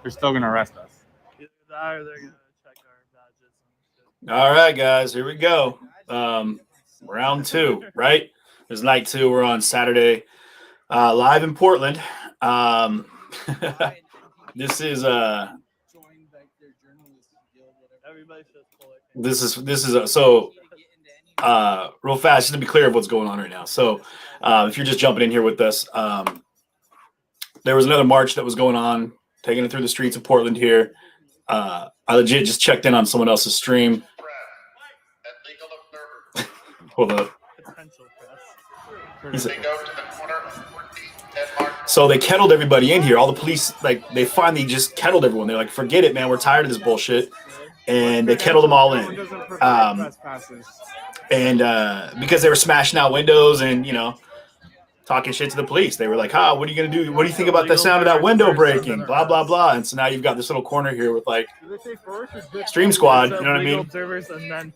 they're still gonna arrest us. Either that or they're gonna check our badges and shit. All right, guys, here we go. Round 2, right? It's night 2. We're on Saturday, live in Portland. This is Everybody should pull it. real fast, just to be clear of what's going on right now. So, if you're just jumping in here with us, there was another march that was going on, taking it through the streets of Portland here. I legit just checked in on someone else's stream. Hold up. So they kettled everybody in here. All the police, they finally just kettled everyone. They're like, forget it, man. We're tired of this bullshit. And they kettled them all in. Because they were smashing out windows and, talking shit to the police. They were like, what are you going to do? What do you think about the sound of that window breaking? Blah, blah, blah. And so now you've got this little corner here with Stream Squad, you know what I mean?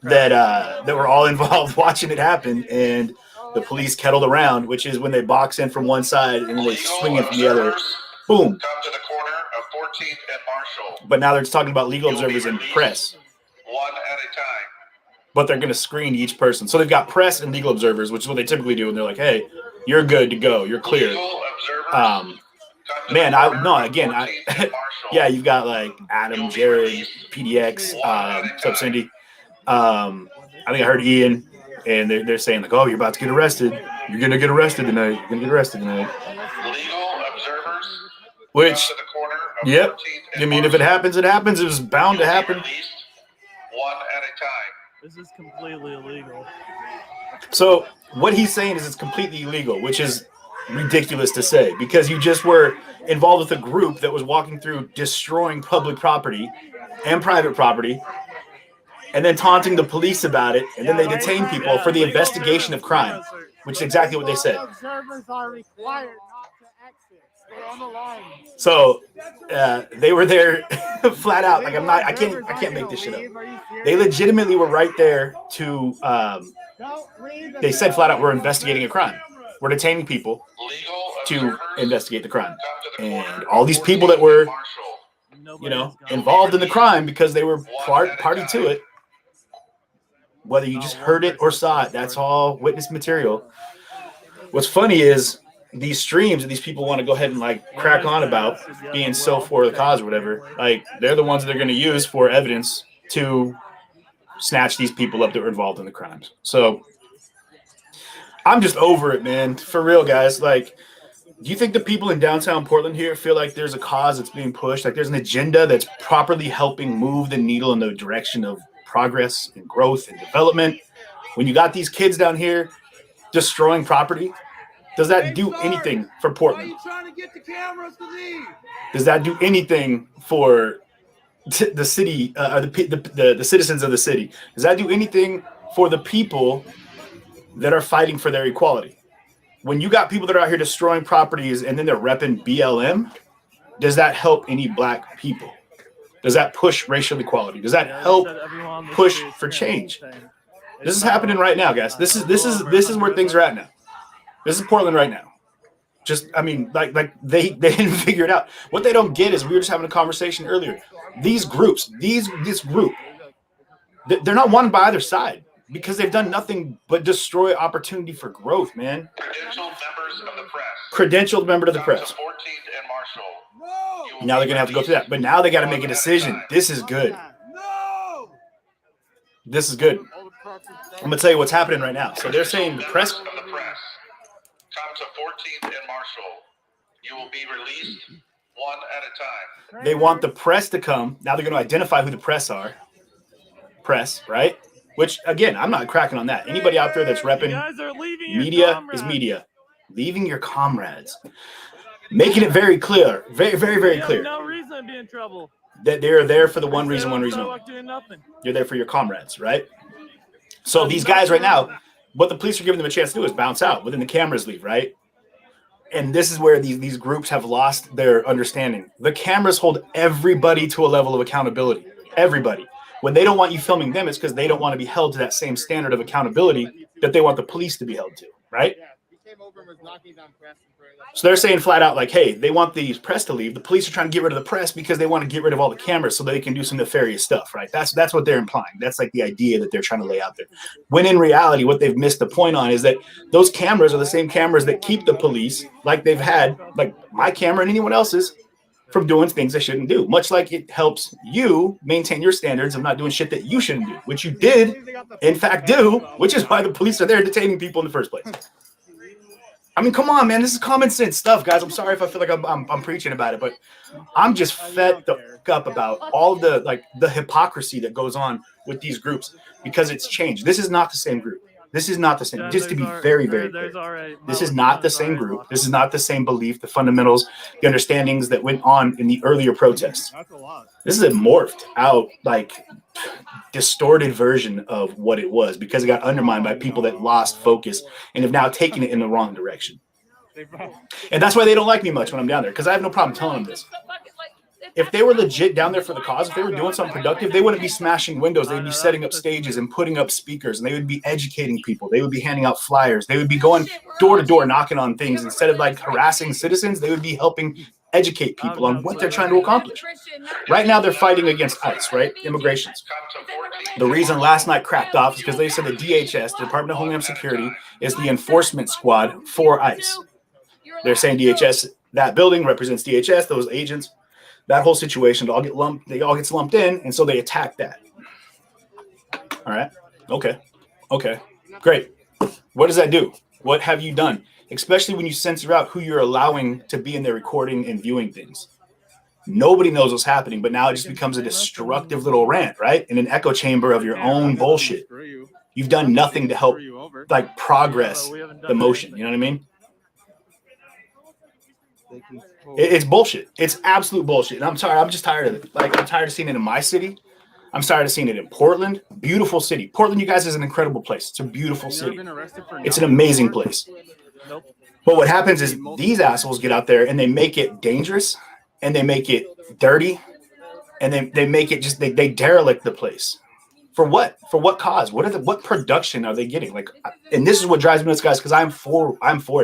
That were all involved watching it happen. And the police kettled around, which is when they box in from one side and they swing it from the other. Boom. Come to the corner of 14th and Marshall. But now they're just talking about legal observers and press. One at a time. But they're going to screen each person. So they've got press and legal observers, which is what they typically do. And they're like, hey, you're good to go. You're clear. Yeah, you've got like Adam, Jared, PDX, what's up, Cindy? I think I heard Ian, and they're saying like, oh, you're about to get arrested. You're going to get arrested tonight. You're going to get arrested tonight. Legal observers. Which, yep. I mean, if it happens, it happens. It was bound to happen. One at a time. This is completely illegal. So what he's saying is it's completely illegal, which is ridiculous to say because you just were involved with a group that was walking through destroying public property and private property and then taunting the police about it. And then they detain people for the investigation of crime, which is exactly what they said. Observers are required not to exit. Stay on the line. So they were there flat out. Like I can't make this shit up. They legitimately were right there to they said flat out, we're investigating a crime. We're detaining people to investigate the crime. And all these people that were, involved in the crime because they were party to it, whether you just heard it or saw it, that's all witness material. What's funny is these streams that these people want to go ahead and crack on about being so for the cause or whatever, they're the ones that they're going to use for evidence to snatch these people up that were involved in the crimes. So I'm just over it, man. For real, guys. Do you think the people in downtown Portland here feel like there's a cause that's being pushed? Like there's an agenda that's properly helping move the needle in the direction of progress and growth and development? When you got these kids down here destroying property, does that do anything for Portland? Why are you trying to get the cameras to leave? Does that do anything for the city, the citizens of the city? Does that do anything for the people that are fighting for their equality? When you got people that are out here destroying properties and then they're repping BLM, does that help any black people? Does that push racial equality? Does that help push for change? This is happening right now, guys. This is where things are at now. This is Portland right now. They didn't figure it out. What they don't get is we were just having a conversation earlier. These groups, this group, they're not wanted by either side because they've done nothing but destroy opportunity for growth, man. Credentialed member of the press. Now they're gonna have to go through that, but now they got to make a decision. This is good. This is good. I'm gonna tell you what's happening right now. So they're saying the press. Come to 14th and Marshall. You will be released one at a time. They want the press to come. Now they're going to identify who the press are. Press, right? Which, again, I'm not cracking on that. Anybody out there that's repping media is media. Leaving your comrades. Making it very clear, very, very, very clear. No reason to be in trouble. That they're there for the one reason only. You're there for your comrades, right? So these guys right now, what the police are giving them a chance to do is bounce out when the cameras leave, right? And this is where these groups have lost their understanding. The cameras hold everybody to a level of accountability. Everybody. When they don't want you filming them, it's because they don't want to be held to that same standard of accountability that they want the police to be held to, right? came over and was knocking down press. So they're saying flat out, like, hey, they want the press to leave. The police are trying to get rid of the press because they want to get rid of all the cameras so they can do some nefarious stuff, right? That's what they're implying. That's like the idea that they're trying to lay out there. When in reality, what they've missed the point on is that those cameras are the same cameras that keep the police, like they've had, like my camera and anyone else's, from doing things they shouldn't do. Much like it helps you maintain your standards of not doing shit that you shouldn't do, which you did, in fact, do, which is why the police are there detaining people in the first place. I mean, come on, man. This is common sense stuff, guys. I'm sorry if I feel like I'm preaching about it, but I'm just fed the fuck up about all the hypocrisy that goes on with these groups because it's changed. This is not the same group. This is not the same. Just to be very, very clear, this is not the same group. This is not the same belief, the fundamentals, the understandings that went on in the earlier protests. This is a morphed out, like, distorted version of what it was because it got undermined by people that lost focus and have now taken it in the wrong direction. And that's why they don't like me much when I'm down there, because I have no problem telling them this. If they were legit down there for the cause, if they were doing something productive, they wouldn't be smashing windows. They'd be setting up stages and putting up speakers, and they would be educating people. They would be handing out flyers. They would be going door to door, knocking on things. Instead of like harassing citizens, they would be helping educate people on what they're trying to accomplish. Right now, they're fighting against ICE, right? Immigrations. The reason last night cracked off is because they said the DHS, the Department of Homeland Security, is the enforcement squad for ICE. They're saying DHS, that building represents DHS, those agents. That whole situation, they all get lumped in, and so they attack that. All right. Okay. Great. What does that do? What have you done? Especially when you censor out who you're allowing to be in there recording and viewing things. Nobody knows what's happening, but now it just becomes a destructive little rant, right? In an echo chamber of your own bullshit. You've done nothing to help, like, progress the motion. You know what I mean? It's bullshit. It's absolute bullshit. And I'm sorry. I'm just tired of it. Like, I'm tired of seeing it in my city. I'm tired of seeing it in Portland. Beautiful city. Portland, you guys, is an incredible place. It's a beautiful city. It's an amazing place. But what happens is these assholes get out there and they make it dangerous and they make it dirty and they make it just, they derelict the place. For what? For what cause? What production are they getting? Like, and this is what drives me nuts, guys, because I'm for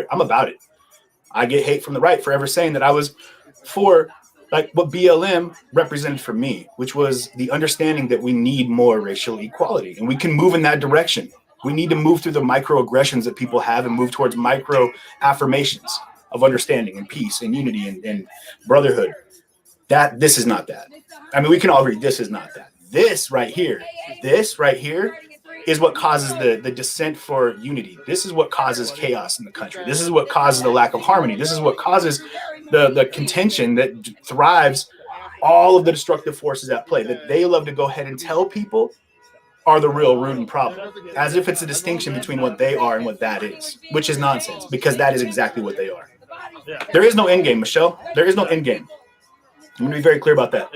it. I'm about it. I get hate from the right for ever saying that I was for, like, what BLM represented for me, which was the understanding that we need more racial equality and we can move in that direction. We need to move through the microaggressions that people have and move towards micro affirmations of understanding and peace and unity and brotherhood. This is not that. I mean, we can all agree this is not that. This right here is what causes the dissent for unity. This is what causes chaos in the country. This is what causes the lack of harmony. This is what causes the contention that thrives all of the destructive forces at play that they love to go ahead and tell people are the real rooting problem, as if it's a distinction between what they are and what that is, which is nonsense, because that is exactly what they are. There is no end game, Michelle. There is no end game. I'm going to be very clear about that.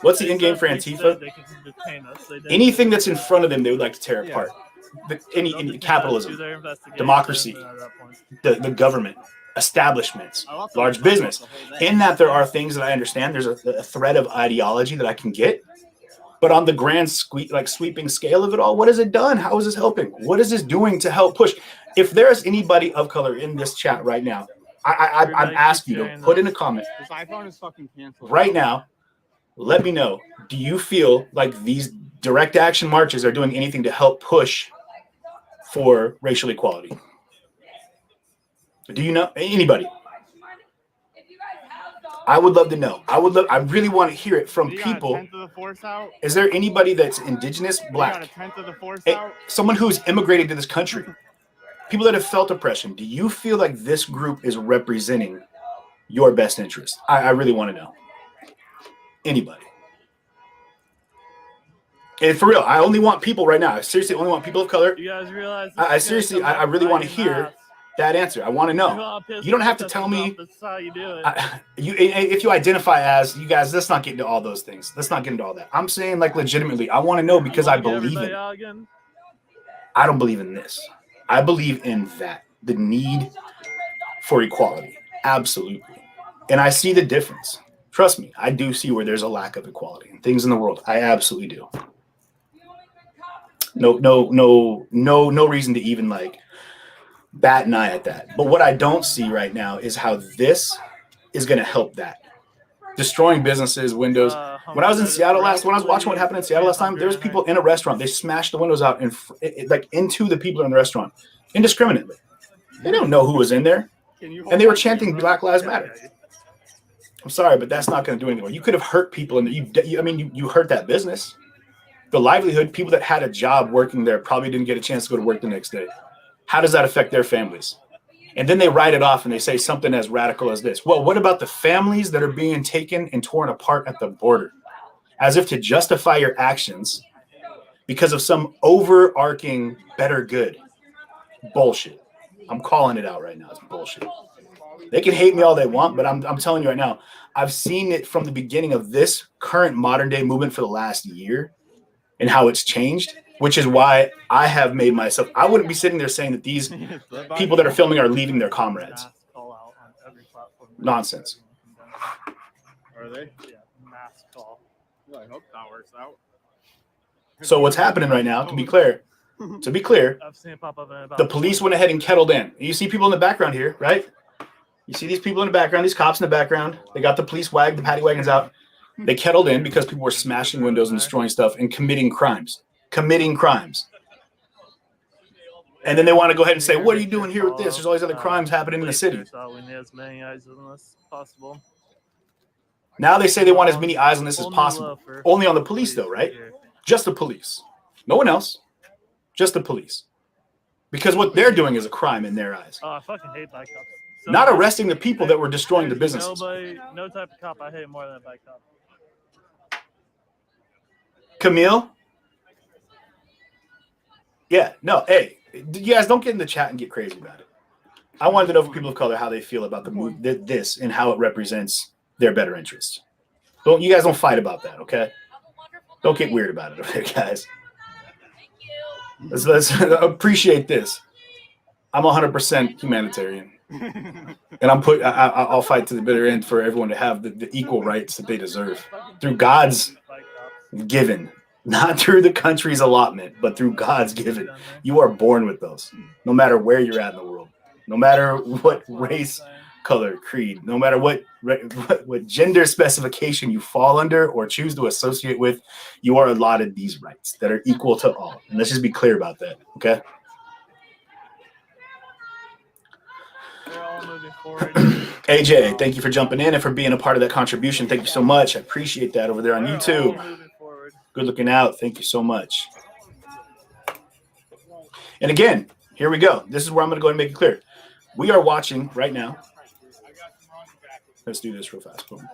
What's the end game for Antifa? Anything that's in front of them, they would like to tear apart. Any capitalism, democracy, the government, establishments, large business. In that, there are things that I understand. There's a thread of ideology that I can get. But on the grand sweeping scale of it all, what has it done? How is this helping? What is this doing to help push? If there's anybody of color in this chat right now, I'm asking you to put in a comment right now. Let me know. Do you feel like these direct action marches are doing anything to help push for racial equality? Do you know anybody? I would love to know. I really want to hear it from people. Is there anybody that's indigenous, black, someone who's immigrated to this country, people that have felt oppression? Do you feel like this group is representing your best interest? I really want to know. Anybody. And for real, I only want people right now. I seriously only want people of color. You guys realize? I really want to hear that answer. I want to know. You don't have to tell me. If you identify as, you guys, let's not get into all those things. Let's not get into all that. I'm saying, like, legitimately, I want to know because I believe in it. I don't believe in this. I believe in that. The need for equality. Absolutely. And I see the difference. Trust me, I do see where there's a lack of equality and things in the world. I absolutely do. No reason to even, like, bat an eye at that. But what I don't see right now is how this is going to help that. Destroying businesses, windows. When I was in Seattle when I was watching what happened in Seattle last time, there was people in a restaurant. They smashed the windows out and like into the people in the restaurant indiscriminately. They don't know who was in there, and they were chanting Black Lives Matter. I'm sorry, but that's not going to do anything. You could have hurt people, and you hurt that business. The livelihood, people that had a job working there probably didn't get a chance to go to work the next day. How does that affect their families? And then they write it off and they say something as radical as this. Well, what about the families that are being taken and torn apart at the border? As if to justify your actions because of some overarching better good. Bullshit. I'm calling it out right now. It's bullshit. They can hate me all they want, but I'm telling you right now, I've seen it from the beginning of this current modern day movement for the last year and how it's changed, which is why I have made myself, I wouldn't be sitting there saying that these people that are filming are leaving their comrades. Nonsense. Are they? Yeah, mass call. Well, I hope that works out. So what's happening right now, to be clear, I've seen it pop up in about the police went ahead and kettled in. You see people in the background here, right? You see these people in the background, these cops in the background. They got the police the paddy wagons out. They kettled in because people were smashing windows and destroying stuff and committing crimes. And then they want to go ahead and say, what are you doing here with this? There's all these other crimes happening in the city. We need as many eyes on this as possible. Now they say they want as many eyes on this as possible. Only on the police, though, right? Just the police. No one else. Just the police. Because what they're doing is a crime in their eyes. Oh, I fucking hate bike cops. So not arresting the people that were destroying the businesses. No type of cop I hate more than a bike cop. Camille? Yeah, no, hey, you guys don't get in the chat and get crazy about it. I wanted to know from people of color how they feel about the move, this, and how it represents their better interests. You guys don't fight about that, okay? Don't get weird about it, okay, guys? Let's appreciate this. I'm 100% humanitarian, and I'll fight to the bitter end for everyone to have the equal rights that they deserve through God's given, not through the country's allotment, but through God's given. You are born with those, no matter where you're at in the world, no matter what race, color, creed, no matter what gender specification you fall under or choose to associate with, you are allotted these rights that are equal to all. And let's just be clear about that, okay? We're all moving forward. AJ, thank you for jumping in and for being a part of that contribution. Thank you so much. I appreciate that over there on YouTube. Good looking out. Thank you so much. And again, here we go. This is where I'm going to go ahead and make it clear. We are watching right now. Let's do this real fast. Boom.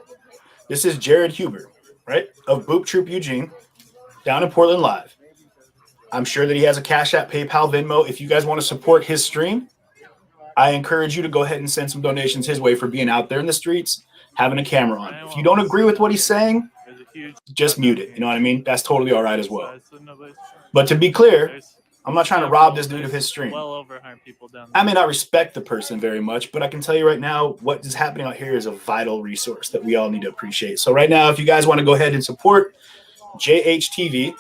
This is Jared Huber, right, of Boop Troop Eugene, down in Portland Live. I'm sure that he has a Cash App, PayPal, Venmo. If you guys want to support his stream, I encourage you to go ahead and send some donations his way for being out there in the streets, having a camera on. If you don't agree with what he's saying, just mute it. You know what I mean? That's totally all right as well. But to be clear, I'm not trying to rob this dude of his stream. Well over 100 people down there. I may not respect the person very much, but I can tell you right now, what is happening out here is a vital resource that we all need to appreciate. So right now, if you guys want to go ahead and support JHTV,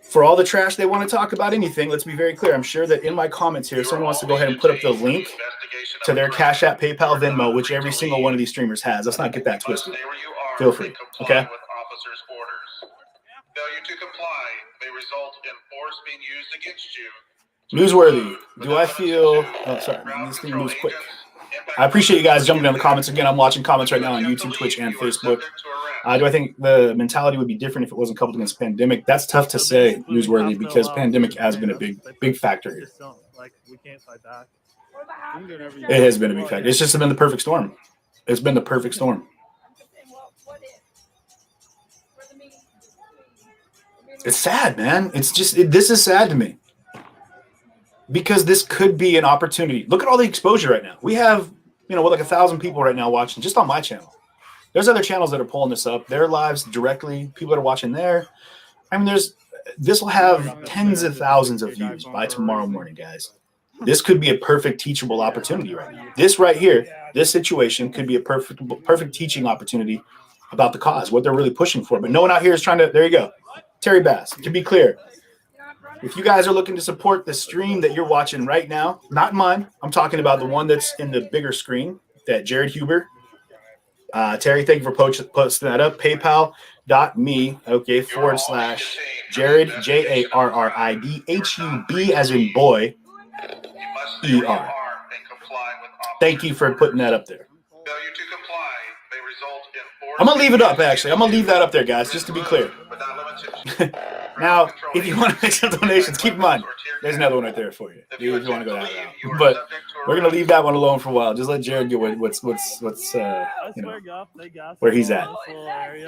for all the trash they want to talk about anything, let's be very clear. I'm sure that in my comments here, someone wants to go ahead and put up the link to their Cash App, PayPal, Venmo, which every single one of these streamers has. Let's not get that twisted. Feel free. Okay? Failure to comply may result in force being used against you. Newsworthy. Do I feel... Oh, sorry. This thing moves quick. I appreciate you guys jumping in the comments. Again, I'm watching comments right now on YouTube, Twitch, and Facebook. Do I think the mentality would be different if it wasn't coupled against pandemic? That's tough to say, Newsworthy, because pandemic has been a big factor here. We can't fight back. It has been a big factor. It's just been the perfect storm. It's been the perfect storm. It's sad, man. It's just, this is sad to me. Because this could be an opportunity. Look at all the exposure right now. We have, like 1,000 people right now watching just on my channel. There's other channels that are pulling this up. Their lives directly, people that are watching there. I mean, this will have tens of thousands of views by tomorrow morning, guys. This could be a perfect teachable opportunity right now. This right here, this situation could be a perfect teaching opportunity about the cause, what they're really pushing for. But no one out here is trying to, there you go. Terry Bass, to be clear, if you guys are looking to support the stream that you're watching right now, not mine, I'm talking about the one that's in the bigger screen, that Jared Huber. Terry, thank you for posting that up. PayPal.me, okay, / Jared, JARRIDHUB as in boy, ER. Thank you for putting that up there. Failure to comply may result in I'm going to leave it up, actually. I'm going to leave that up there, guys, just to be clear. Now, if you want to make some donations, keep in mind, there's another one right there for you. If you want to go that route. But we're going to leave that one alone for a while. Just let Jared get what's you know, where he's at.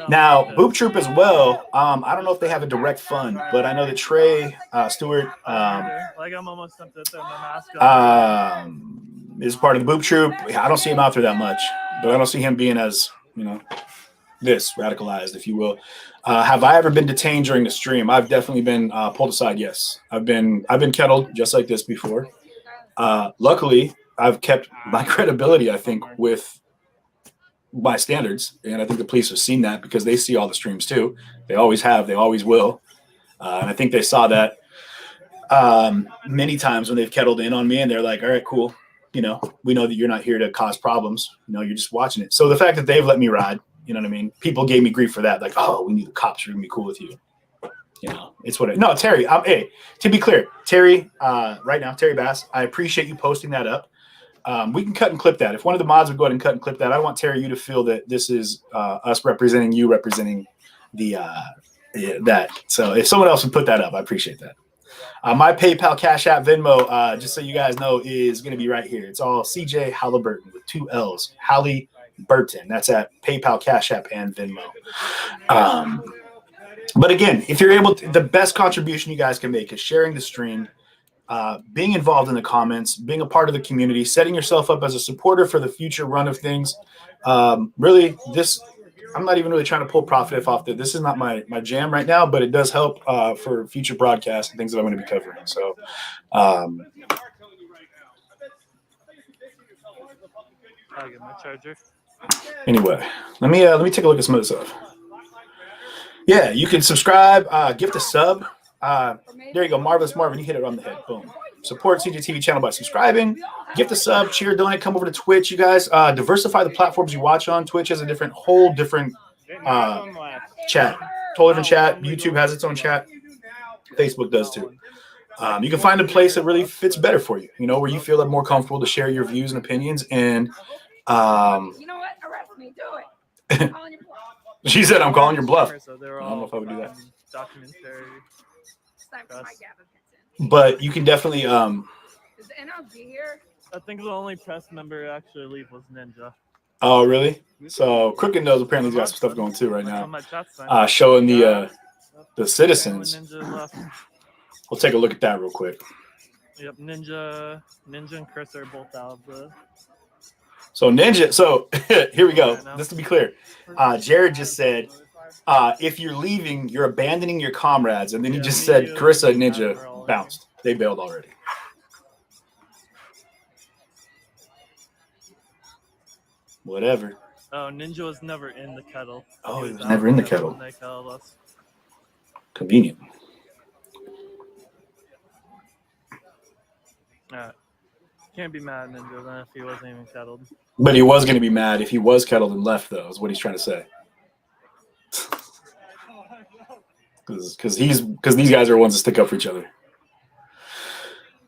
Now, Boop Troop as well, I don't know if they have a direct fund, but I know that Trey Stewart like I'm almost tempted to throw my mask on. is part of the Boop Troop. I don't see him out there that much, but I don't see him being as, you know, this radicalized, if you will. Have I ever been detained during the stream? I've definitely been pulled aside. Yes, I've been kettled just like this before. Luckily, I've kept my credibility, I think, with my standards, and I think the police have seen that because they see all the streams too. They always have. They always will. And I think they saw that many times when they've kettled in on me, and they're like, "All right, cool. You know, we know that you're not here to cause problems. You know, you're just watching it." So the fact that they've let me ride. You know what I mean? People gave me grief for that. Like, oh, we need the cops are going to be cool with you. You know, it's what no, Terry, hey, to be clear, Terry, right now, Terry Bass, I appreciate you posting that up. We can cut and clip that. If one of the mods would go ahead and cut and clip that, I want Terry, you to feel that this is us representing you, representing the that. So if someone else would put that up, I appreciate that. My PayPal, Cash App, Venmo, just so you guys know, is going to be right here. It's all CJ Halliburton with 2 L's. Halliburton. That's at PayPal, Cash App, and Venmo. But again, if you're able to, the best contribution you guys can make is sharing the stream, being involved in the comments, being a part of the community, setting yourself up as a supporter for the future run of things. Really, this, I'm not even really trying to pull profit off that. This is not my jam right now, but it does help for future broadcasts and things that I'm going to be covering. So, I'll get my charger. Anyway, let me take a look at some of this stuff. Yeah, you can subscribe, gift a sub. There you go, Marvelous Marvin. You hit it on the head. Boom. Support CJTV channel by subscribing. Gift a sub, cheer, donate. Come over to Twitch, you guys. Diversify the platforms you watch on. Twitch has a whole different chat. Totally different chat. YouTube has its own chat. Facebook does too. You can find a place that really fits better for you. You know, where you feel more comfortable to share your views and opinions. And you know what? Arrest me. Do it. I'm calling your bluff. She said, "I'm calling your bluff." So I don't know if I would do that. Documentary. It's time for my gabapentin. But you can definitely Is the NLG here? I think the only press member actually leave was Ninja. Oh, really? So Crooked Nose apparently has got some stuff going too right On now. my chat sign. Showing the citizens. Ninja left. We'll take a look at that real quick. Yep, Ninja and Chris are both out of the. So Ninja. So here we go. Just to be clear, Jared just said, if you're leaving, you're abandoning your comrades, and then he just said Carissa and Ninja bounced. They bailed already. Whatever. Oh, Ninja was never in the kettle. Oh, he was never in the kettle. They kettled us. Convenient. Can't be mad at Ninja then if he wasn't even kettled. But he was going to be mad if he was kettled and left, though, is what he's trying to say. Because these guys are the ones that stick up for each other.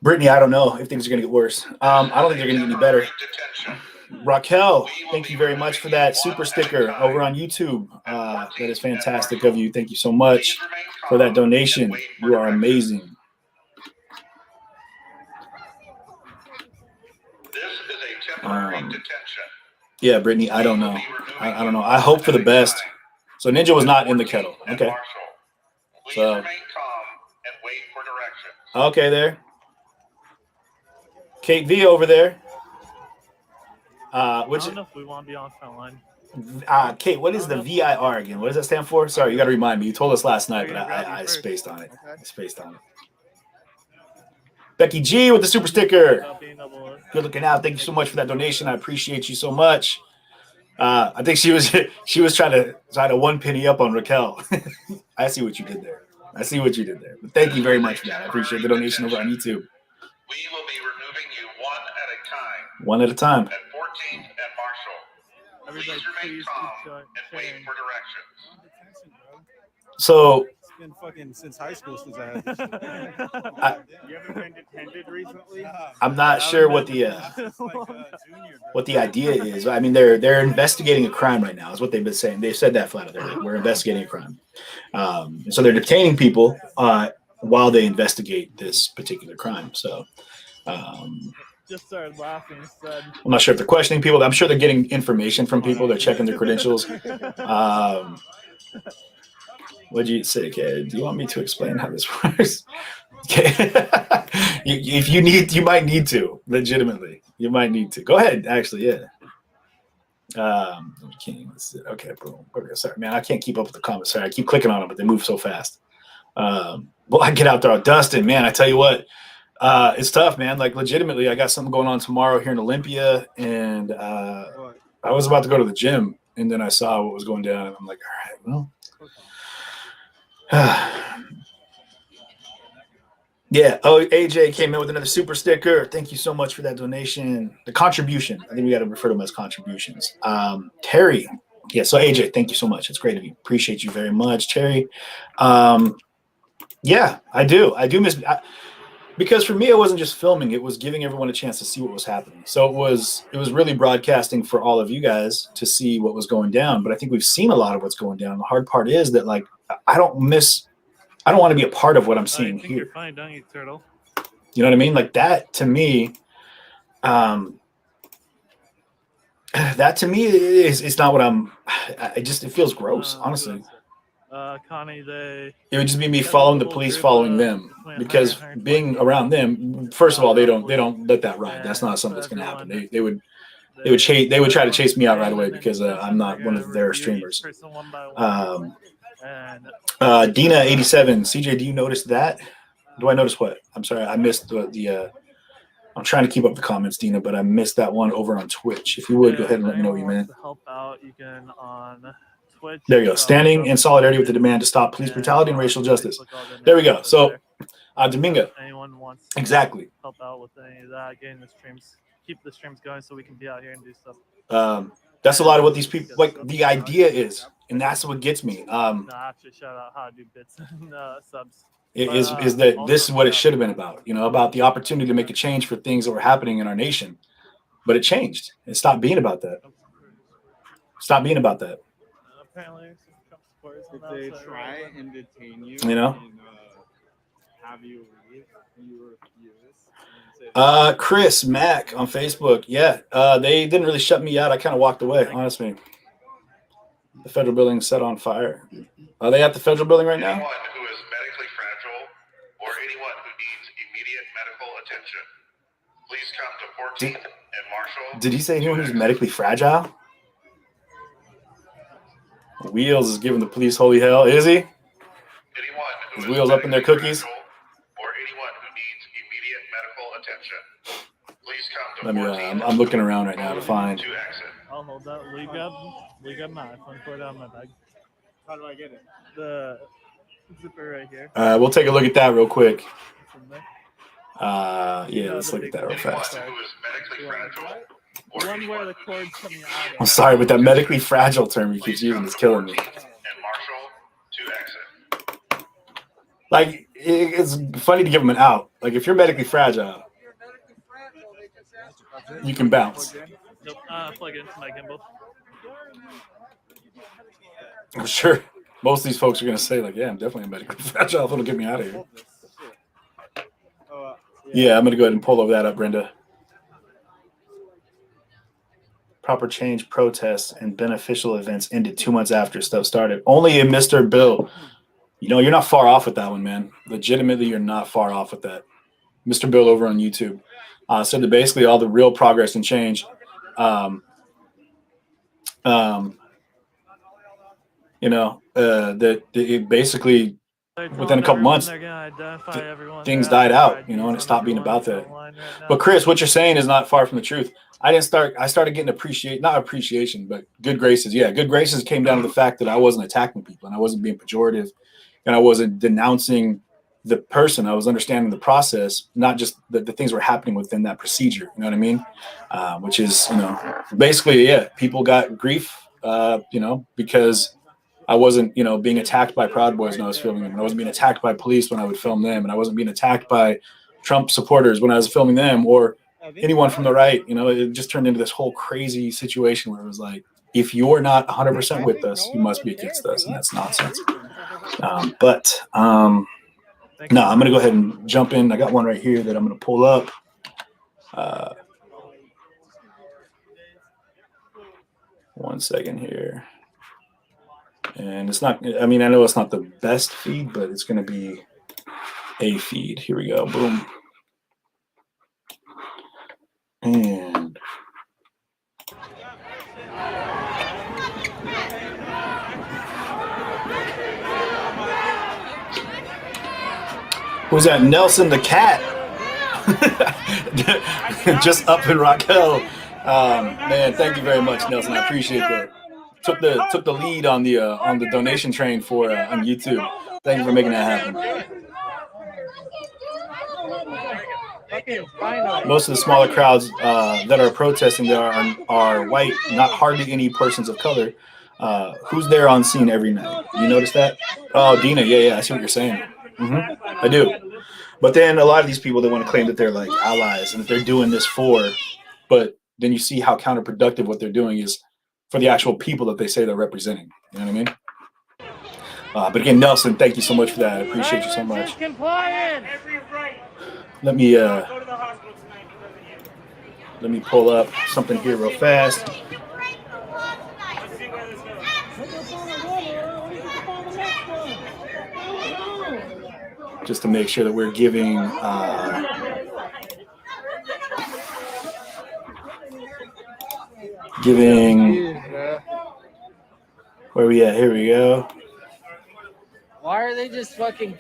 Brittany, I don't know if things are going to get worse. I don't think they're going to get any better. Raquel, thank you very much for that super sticker over on YouTube. That is fantastic of you. Thank you so much for that donation. You are amazing. Yeah, Brittany, I don't know. I don't know. I hope for the best. So Ninja was not in the kettle. Okay. So. Okay, there. Kate V over there. I don't know if we want to be on front line. Kate, what is the VIR again? What does that stand for? Sorry, you got to remind me. You told us last night, but I spaced on it. I spaced on it. Becky G with the super sticker. Good looking out. Thank you so much for that donation. I appreciate you so much. I think she was trying to 1 penny up on Raquel. I see what you did there. I see what you did there. But thank you very much for that. I appreciate the donation over on YouTube. We will be removing you one at a time. One at a time. At 14th and Marshall. Everybody, Please remain please calm keep and wait sharing. for directions. So It's been fucking since high school since I had this shit. You ever been detented recently? I'm not sure what the idea is. I mean, they're investigating a crime right now. Is what they've been saying. They've said that flat out. They're like, we're investigating a crime. So they're detaining people while they investigate this particular crime. So Just started laughing. Said, I'm not sure if they're questioning people. I'm sure they're getting information from people. They're checking their credentials. What'd you say, kid? Do you want me to explain how this works? Okay. If you need, you might need to. Legitimately, you might need to. Go ahead. Actually, yeah. Okay, boom. Sorry, man. I can't keep up with the comments. Sorry, I keep clicking on them, but they move so fast. Well, I get out there, Dustin. Man, I tell you what, it's tough, man. Like, legitimately, I got something going on tomorrow here in Olympia, and I was about to go to the gym, and then I saw what was going down, and I'm like, all right, well. Yeah. Oh, AJ came in with another super sticker. Thank you so much for that donation. The contribution. I think we got to refer to them as contributions. Terry. Yeah. So AJ, thank you so much. It's great of you. Appreciate you very much, Terry. Yeah, I do. I do miss because for me, it wasn't just filming. It was giving everyone a chance to see what was happening. So it was really broadcasting for all of you guys to see what was going down. But I think we've seen a lot of what's going down. The hard part is that, like, I don't want to be a part of what I'm seeing here. You're fine, don't you, Turtle? You know what I mean? Like that to me, is not what I'm. It feels gross, honestly. Connie, it would just be me following the police, following them, because being around them. First of all, they don't let that ride. That's not something that's going to happen. They would try to chase me out right away because I'm not one of their streamers. Dina 87. CJ, do you notice that? Do I notice what? I'm sorry, I missed the I'm trying to keep up the comments, Dina, but I missed that one over on Twitch. If you would, go ahead and let me know what you meant. Help out, you can on Twitch. There you go. Standing in solidarity with the demand to stop police brutality and racial justice. There we go. So, Domingo. Anyone wants exactly. Help out with any of that, getting the streams, keep the streams going so we can be out here and do stuff. That's a lot of what these people like. The idea is, and that's what gets me. Actually, shout out how to do bits and subs. Is that this is what it should have been about? You know, about the opportunity to make a change for things that were happening in our nation, but it changed. It stopped being about that. Stop being about that. Apparently, if they try and detain you, you know, and, have you leave, you refuse. Chris Mack on Facebook. Yeah, they didn't really shut me out. I kind of walked away, honestly. The federal building set on fire. Are they at the federal building right now? Anyone who is medically fragile or anyone who needs immediate medical attention, please come to 14th and Marshall. Did he say anyone who's medically fragile? Wheels is giving the police holy hell. Is he? Anyone who Is is Wheels up in their cookies? or anyone who needs immediate medical attention, please come to Let me. 14th. I'm looking around right now to find. To exit. I'll hold that. League up my iPhone, put it on my bag. How do I get it? The zipper right here. We'll take a look at that real quick. From there. Yeah, let's look at that real fast. Anyone who is medically fragile or The one anyone where the cord's coming out of. I'm sorry, but that medically fragile term he keeps using is killing me. and Marshall to exit. Like, it's funny to give them an out. Like, if you're medically fragile, you can bounce. Nope, plug it into my gimbal. I'm sure most of these folks are going to say, like, yeah, I'm definitely medically fragile. It'll get me out of here. Yeah, I'm going to go ahead and pull over that up, Brenda. Proper change protests and beneficial events ended 2 months after stuff started. Only in Mr. Bill. You know, you're not far off with that one, man. Legitimately, you're not far off with that. Mr. Bill over on YouTube said that basically all the real progress and change, that it basically within a couple months, things died out, you know, and it stopped being about that. But Chris, what you're saying is not far from the truth. I started getting not appreciation, but good graces. Yeah, good graces came down to the fact that I wasn't attacking people and I wasn't being pejorative and I wasn't denouncing the person. I was understanding the process, not just the things were happening within that procedure. You know what I mean? Which is, basically, yeah, people got grief, because I wasn't, being attacked by Proud Boys when I was filming them. And I wasn't being attacked by police when I would film them. And I wasn't being attacked by Trump supporters when I was filming them, or anyone from the right. It just turned into this whole crazy situation where it was like, if you're not 100% with us, you must be against us. And that's nonsense. No, I'm going to go ahead and jump in. I got one right here that I'm going to pull up. One second here. And it's not, I know it's not the best feed, but it's going to be a feed. Here we go. Boom. And who's that? Nelson the cat. Just up in Raquel. Man, thank you very much, Nelson. I appreciate that. Took the lead on the donation train for on YouTube. Thank you for making that happen. Most of the smaller crowds that are protesting there are white, not hardly any persons of color. Who's there on scene every night? You notice that? Oh, Dina, yeah, I see what you're saying. I do. But then a lot of these people, they want to claim that they're like allies and that they're doing this for, but then you see how counterproductive what they're doing is for the actual people that they say they're representing. You know what I mean? But again, Nelson, thank you so much for that. I appreciate you so much. Let me pull up something here real fast. Just to make sure that we're giving where we at? Here we go. Why are they just fucking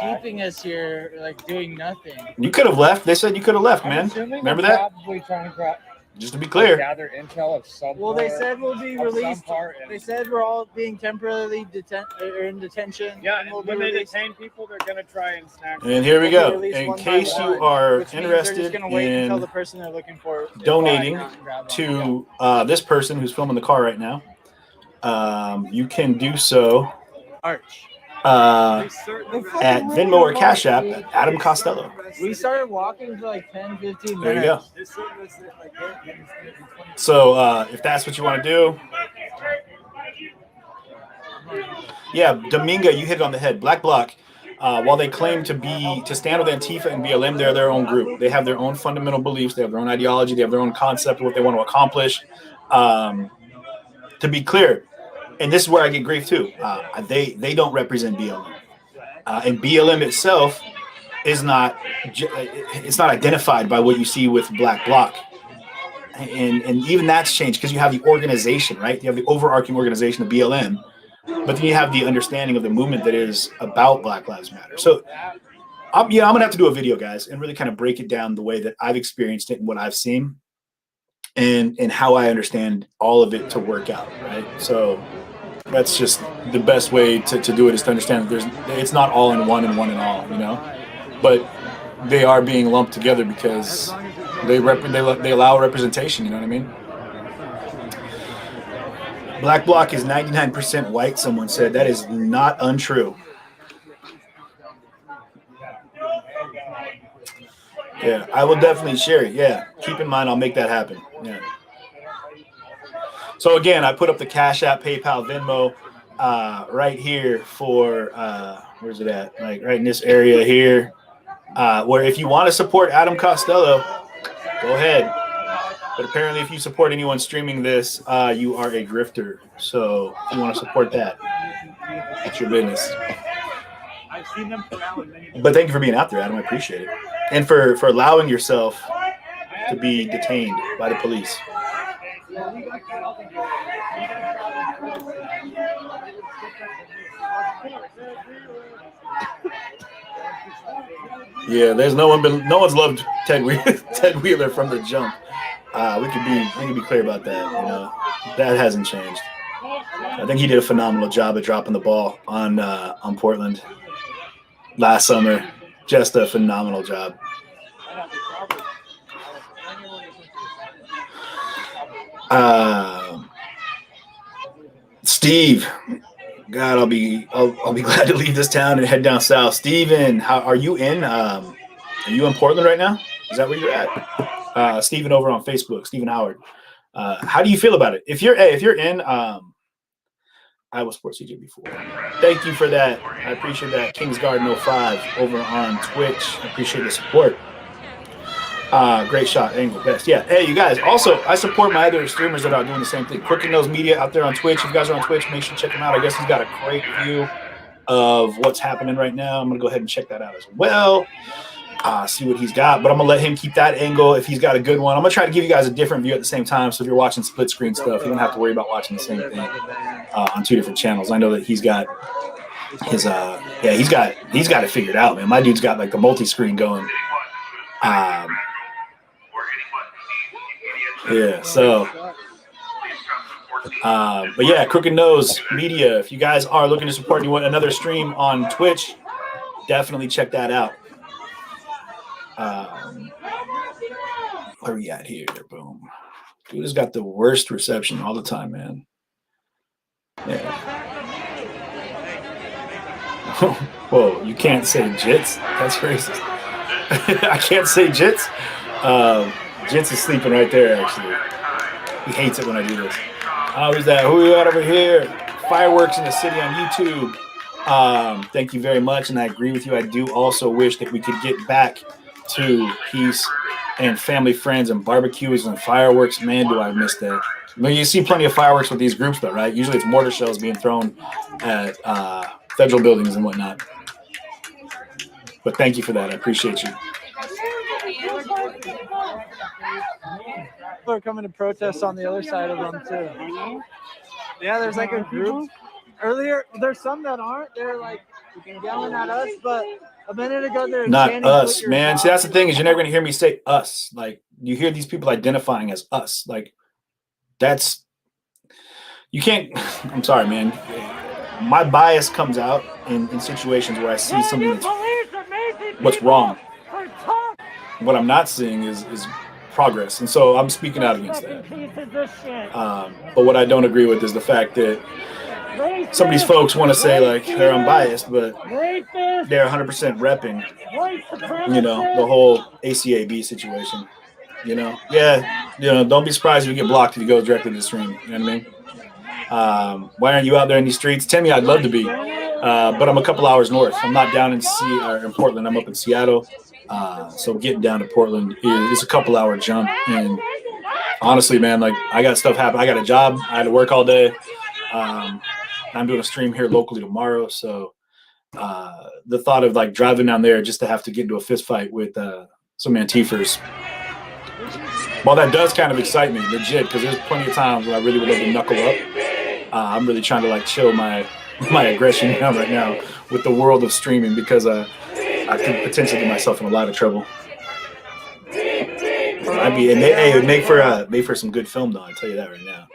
keeping us here, like doing nothing? You could have left. They said you could have left, man. Remember that? Probably trying to just to be clear. Gather intel of some. Well, they said we'll be released. They said we're all being temporarily in detention. Yeah, and when they detain people, they're gonna try and snag. And here we go. In case you are interested in until the person they're looking for donating to this person who's filming the car right now, you can do so. Arch. At Venmo or Cash App at Adam Costello. We started walking for like 10, 15 minutes. There you go. So if that's what you want to do. Yeah, Dominga, you hit it on the head. Black Bloc, while they claim to stand with Antifa and BLM, they're their own group. They have their own fundamental beliefs. They have their own ideology. They have their own concept of what they want to accomplish. To be clear, and this is where I get grief too. They don't represent BLM, and BLM itself is not. It's not identified by what you see with Black Bloc, and even that's changed because you have the organization, right? You have the overarching organization of BLM, but then you have the understanding of the movement that is about Black Lives Matter. So, I'm gonna have to do a video, guys, and really kind of break it down the way that I've experienced it and what I've seen, and how I understand all of it to work out, right? So. That's just the best way to do it is to understand that it's not all in one and one in all, but they are being lumped together because they allow representation. You know what I mean? Black Bloc is 99% white. Someone said that is not untrue. Yeah, I will definitely share it. Yeah, keep in mind I'll make that happen. Yeah. So again, I put up the Cash App, PayPal, Venmo right here for where's it at? Like right in this area here, where if you want to support Adam Costello, go ahead. But apparently, if you support anyone streaming this, you are a grifter. So if you want to support that, it's your business. I've seen them put out. But thank you for being out there, Adam. I appreciate it, and for allowing yourself to be detained by the police. Yeah, there's no one's loved Ted Wheeler from the jump. We could be clear about that. That hasn't changed. I think he did a phenomenal job at dropping the ball on Portland last summer. Just a phenomenal job. Steve, God, I'll be glad to leave this town and head down south. Steven, how are you in? Are you in Portland right now? Is that where you're at? Steven over on Facebook, Steven Howard. How do you feel about it? If you're in Iowa Sports CJ before. Thank you for that. I appreciate that. Kings Garden 05 over on Twitch. I appreciate the support. Great shot, angle, best. Yeah. Hey, you guys. Also, I support my other streamers that are doing the same thing. Crooked Nose Media out there on Twitch. If you guys are on Twitch, make sure to check him out. I guess he's got a great view of what's happening right now. I'm gonna go ahead and check that out as well. See what he's got, but I'm gonna let him keep that angle if he's got a good one. I'm gonna try to give you guys a different view at the same time. So if you're watching split screen stuff, you don't have to worry about watching the same thing on two different channels. I know that he's got his he's got it figured out, man. My dude's got like the multi-screen going. Yeah, so but yeah, Crooked Nose Media, if you guys are looking to support and you want another stream on Twitch, definitely check that out. Where are we at here? Boom. Dude has got the worst reception all the time, man. Yeah. Whoa, you can't say jits? That's racist. I can't say jits. Jits is sleeping right there, actually. He hates it when I do this. Who's that? Who we got over here? Fireworks in the City on YouTube. Thank you very much, and I agree with you. I do also wish that we could get back to peace and family, friends, and barbecues and fireworks. Man, do I miss that. I mean, you see plenty of fireworks with these groups, though, right? Usually it's mortar shells being thrown at federal buildings and whatnot. But thank you for that. I appreciate you. People are coming to protest on the other side of them, too. Yeah, there's like a group. Earlier, there's some that aren't. They're like yelling at us, but a minute ago they're not us, man. See, that's the thing is you're never gonna hear me say us. Like you hear these people identifying as us. Like that's you can't. I'm sorry, man. My bias comes out in situations where I see something that's what's wrong. What I'm not seeing is progress, and so I'm speaking out against that. But what I don't agree with is the fact that some of these folks want to say like they're unbiased, but they're 100% repping, you know, the whole ACAB situation. You know, yeah, you know, don't be surprised if you get blocked if you go directly to the stream. You know what I mean? Why aren't you out there in these streets? Tell me, I'd love to be, but I'm a couple hours north. I'm not down in Portland. I'm up in Seattle. So getting down to Portland is a couple hour jump. And honestly, man, like I got stuff happen. I got a job. I had to work all day. I'm doing a stream here locally tomorrow. So the thought of like driving down there just to have to get into a fist fight with some Antifers, well, that does kind of excite me, legit, because there's plenty of times where I really would love to knuckle up. I'm really trying to like chill my aggression down right now with the world of streaming because I could potentially get myself in a lot of trouble. It would make for some good film, though. I tell you that right now.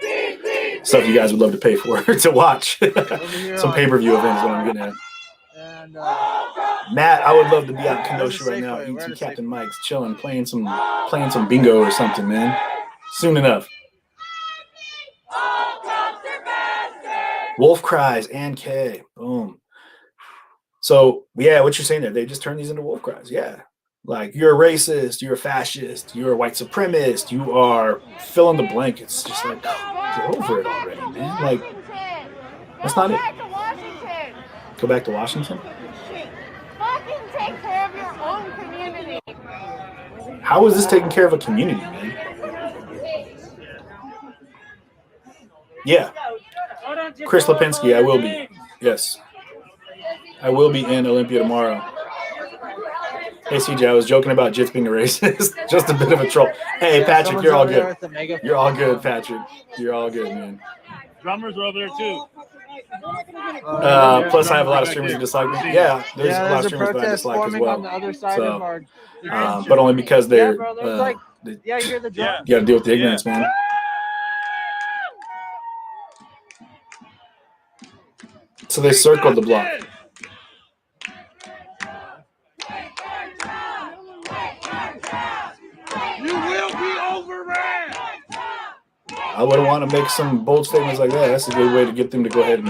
Stuff you guys would love to pay for to watch. Some pay-per-view events. What I'm getting at. And Matt, I would love to be out in Kenosha right now, eating some Captain Mike's, chilling, playing some bingo or something, man. Soon enough. Wolf cries and K. Boom. So yeah, what you're saying there, they just turn these into wolf cries. Yeah. Like you're a racist, you're a fascist, you're a white supremacist, you are fill in the blank. It's just like get over it already, man. Like that's not it. Go back to Washington. Fucking take care of your own community. How is this taking care of a community, man? Yeah. Chris Lipinski, I will be. Yes. I will be in Olympia tomorrow. Hey, CJ, I was joking about Jits being a racist. Just a bit of a troll. Hey, Patrick, you're all good. You're all good, Patrick. You're all good, man. Drummers are over there, too. Plus, I have a lot of streamers who dislike me. Yeah, there's a lot of streamers that I dislike as well. So, but only because they're you got to deal with the ignorance, man. So they circled the block. You will be overran. I wouldn't want to make some bold statements like that. That's a good way to get them to go ahead and.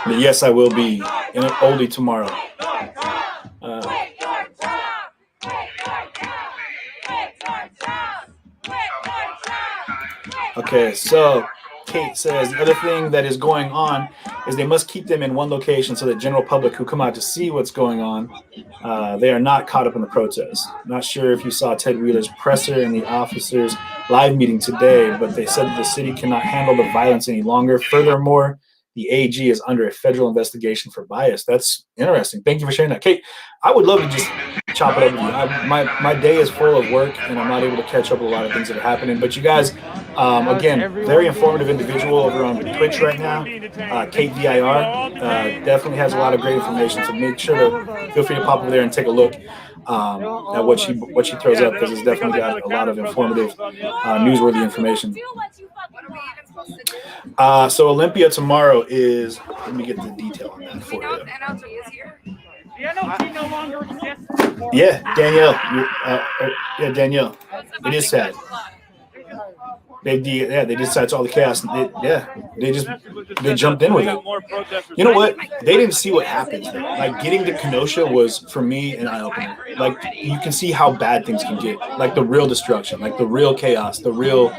But yes, I will be in an oldie tomorrow. Okay, so Kate says the other thing that is going on is they must keep them in one location so that general public who come out to see what's going on, they are not caught up in the protest. Not sure if you saw Ted Wheeler's presser and the officers' live meeting today, but they said that the city cannot handle the violence any longer. Furthermore, the AG is under a federal investigation for bias. That's interesting. Thank you for sharing that. Kate, I would love to just chop it up with you. My day is full of work, and I'm not able to catch up with a lot of things that are happening. But you guys, again, very informative individual over on Twitch right now. Kate VIR definitely has a lot of great information. So make sure to feel free to pop over there and take a look at what she throws up, because it's definitely got a lot of informative, newsworthy information. So Olympia tomorrow is. Let me get the detail on that for you. Yeah, Danielle. Yeah, Danielle. It is sad. They just saw all the chaos. They jumped in with it. You know what? They didn't see what happened. Like getting to Kenosha was for me an eye opener. Like you can see how bad things can get. Like the real destruction, like the real chaos, the real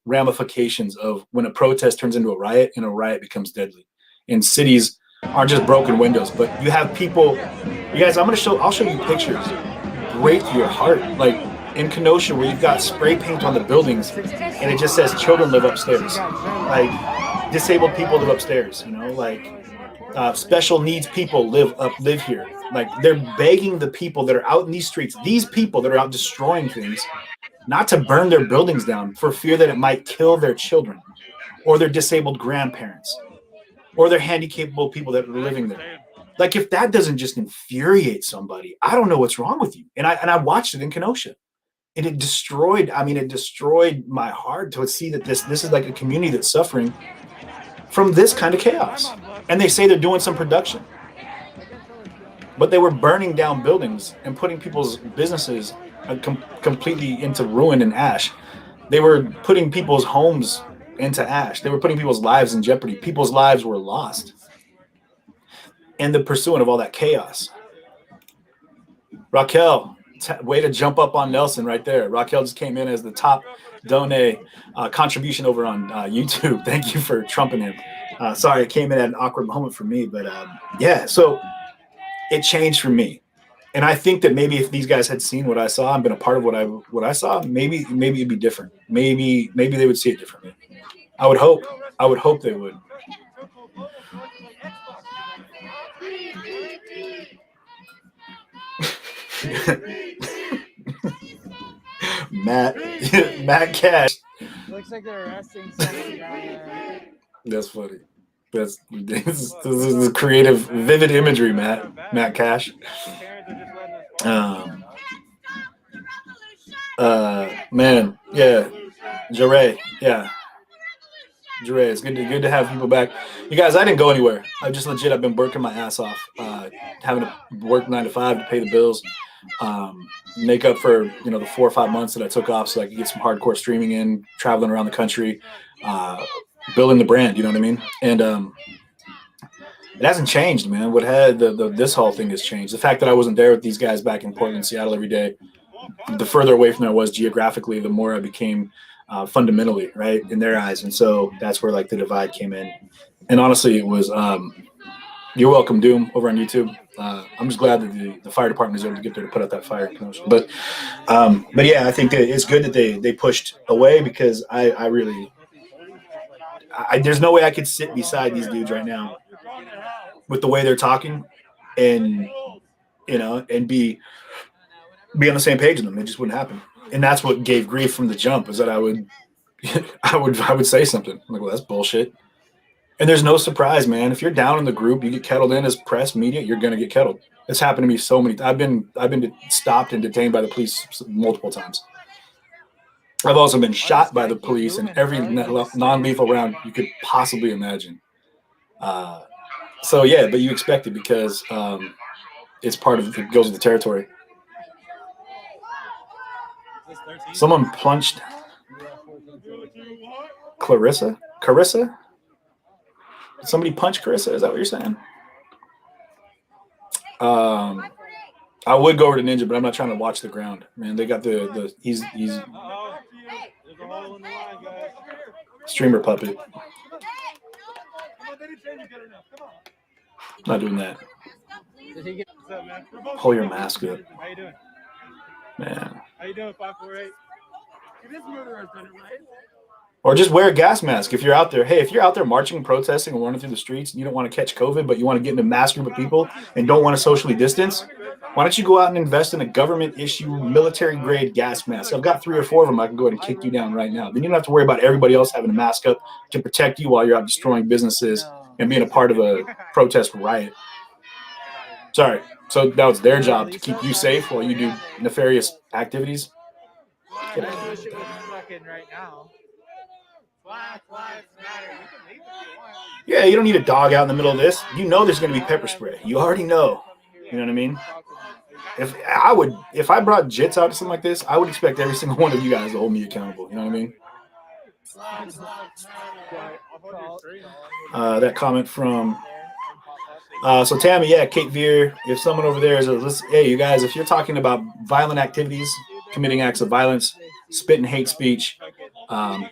ramifications of when a protest turns into a riot and a riot becomes deadly. And cities aren't just broken windows, but you have people. You guys, I'll show you pictures. Break your heart. Like in Kenosha, where you've got spray paint on the buildings and it just says children live upstairs. Like disabled people live upstairs, you know, like special needs people live here. Like they're begging the people that are out in these streets, these people that are out destroying things, not to burn their buildings down for fear that it might kill their children or their disabled grandparents or their handicapped people that are living there. Like if that doesn't just infuriate somebody, I don't know what's wrong with you. And I watched it in Kenosha, and it destroyed my heart to see that this is like a community that's suffering from this kind of chaos. And they say they're doing some production, but they were burning down buildings and putting people's businesses completely into ruin and ash. They were putting people's homes into ash. They were putting people's lives in jeopardy. People's lives were lost in the pursuit of all that chaos. Raquel, way to jump up on Nelson right there. Raquel just came in as the top donate contribution over on YouTube. Thank you for trumping him. Sorry, it came in at an awkward moment for me, but yeah, so it changed for me. And I think that maybe if these guys had seen what I saw and been a part of what I saw, maybe it'd be different. Maybe they would see it differently. I would hope they would. Matt Cash. Looks like they're arresting someone. That's funny. This is creative, vivid imagery, Matt Cash. Man, yeah, Jure, yeah. Jure, it's good to have people back. You guys, I didn't go anywhere. I've been working my ass off, having to work 9 to 5 to pay the bills, make up for the 4 or 5 months that I took off so I could get some hardcore streaming in, traveling around the country, building the brand. You know what I mean? And it hasn't changed, man. What had this whole thing has changed. The fact that I wasn't there with these guys back in Portland, Seattle every day, the further away from there I was geographically, the more I became fundamentally, right, in their eyes. And so that's where like the divide came in. And honestly, it was you're welcome, Doom, over on YouTube. I'm just glad that the fire department is able to get there to put out that fire. But yeah, I think that it's good that they pushed away, because I really there's no way I could sit beside these dudes right now with the way they're talking and and be on the same page with them. It just wouldn't happen. And that's what gave grief from the jump, is that I would say something. I'm like, well, that's bullshit. And there's no surprise, man. If you're down in the group, you get kettled in as press media, you're gonna get kettled. It's happened to me so many times. I've been stopped and detained by the police multiple times. I've also been shot by the police in every non-lethal round you could possibly imagine. So yeah, but you expect it because it's part of it goes with the territory. Someone punched Clarissa? Carissa? Did somebody punch Carissa? Is that what you're saying? I would go over to Ninja, but I'm not trying to watch the ground. Man, they got the he's streamer puppet. Not doing that. Pull your mask up. How you doing? Man. How you doing, 548? Or just wear a gas mask if you're out there. Hey, if you're out there marching, protesting, and running through the streets, and you don't want to catch COVID, but you want to get in a mass group of people and don't want to socially distance, why don't you go out and invest in a government-issue, military-grade gas mask? I've got 3 or 4 of them. I can go ahead and kick you down right now. Then you don't have to worry about everybody else having a mask up to protect you while you're out destroying businesses and being a part of a protest riot. Sorry. So that was their job to keep you safe while you do nefarious activities. Get out of here. Right now. Yeah, you don't need a dog out in the middle of this. You know there's going to be pepper spray. You already know. You know what I mean? If I brought jits out to something like this, I would expect every single one of you guys to hold me accountable. You know what I mean? That comment from so Tammy, yeah, Kate Veer. If someone over there is hey, you guys, if you're talking about violent activities, committing acts of violence, spitting hate speech,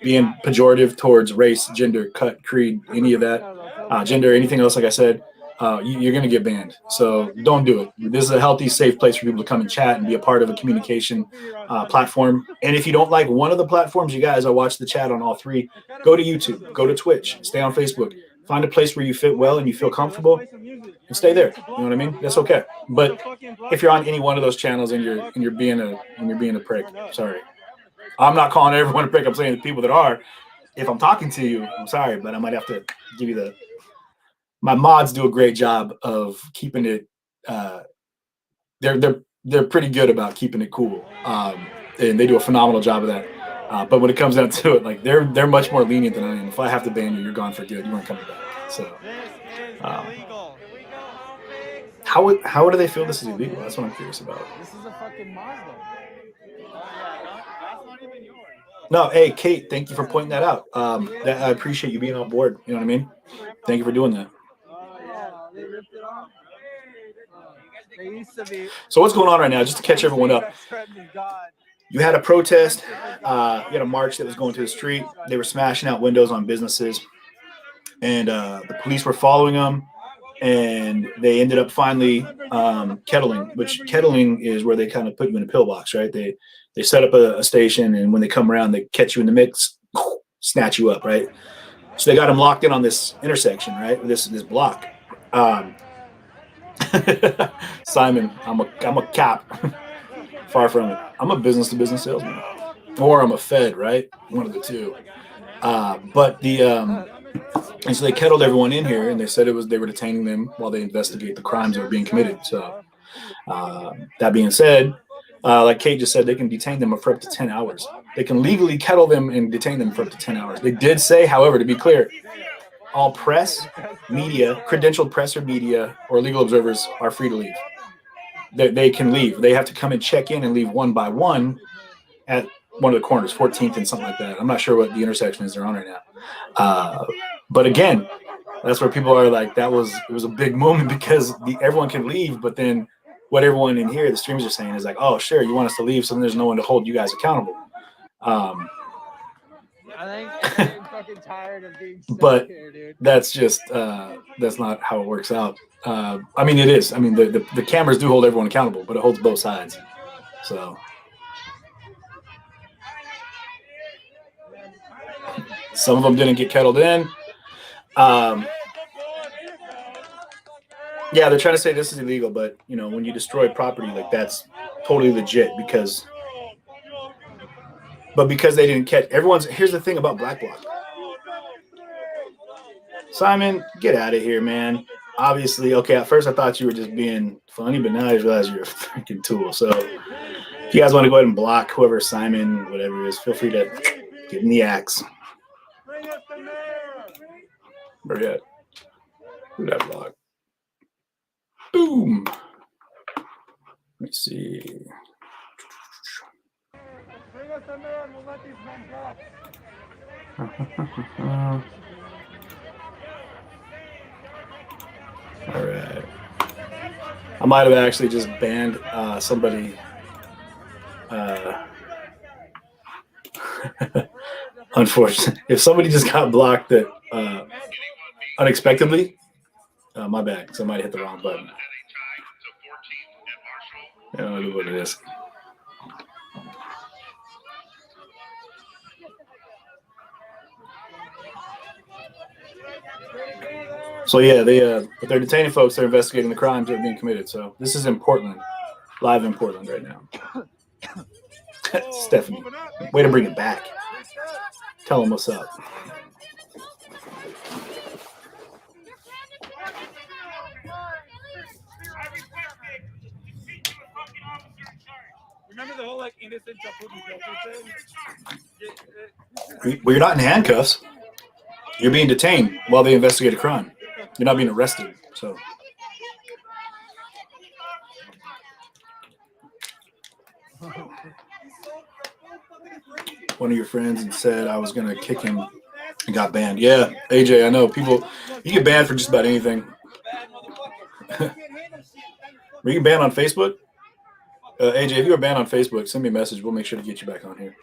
being pejorative towards race, gender, cut, creed, any of that, gender, anything else, like I said, you're going to get banned. So don't do it. This is a healthy, safe place for people to come and chat and be a part of a communication platform. And if you don't like one of the platforms, you guys, I watch the chat on all 3. Go to YouTube, go to Twitch, stay on Facebook. Find a place where you fit well and you feel comfortable and stay there. You know what I mean? That's okay. But if you're on any one of those channels and you're being a prick, sorry. I'm not calling everyone a prick. I'm saying the people that are. If I'm talking to you, I'm sorry, but I might have to give you my mods do a great job of keeping it. They're pretty good about keeping it cool, and they do a phenomenal job of that. But when it comes down to it, like they're much more lenient than I am. If I have to ban you, you're gone for good. You weren't coming back. So, how do they feel this is illegal? That's what I'm curious about. This is a fucking Mazda. No, hey Kate, thank you for pointing that out. I appreciate you being on board. You know what I mean? Thank you for doing that. So what's going on right now? Just to catch everyone up. You had a protest, you had a march that was going to the street. They were smashing out windows on businesses, and the police were following them, and they ended up finally kettling, which kettling is where they kind of put you in a pillbox, right? They set up a station, and when they come around, they catch you in the mix, snatch you up, right? So they got them locked in on this intersection, right? This block. Simon, I'm a cop. Far from it. I'm a business-to-business salesman, or I'm a Fed, right? One of the two. But and so they kettled everyone in here, and they said they were detaining them while they investigate the crimes that were being committed. So that being said, like Kate just said, they can detain them for up to 10 hours. They can legally kettle them and detain them for up to 10 hours. They did say, however, to be clear, all press, media, credentialed press or media, or legal observers are free to leave. They can leave. They have to come and check in and leave one by one at one of the corners, 14th and something like that. I'm not sure what the intersection is they're on right now. But again, that's where people are like, it was a big moment because everyone can leave, but then what everyone in here, the streamers are saying is like, oh, sure, you want us to leave, so then there's no one to hold you guys accountable. I think I'm fucking tired of being stuck but here, dude. That's just that's not how it works out. I mean, it is. I mean, the cameras do hold everyone accountable, but it holds both sides. So some of them didn't get kettled in. Yeah, they're trying to say this is illegal, but when you destroy property, like that's totally legit because they didn't catch here's the thing about Black Bloc. Simon, get out of here, man. Obviously, okay, at first I thought you were just being funny, but now I realize you're a freaking tool. So if you guys want to go ahead and block whoever Simon, whatever it is, feel free to give him the axe. Where you at? Who'd that block? Boom. Let me see. All right. I might have actually just banned somebody. Unfortunately, if somebody just got blocked that unexpectedly, my bad. Somebody hit the wrong button. I don't know what it is. So yeah, but they're detaining folks. They're investigating the crimes that are being committed. So this is in Portland, live in Portland right now. Stephanie, way to bring it back. Tell them what's up. Remember the whole like innocent thing? Well, you're not in handcuffs. You're being detained while they investigate a crime. You're not being arrested. So. One of your friends and said I was going to kick him and got banned. Yeah, AJ, I know. People, you get banned for just about anything. Were you banned on Facebook? AJ, if you were banned on Facebook, send me a message. We'll make sure to get you back on here.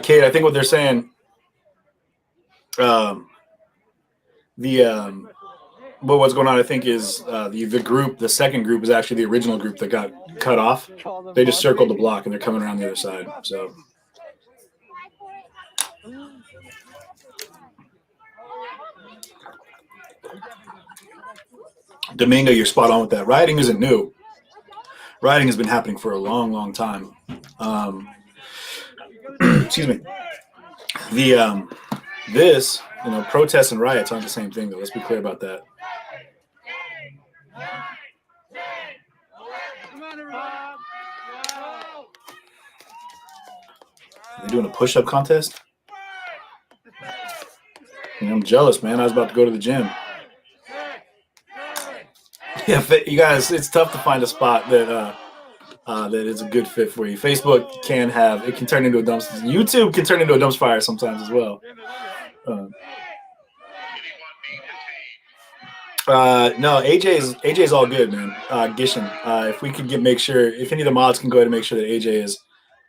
Kate, I think what they're saying, what's going on, I think, is the group, the second group, is actually the original group that got cut off. They just circled the block and they're coming around the other side. So. Domingo, you're spot on with that. Rioting isn't new. Rioting has been happening for a long, long time. Excuse me. This, protests and riots aren't the same thing, though. Let's be clear about that. They're doing a push-up contest? I'm jealous, man. I was about to go to the gym. Yeah, you guys, it's tough to find a spot that is a good fit for you. Facebook can turn into a dumpster. YouTube can turn into a dumpster fire sometimes as well. No, AJ's all good, man. Gishin, if we could make sure, if any of the mods can go ahead and make sure that AJ is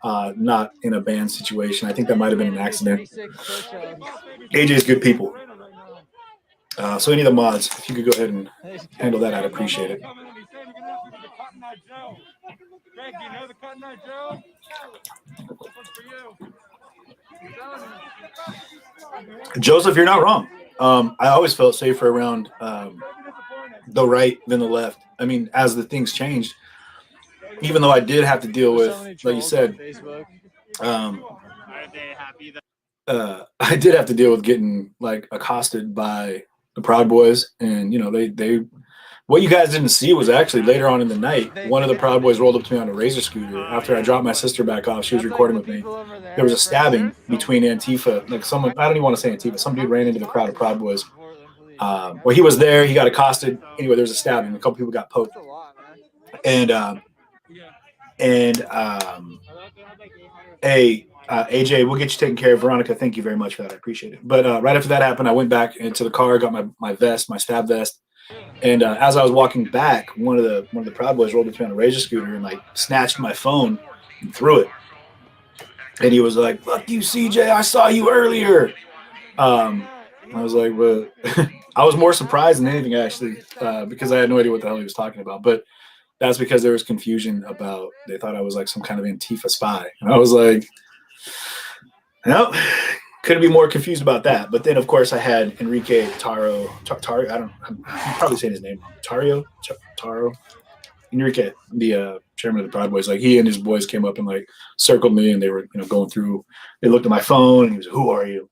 not in a banned situation. I think that might have been an accident. AJ's good people. So any of the mods, if you could go ahead and handle that, I'd appreciate it. Joseph, you're not wrong. I always felt safer around the right than the left. I mean, as the things changed, even though I did have to deal with, like you said, I did have to deal with getting like accosted by the Proud Boys, and they what you guys didn't see was actually later on in the night, one of the Proud Boys rolled up to me on a Razor scooter after I dropped my sister back off. She was recording with me. There was a stabbing between Antifa, like someone, I don't even want to say Antifa, some dude ran into the crowd of Proud Boys. Well, he was there, he got accosted. Anyway, there was a stabbing, a couple people got poked. And AJ, we'll get you taken care of. Veronica, thank you very much for that. I appreciate it. But right after that happened, I went back into the car, got my vest, my stab vest. And as I was walking back, one of the Proud Boys rolled up to me on a Razor scooter and like snatched my phone and threw it. And he was like, "Fuck you, CJ! I saw you earlier." I was like, "Well," I was more surprised than anything actually, because I had no idea what the hell he was talking about. But that's because there was confusion about. They thought I was like some kind of Antifa spy, and I was like, "No." Couldn't be more confused about that. But then, of course, I had Enrique Taro. I'm probably saying his name wrong. Taro. Enrique, the chairman of the Proud Boys. Like, he and his boys came up and like circled me, and they were going through. They looked at my phone, and he was, "Who are you?"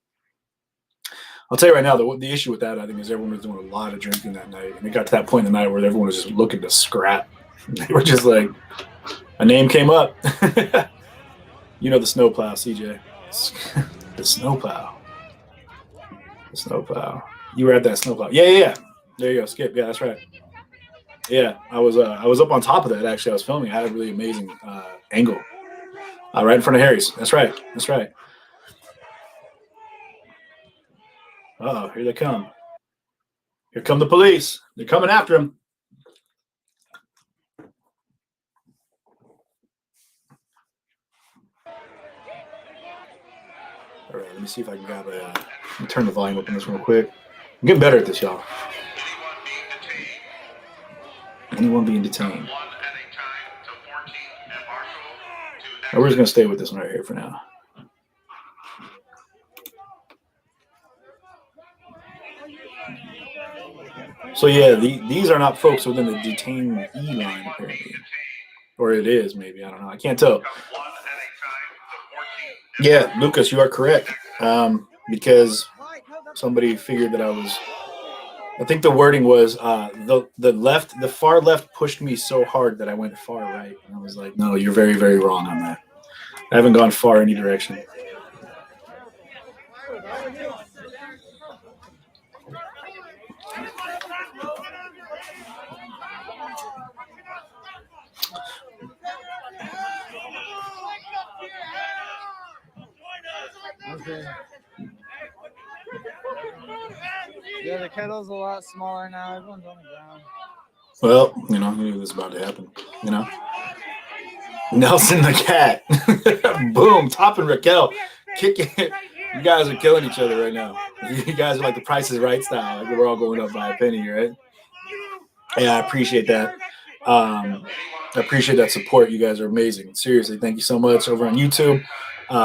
I'll tell you right now, the issue with that, I think, is everyone was doing a lot of drinking that night. And it got to that point in the night where everyone was just looking to scrap. They were just like, a name came up. You know the snowplow, CJ. The snowplow. The snowplow. You were at that snowplow. Yeah. There you go, Skip. Yeah, that's right. Yeah, I was up on top of that, actually. I was filming. I had a really amazing angle. Right in front of Harry's. That's right. Uh-oh, here they come. Here come the police. They're coming after him. All right, let me see if I can grab let me turn the volume up on this real quick. I'm getting better at this, y'all. Anyone being detained. We're just going to stay with this one right here for now. So, yeah, these are not folks within the detainee line, apparently. Or it is, maybe. I don't know. I can't tell. Yeah, Lucas, you are correct. Because somebody figured that I think the wording was the far left pushed me so hard that I went far right. And I was like, no, you're very, very wrong on that. I haven't gone far any direction. Okay. Yeah, the kettle's a lot smaller now. Everyone's on the ground. Well, I knew this was about to happen. Nelson the cat. Boom, topping Raquel. Kicking it. You guys are killing each other right now. You guys are like the Price is Right style. Like we're all going up by a penny, right? Yeah, I appreciate that. I appreciate that support. You guys are amazing. Seriously, thank you so much. Over on YouTube,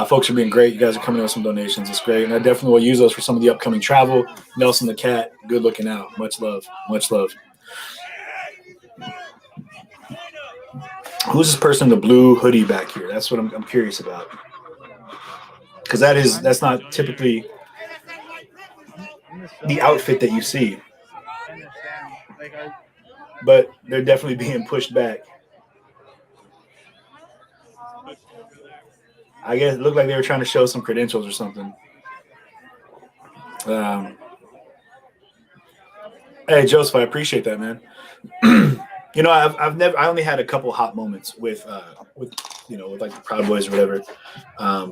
folks are being great. You guys are coming in with some donations. It's great. And I definitely will use those for some of the upcoming travel. Nelson the cat, good looking out. Much love. Much love. Who's this person in the blue hoodie back here? That's what I'm curious about. Because that's not typically the outfit that you see. But they're definitely being pushed back. I guess it looked like they were trying to show some credentials or something. Hey, Joseph, I appreciate that, man. I only had a couple hot moments with like the Proud Boys or whatever,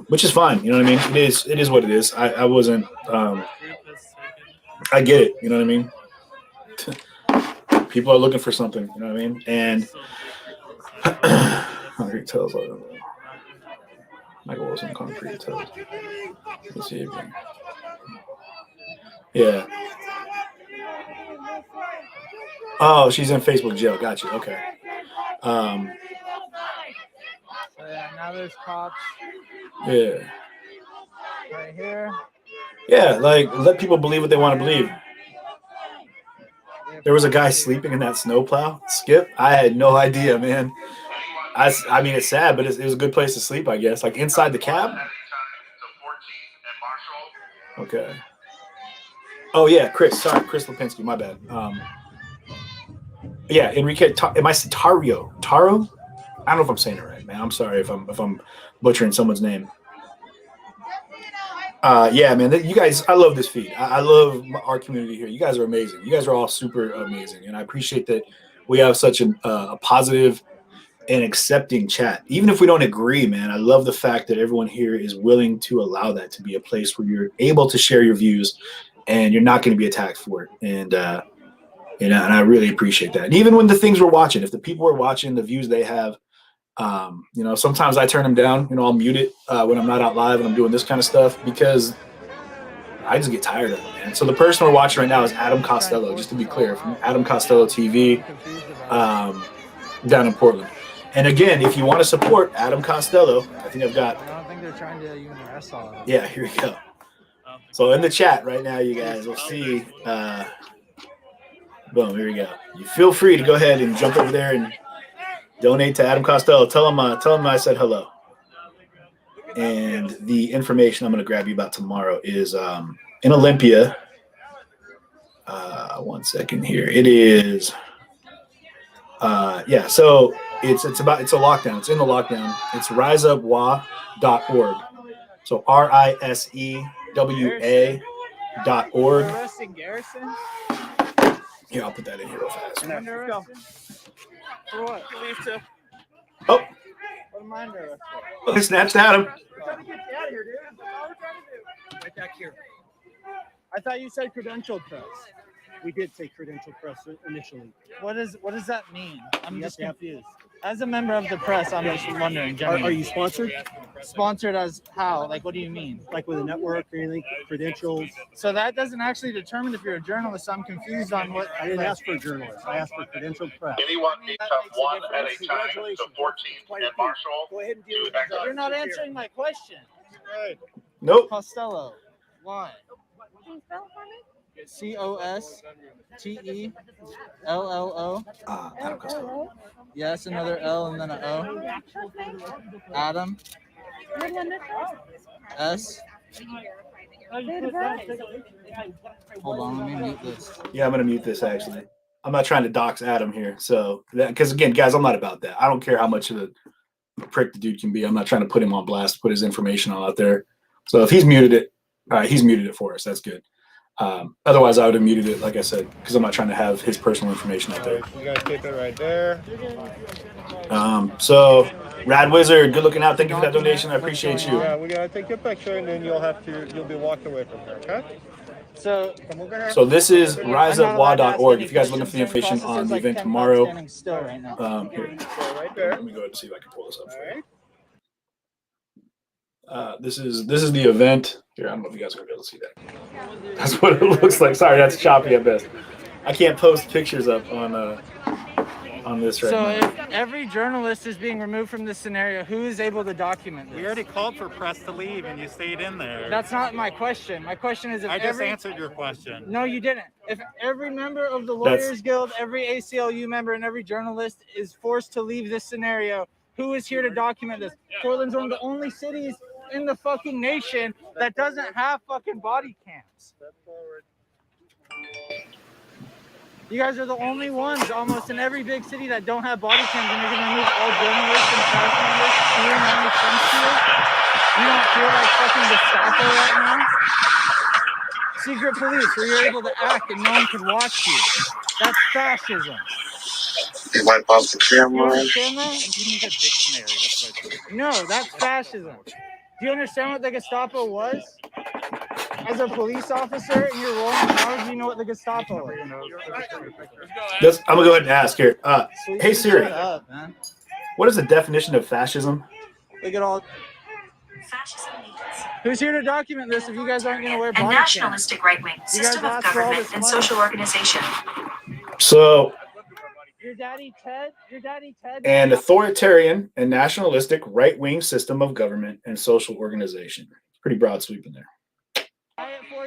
which is fine. You know what I mean? It is what it is. I wasn't. I get it. You know what I mean? People are looking for something. You know what I mean? And Concrete Toes. Michael Wilson, Concrete Toes. Let's see again. Yeah. Oh, she's in Facebook jail. Gotcha. Okay. So yeah, now there's cops. Yeah. Right here. Yeah, like let people believe what they want to believe. There was a guy sleeping in that snowplow. Skip, I had no idea, man. I mean, it's sad, but it was a good place to sleep, I guess. Like inside the cab. Okay. Oh yeah, Chris. Sorry, Chris Lipinski. My bad. Yeah, Enrique. Am I Tario? Taro? I don't know if I'm saying it right, man. I'm sorry if I'm butchering someone's name. Yeah, man. You guys, I love this feed. I love our community here. You guys are amazing. You guys are all super amazing, and I appreciate that we have such a positive and accepting chat. Even if we don't agree, man, I love the fact that everyone here is willing to allow that to be a place where you're able to share your views, and you're not going to be attacked for it. And and I really appreciate that. And even when the things we're watching, if the people are watching the views they have, sometimes I turn them down. I'll mute it when I'm not out live and I'm doing this kind of stuff because I just get tired of it, man. So the person we're watching right now is Adam Costello, just to be clear, from Adam Costello TV down in Portland. And again, if you want to support Adam Costello, I think I've got. I don't think they're trying to even arrest all of them. Yeah, here we go. So in the chat right now, you guys will see. Boom, here we go. You feel free to go ahead and jump over there and donate to Adam Costello. Tell him I said hello. And the information I'm going to grab you about tomorrow is in Olympia. 1 second here. It is. Yeah. So it's a lockdown. It's in the lockdown. It's riseupwa.org. So RISEWA.org. Arresting Garrison? Here, I'll put that in here real fast. For what? Oh, What am I under arrest well, they snatched Adam. Right back here. I thought you said credentialed press. We did say credentialed press initially. What does that mean? I'm just confused. As a member of the press, I'm just wondering. Are you sponsored? Sponsored as how? Like, what do you mean? Like with a network or anything? Credentials? So that doesn't actually determine if you're a journalist. I'm confused on what. I didn't ask for a journalist. I asked for credentialed press. Anyone may come one at a time. The 14th and Marshall. Go ahead and deal with that. You're not answering my question. Nope. Costello. Why? Can you spell it for me? COSTELLO. Adam Costello. Yes, another L and then an O. Adam. S. Hold on, let me mute this. Yeah, I'm gonna mute this actually. I'm not trying to dox Adam here. So, because again, guys, I'm not about that. I don't care how much of a prick the dude can be. I'm not trying to put him on blast, put his information all out there. So if he's muted it, all right, he's muted it for us. That's good. Otherwise, I would have muted it, like I said, because I'm not trying to have his personal information out there. You guys keep it right there. So, Rad Wizard, good looking out. Thank you for that donation. I appreciate you. Yeah, we gotta take your picture, and then you'll be walked away from here. Okay? So this is riseupwa.org. If you guys are looking for the information on the event tomorrow, here. Right there. Let me go ahead and see if I can pull this up for you. This is the event. Here, I don't know if you guys are gonna be able to see that. That's what it looks like. Sorry, that's choppy at best. I can't post pictures up on this right so now. if every journalist is being removed from this scenario, who is able to document this? We already called for press to leave, and you stayed in there. That's not my question. My question is if I just answered your question. No, you didn't. If every member of the Lawyers Guild, every ACLU member, and every journalist is forced to leave this scenario, who is here to document this? Portland's one of the only cities in the fucking nation that doesn't have fucking body cams. You guys are the only ones almost in every big city that don't have body cams, and you're gonna remove all journalists and press members here and only comes to you. You don't feel like fucking Gestapo right now? Secret police, where you're able to act and no one can watch you. That's fascism. You wipe off the You camera. understand that? You need a dictionary. That's what I think. No, that's fascism. Do you understand what the Gestapo was? As a police officer in your role in power, do you know what the Gestapo was? I'm gonna go ahead and ask here. Hey Siri, Shut up, man. what is the definition of fascism? Look at all. Fascism means Who's here to document this if you guys aren't going to wear a body cams? nationalistic right-wing system of asked for all government this and money. social organization. So, Your daddy Ted. an authoritarian and nationalistic right-wing system of government and social organization. Pretty broad sweep in there.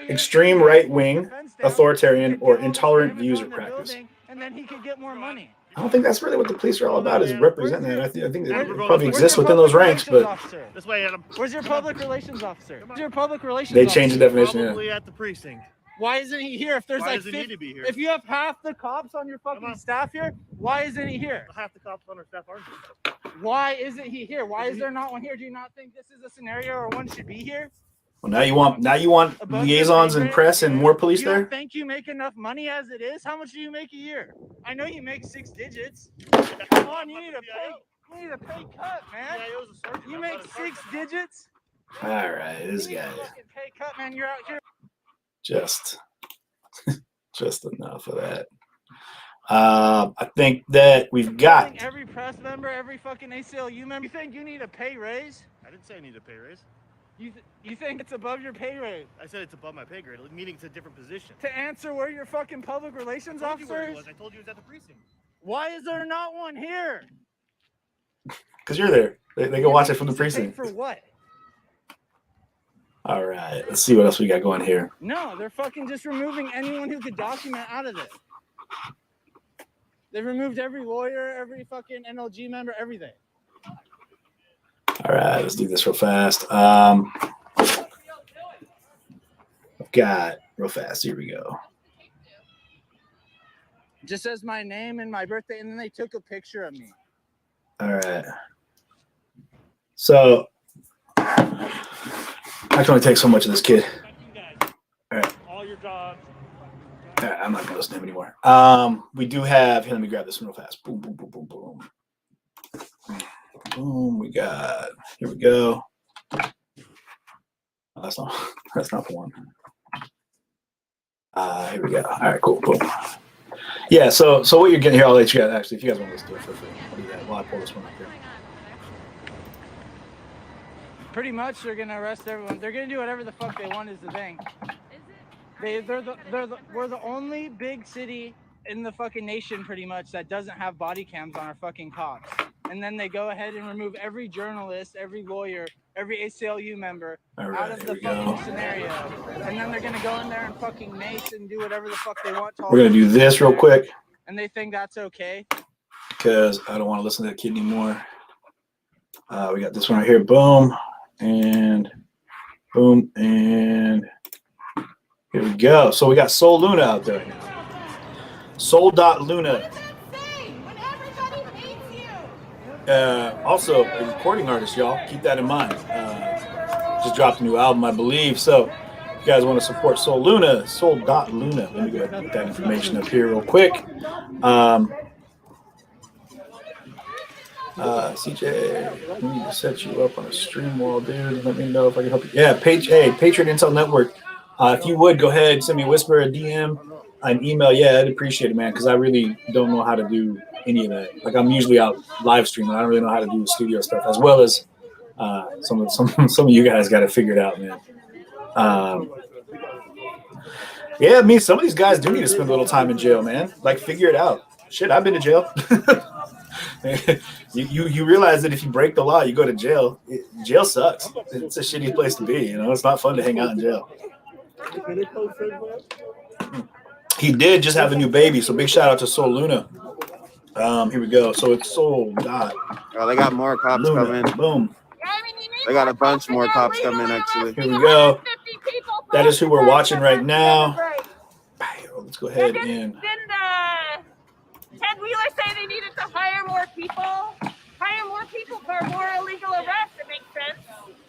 Extreme right-wing, authoritarian, or intolerant views or practice. And then he could get more money. I don't think that's really what the police are all about, is representing that. I think it probably exists within those ranks, but This way, Adam. Where's your public relations officer? Where's your public relations they officer? changed the definition. Yeah. Probably at the precinct. Why isn't he here? If there's Why like does he need to be here? if you have half the cops on your fucking staff here, why isn't he here? Half the cops on our staff aren't. Why isn't he here? Why is there not one here? Do you not think this is a scenario where one should be here? Well, now you want Above liaisons your and pay press grade? and more police You don't there. think you make enough money as it is? How much do you make a year? I know you make 6 digits. Come on, you need a pay cut, man. You make 6 digits. All right, this You need a guy fucking pay cut, man. You're out here. just enough of that. I think that we've got. Every press member, every fucking ACLU member. You think you need a pay raise? I didn't say I need a pay raise. You think it's above your pay rate? I said it's above my pay grade. Meaning it's a different position. To answer where your fucking public relations I told you where he officer is? was. I told you he was at the precinct. Why is there not one here? Because you're there. They can watch it from the Paid precinct. for what? All right, let's see what else we got going here. No, they're fucking just removing anyone who could document out of it. They removed every lawyer, every fucking NLG member, everything. All right, let's do this real fast. got real fast. Here we go. It just says my name and my birthday, and then they took a picture of me. All right. So I can only take so much of this kid. All right. All your jobs. All right, I'm not gonna listen to him anymore. We do have here. Let me grab this one real fast. Boom, boom, boom, boom, boom. Boom. We got. Here we go. Oh, that's not the one. Here we go. All right, cool, cool. Yeah. So what you're getting here, I'll let you guys actually, if you guys want to listen to it, feel free. I'll do that while I pull this one up here. Pretty much, they're gonna arrest everyone. They're gonna do whatever the fuck they want. Is the thing. We're the only big city in the fucking nation, pretty much, that doesn't have body cams on our fucking cops. And then they go ahead and remove every journalist, every lawyer, every ACLU member out of the fucking scenario. And then they're gonna go in there and fucking mace and do whatever the fuck they want to. We're gonna do this real quick. And they think that's okay. Because I don't want to listen to that kid anymore. We got this one right here. Boom. And boom. And here we go. So we got Soul Luna out there now. Soul.Luna. Also a recording artist, y'all. Keep that in mind. Just dropped a new album, I believe. So if you guys want to support Soul Luna, Soul.Luna. Let me go ahead and get that information up here real quick. CJ, we need to set you up on a stream wall, dude. Let me know if I can help you. Yeah, Patriot Intel Network. If you would, go ahead, send me a whisper, a DM, an email. Yeah, I'd appreciate it, man, because I really don't know how to do any of that. Like, I'm usually out live streaming. I don't really know how to do studio stuff, as well as some of you guys got to figure it out, man. Yeah, I mean, some of these guys do need to spend a little time in jail, man. Like, figure it out. Shit, I've been to jail. You realize that if you break the law, you go to jail. Jail sucks. It's a shitty place to be. You know, it's not fun to hang out in jail. He did just have a new baby, so big shout out to Soul Luna. Here we go. So it's Soul dot. Oh, they got more cops Luna. coming. Boom. They got a bunch more cops coming, actually. Here we go. That is who we're watching right now. Let's go ahead and. Didn't Ted Wheeler say they needed to hire more people? Hire more people for more illegal arrests. It makes sense.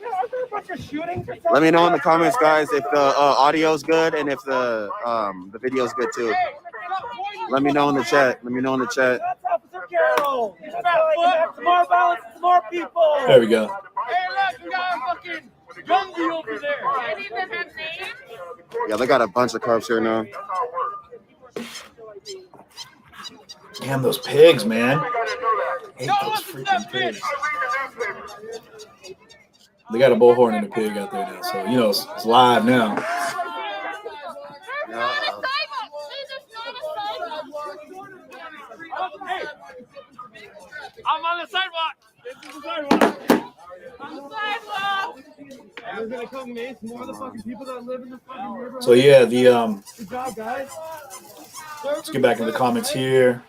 Are there a bunch of shootings or something? Let me know in the comments, guys, if the audio's good and if the video's good too. Let me know in the chat. Let me know in the chat. That's Officer Carroll. Some more violence, some more people. There we go. Hey, look, we got a fucking Gumby over there. Any of them have names? Yeah, they got a bunch of cops here now. Damn those pigs, man. I hate those freaking pigs. They got a bullhorn and a pig out there now, so you know it's live now. I'm on the sidewalk. This is the sidewalk. On the sidewalk. They're gonna come mace more of the fucking people that live in the fucking neighborhood. So yeah, Good job, guys. let's get back in the comments here.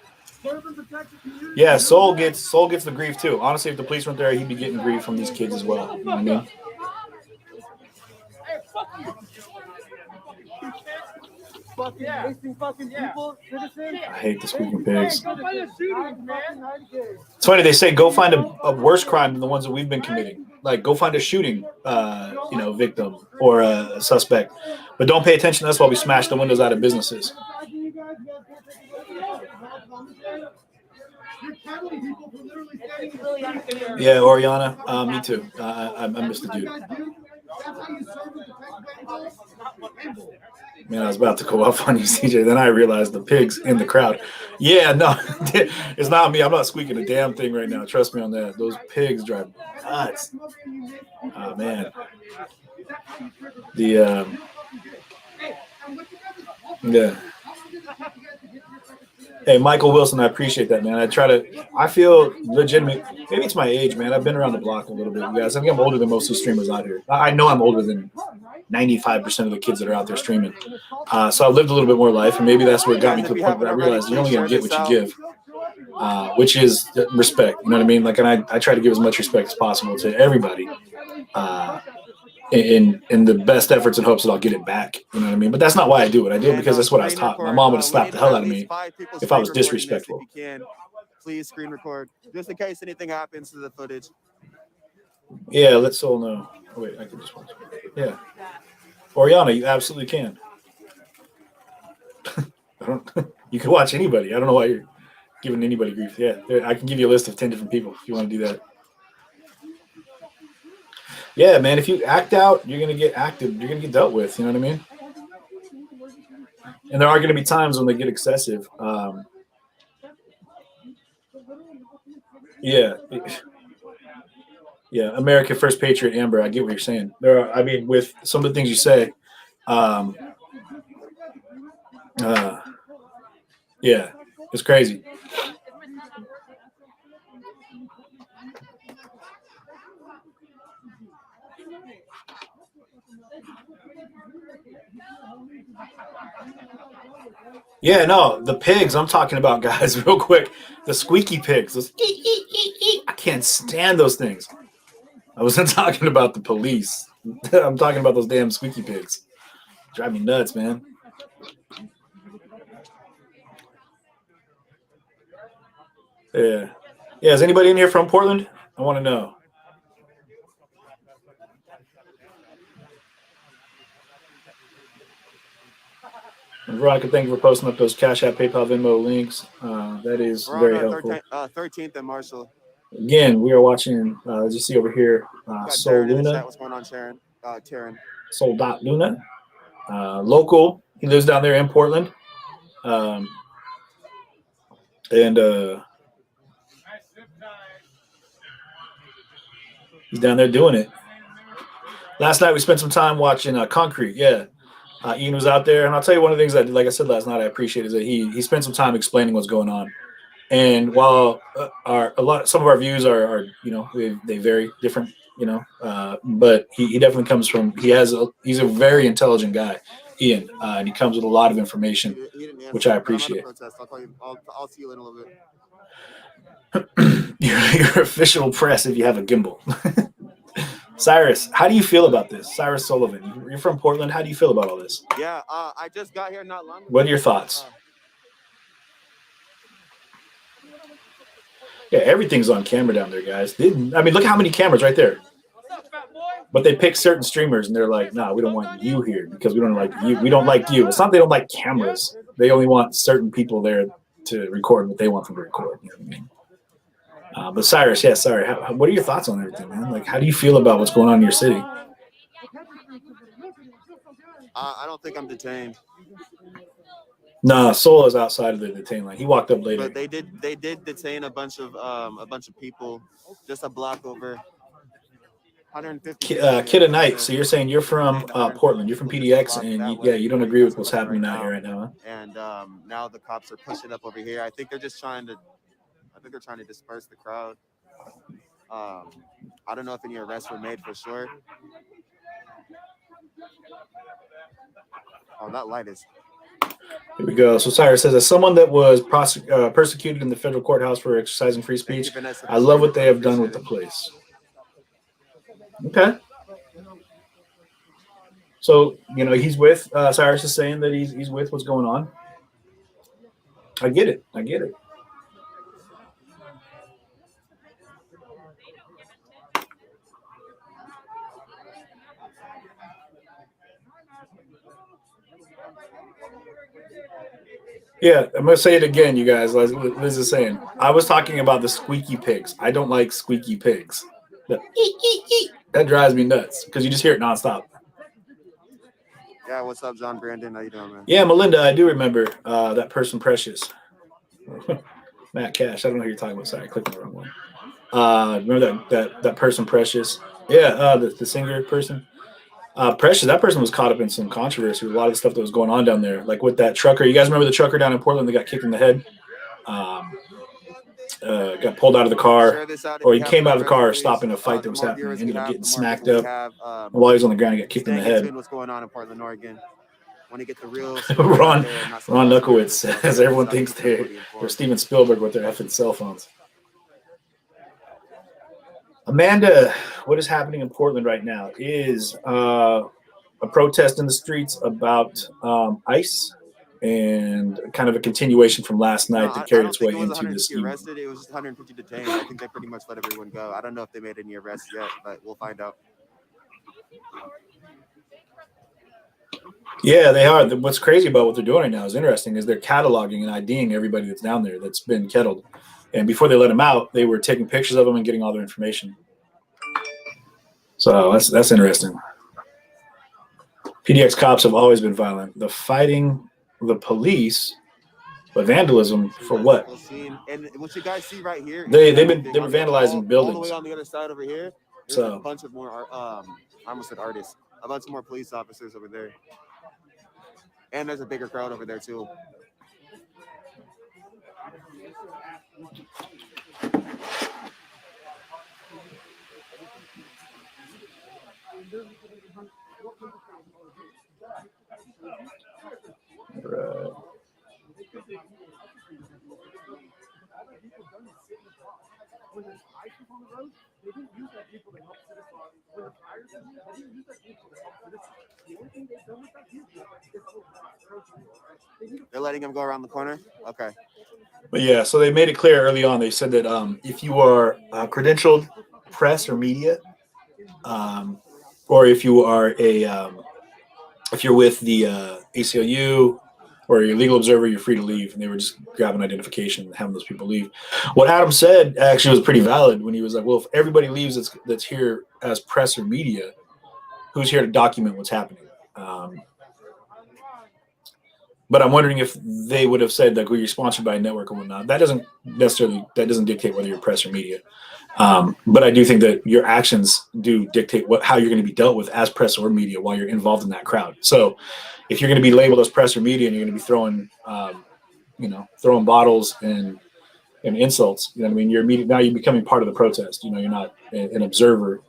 Yeah, Soul gets the grief too. Honestly, if the police weren't there, he'd be getting grief from these kids as well. You know what I mean? Fucking wasting fucking people, citizens. I hate the squeaking pigs. It's funny, they say go find a worse crime than the ones that we've been committing. Like, go find a shooting, victim or a suspect. But don't pay attention to us while we smash the windows out of businesses. Yeah, Oriana, me too. I missed the dude. Man, I was about to go off on you, CJ. Then I realized the pigs in the crowd. Yeah, no, it's not me. I'm not squeaking a damn thing right now. Trust me on that. Those pigs drive nuts. Oh, man. Yeah. Hey, Michael Wilson, I appreciate that, man. I feel legitimate. Maybe it's my age, man. I've been around the block a little bit, you guys. I think I'm older than most of the streamers out here. I know I'm older than 95% of the kids that are out there streaming. So I've lived a little bit more life, and maybe that's what got me to the point where I realized you're only going to get what you give, which is respect. You know what I mean? Like, and I try to give as much respect as possible to everybody. in the best efforts and hopes that I'll get it back. You know what I mean? But that's not why I do it. I do it because that's what I was taught. My mom would have slapped the hell out of me if I was disrespectful. If you can, please screen record, just in case anything happens to the footage. Yeah, let Soul know. Oh, wait, I can just watch it. Yeah. Oriana, you absolutely can. You can watch anybody. I don't know why you're giving anybody grief. Yeah, I can give you a list of 10 different people if you want to do that. Yeah, man, if you act out, you're going to get acted. You're going to get dealt with. You know what I mean? And there are going to be times when they get excessive. Yeah. Yeah, America First Patriot, Amber, I get what you're saying. There are, I mean, with some of the things you say, yeah, it's crazy. Yeah, no, the pigs I'm talking about, guys, real quick. The squeaky pigs. Those, I can't stand those things. I wasn't talking about the police. I'm talking about those damn squeaky pigs. Drive me nuts, man. Yeah. Yeah, is anybody in here from Portland? I want to know. And Veronica, thank you for posting up those Cash App, PayPal, Venmo links. That is very helpful. 13th and Marshall. Again, we are watching, as you see over here, Soul Luna. What's going on, Sharon? Taryn. Soul.Luna. Local. He lives down there in Portland. And he's down there doing it. Last night we spent some time watching Concrete. Yeah. Ian was out there, and I'll tell you one of the things that, like I said last night, I appreciate is that he spent some time explaining what's going on. And while some of our views are you know, they vary different, you know, but he definitely comes from, he's a very intelligent guy, Ian, and he comes with a lot of information, which I appreciate. I'll see you in a little bit. Your official press if you have a gimbal. Cyrus, how do you feel about this? Cyrus Sullivan, you're from Portland. How do you feel about all this? Yeah, I just got here not long ago. What are your thoughts? Yeah, everything's on camera down there, guys. I mean, look how many cameras right there. But they pick certain streamers, and they're like, "Nah, we don't want you here because we don't like you. We don't like you." It's not they don't like cameras. They only want certain people there to record what they want them to record. You know what I mean? But Cyrus, yeah, sorry. What are your thoughts on everything, man? Like, how do you feel about what's going on in your city? I don't think I'm detained. Nah, Soul is outside of the detain line. He walked up later. But they did detain a bunch of people just a block over. 150. Kid of Night. So you're saying you're from Portland. You're from PDX, and you don't agree with what's happening out here right now, huh? And now the cops are pushing up over here. I think they're just trying to. I think they're trying to disperse the crowd. I don't know if any arrests were made for sure. Oh, that light is. Here we go. So Cyrus says, as someone that was persecuted in the federal courthouse for exercising free speech, I love what they have done with the place. Okay. So, you know, he's with, Cyrus is saying that he's with what's going on. I get it. I get it. Yeah, I'm going to say it again, you guys. Liz is saying, I was talking about the squeaky pigs. I don't like squeaky pigs. That drives me nuts because you just hear it nonstop. Yeah, what's up, John Brandon? How you doing, man? Yeah, Melinda, I do remember that person Precious. Matt Cash. I don't know who you're talking about. Sorry, I clicked on the wrong one. Remember that person Precious? Yeah, the singer person. Precious, that person was caught up in some controversy with a lot of the stuff that was going on down there. Like with that trucker. You guys remember the trucker down in Portland that got kicked in the head? Got pulled out of the car, or he came out of the car stopping a fight that was happening. He ended up getting smacked up. While he was on the ground, he got kicked in the head. What's going on in Portland, Oregon? When you get the real Ron Knuckowitz says everyone thinks they're Steven Spielberg with their effing cell phones. Amanda, what is happening in Portland right now is a protest in the streets about ICE and kind of a continuation from last No, night that I carried don't its think way it was into this 150 evening. arrested. It was just 150 detained. I think they pretty much let everyone go. I don't know if they made any arrests yet, but we'll find out. Yeah, they are. What's crazy about what they're doing right now is interesting is they're cataloging and IDing everybody that's down there that's been kettled. And before they let them out, they were taking pictures of them and getting all their information. So that's interesting. PDX cops have always been violent. The fighting the police, but vandalism for what? And what you guys see right here, They were vandalizing buildings. All the way on the other side over here. There's a bunch of more. I almost said artists. A bunch more police officers over there, and there's a bigger crowd over there too. Right. They're letting him go around the corner. Okay. But yeah, so they made it clear early on. They said that if you are credentialed press or media, or if you are if you're with the ACLU or you're a legal observer, you're free to leave. And they were just grabbing identification and having those people leave. What Adam said actually was pretty valid when he was like, well, if everybody leaves that's here as press or media, who's here to document what's happening? But I'm wondering if they would have said like, well, you're sponsored by a network or whatnot. That doesn't dictate whether you're press or media. But I do think that your actions do dictate how you're going to be dealt with as press or media while you're involved in that crowd. So if you're going to be labeled as press or media and you're going to be throwing bottles and insults, you know what I mean? Now you're becoming part of the protest. You know, you're not an observer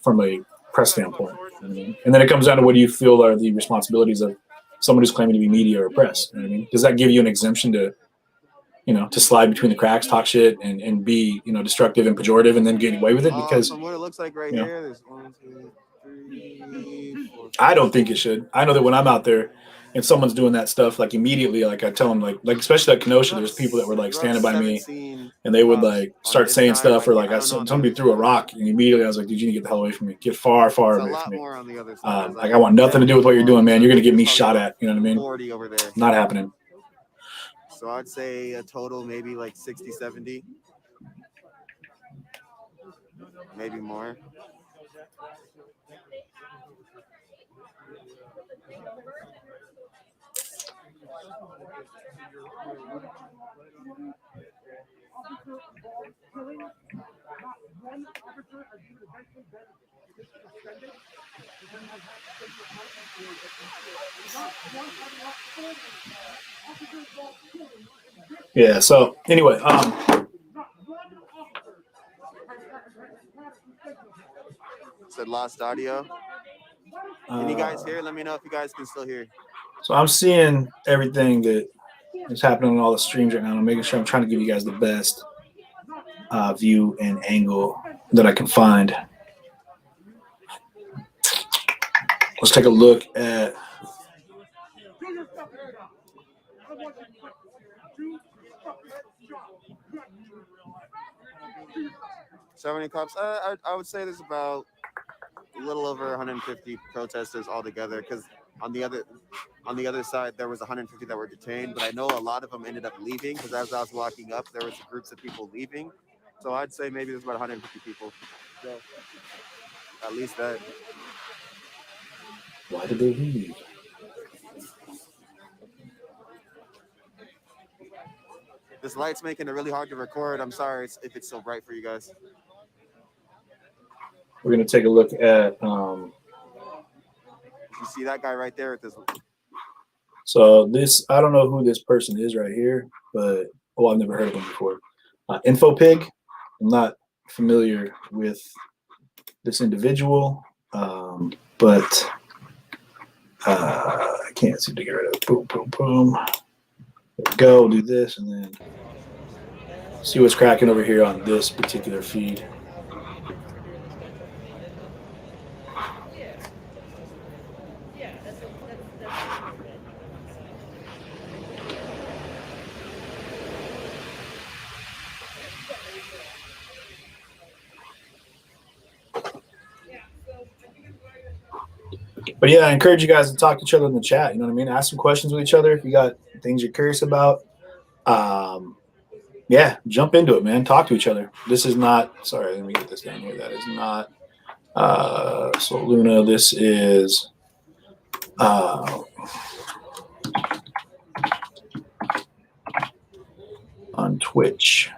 from a press standpoint. You know what I mean? And then it comes down to what do you feel are the responsibilities of someone who's claiming to be media or press? You know what I mean? Does that give you an exemption to slide between the cracks, talk shit, and be, destructive and pejorative, and then get away with it? Because from what it looks like right here, there's 1, 2, 3, 4. I don't think it should. I know that when I'm out there and someone's doing that stuff, like immediately, like I tell them, like especially at Kenosha, there's people that were like standing by me, and they would like start saying stuff, or like somebody threw a rock, and immediately I was like, dude, you need to get the hell away from me. Get far, far away from me. Like I want nothing to do with what you're doing, man. You're gonna get me shot at. You know what I mean? Not happening. So I'd say a total maybe like 60, 70, maybe more. Yeah. So anyway, Said lost audio. Can you guys hear? Let me know if you guys can still hear. So I'm seeing everything that is happening on all the streams right now. I'm making sure I'm trying to give you guys the best view and angle that I can find. Let's take a look at. So many cops? I would say there's about a little over 150 protesters altogether. Because on the other side, there was 150 that were detained. But I know a lot of them ended up leaving. Because as I was walking up, there was groups of people leaving. So I'd say maybe there's about 150 people. So at least that. Why did they leave? This light's making it really hard to record. I'm sorry if it's so bright for you guys. We're going to take a look at. You see that guy right there with this. So this, I don't know who this person is right here, but I've never heard of him before. Infopig. I'm not familiar with this individual, but I can't seem to get rid of it. Boom, boom, boom. There we go. Do this and then see what's cracking over here on this particular feed. But yeah, I encourage you guys to talk to each other in the chat. You know what I mean? Ask some questions with each other if you got things you're curious about. Yeah, jump into it, man. Talk to each other. This is not. Sorry, let me get this down here. That is not. So Luna, this is. On Twitch.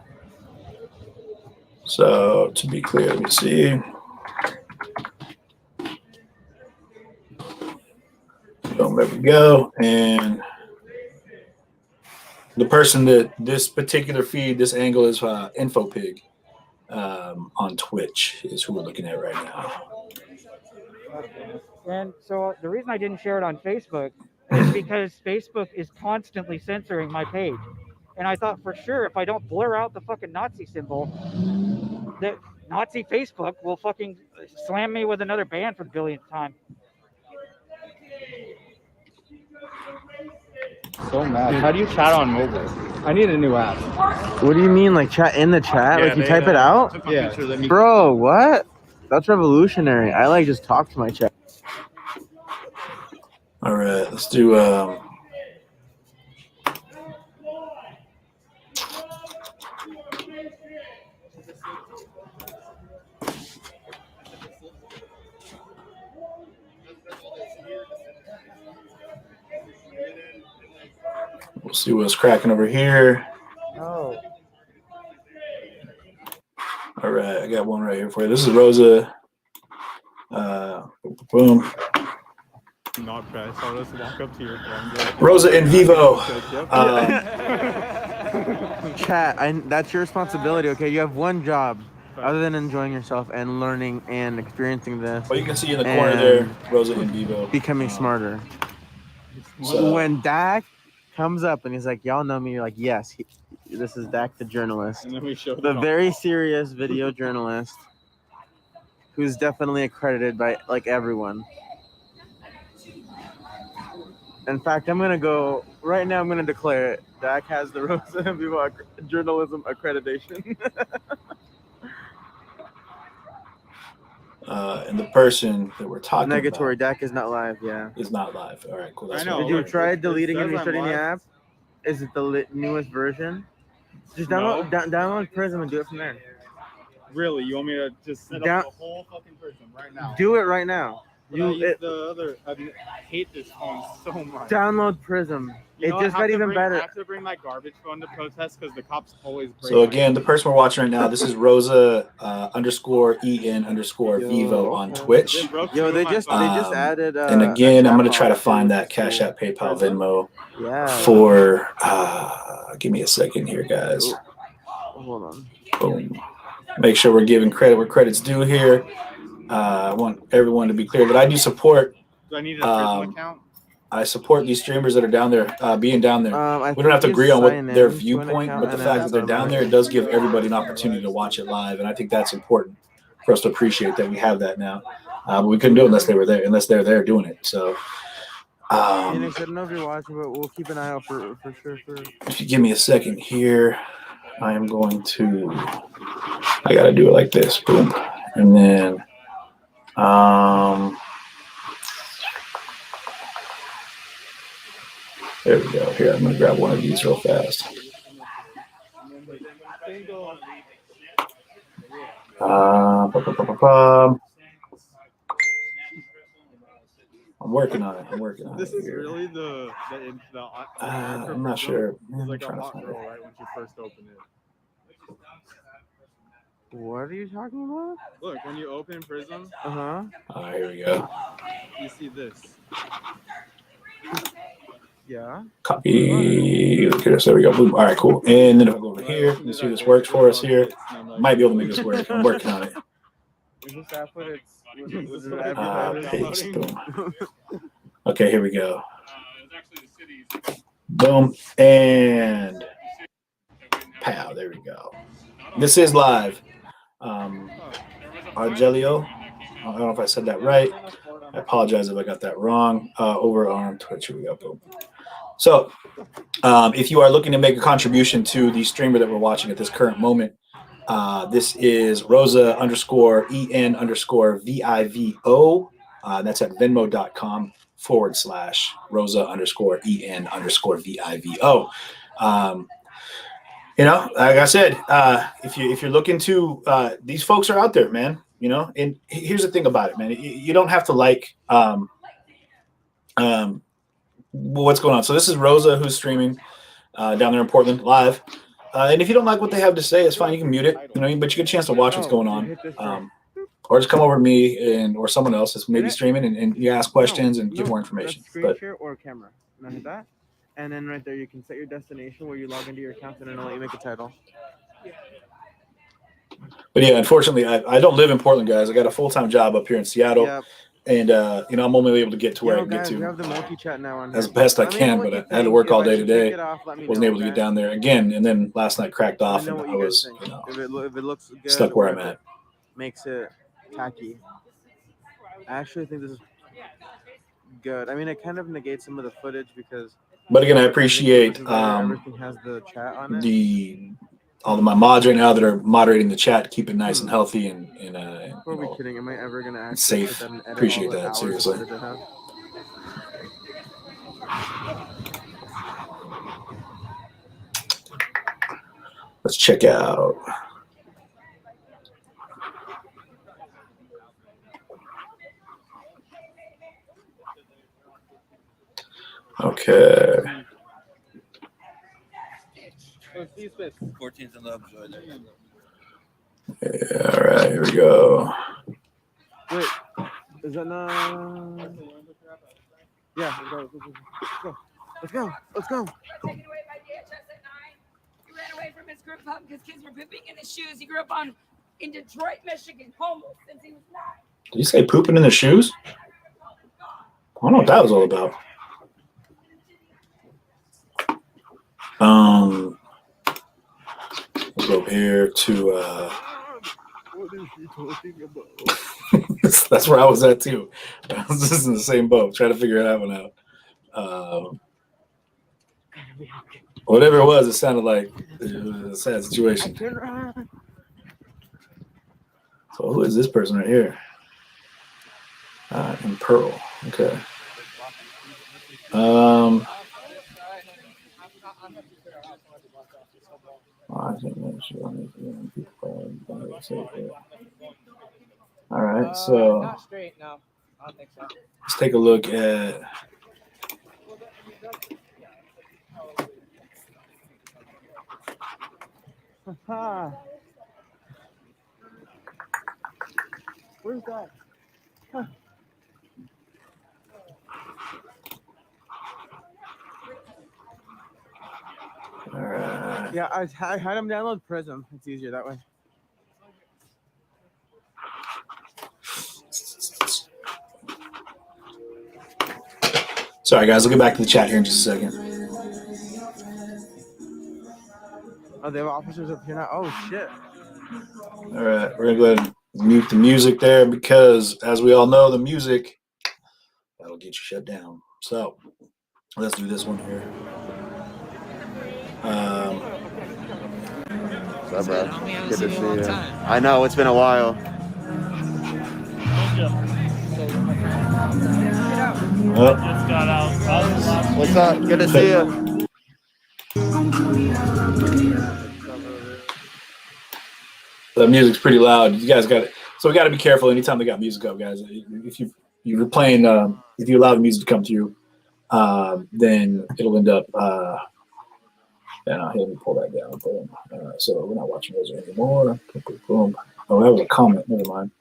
So to be clear, let me see. Boom, there we go. And the person that this particular feed, this angle is InfoPig on Twitch is who we're looking at right now. And so the reason I didn't share it on Facebook is because Facebook is constantly censoring my page. And I thought for sure if I don't blur out the fucking Nazi symbol, that Nazi Facebook will fucking slam me with another ban for the billionth time. So mad. How do you chat on mobile? I need a new app. What do you mean, like chat in the chat? Yeah, like you type it out? Yeah. Bro, what? That's revolutionary. I like just talk to my chat. All right, let's do. We'll see what's cracking over here. Oh. All right, I got one right here for you. This is Rosa. Boom. Not bad. So let's walk up to your friend. Rosa in vivo. Chat, that's your responsibility, okay? You have one job other than enjoying yourself and learning and experiencing this. Well, you can see in the corner there, Rosa in vivo. Becoming smarter. So, when Dak comes up and he's like, y'all know me, you're like, yes, this is Dak the journalist. And then we show The very serious video journalist who's definitely accredited by like everyone. In fact, I'm going to go, right now I'm going to declare it. Dak has the Rosa in Vivo journalism accreditation. and the person that we're talking Negatory, about Dak is not live, yeah. is not live. All right, cool. That's I know. what Did you we're doing. try deleting and says I'm restarting the live. app? Is it the newest version? Just No. download Prism and do it from there. Really? You want me to just set Down- up the whole fucking person right now? Do it right now. But I use the other. I hate this phone so much. Download Prism. You know, It just I have got to even bring- better. I have to bring my garbage phone to protest because the cops always break. So again, the person we're watching right now, this is Rosa _EN _ Vivo on Twitch. Yo, they just added. And again, I'm gonna chat try to box find too, that which Cash is App, PayPal, Prism. Venmo Yeah. for. Give me a second here, guys. Hold on. Boom. Make sure we're giving credit where credit's due here. I want everyone to be clear that I do support. Do I need a Prism account? I support these streamers that are down there, being down there. I We don't have to think agree you on what sign their in to an viewpoint, account but the and fact then that they're down there, it does give everybody an opportunity to watch it live, and I think that's important for us to appreciate that we have that now. But we couldn't do it unless they were there, unless they're there doing it. So, Phoenix, I don't know if you're watching, but we'll keep an eye out for sure. if you give me a second here, I am going to. I gotta do it like this, boom, and then. There we go. Here, I'm gonna grab one of these real fast. I'm working on it. This is here. really the I'm not sure. It's like a hot girl, right? When she first opened it. What are you talking about? Look, when you open Prism, Uh-huh. Here we go. you see this. Yeah. Copy. Look at this. There we go. Boom. All right, cool. And then if I go over here, you see this works for us here. Might be able to make this work. I'm working on it. Is this app what it's Paste. Boom. Okay, here we go. Boom. And pow. There we go. This is live. Argelio. I don't know if I said that right. I apologize if I got that wrong. Over on Twitch. Here we go. Boom. So, if you are looking to make a contribution to the streamer that we're watching at this current moment, this is Rosa _EN _ VIVO That's at venmo.com/Rosa_EN_VIVO. You know, like I said, if you're looking to, these folks are out there, man. You know, and here's the thing about it, man. You don't have to like what's going on. So this is Rosa who's streaming down there in Portland live. And if you don't like what they have to say, it's fine. You can mute it, you know, but you get a chance to watch what's going on. Or just come over to me or someone else that's maybe streaming and you ask questions and give more information. Screen share or camera. And I hit that. And then right there, you can set your destination where you log into your account, and then it'll let you make a title. But yeah, unfortunately, I don't live in Portland, guys. I got a full-time job up here in Seattle. Yep. And, you know, I'm only able to get to where I can get to We have the multi-chat now on as here. best I can, but I had to work all day today. Wasn't Wasn't able to get down there again. And then last night cracked off, and I was, you know, if it looks good, stuck where I'm at. Makes it tacky. I actually think this is good. I mean, it kind of negates some of the footage because. But again, I appreciate everything has the chat on it. all of my mods right now that are moderating the chat, keep it nice and healthy and Are we kidding? Am I ever gonna safe. Appreciate that, seriously. Let's check out. Okay. 14's in love, joy there. Yeah, all right, here we go. Wait, is that not? Yeah, let's go. Taken away by DHS at 9. He ran away from his group home because kids were pooping in his shoes. He grew up in Detroit, Michigan, homeless since he was 9. Did you say pooping in the shoes? I don't know what that was all about. Let's go here to What is she talking about? that's where I was at too. I was just in the same boat, trying to figure that one out. Whatever it was, it sounded like a sad situation. So who is this person right here? In Pearl. Okay. I think all right, so Not straight, no. I don't think so. let's take a look at. Where's that? Huh. All right. Yeah, I had him download Prism. It's easier that way. Sorry, guys. I'll get back to the chat here in just a second. Oh, they have officers up here now. Oh shit! All right, we're gonna go ahead and mute the music there because, as we all know, the music that'll get you shut down. So let's do this one here. What's up, bro? Good to see you. I know it's been a while. Oh. What's up? Good to see you. The music's pretty loud. You guys got it. So we got to be careful anytime they got music up, guys. If you're playing, if you allow the music to come through, then it'll end up. And let me pull that down. Boom. So we're not watching those anymore. Boom. Oh, that was a comment. Never mind.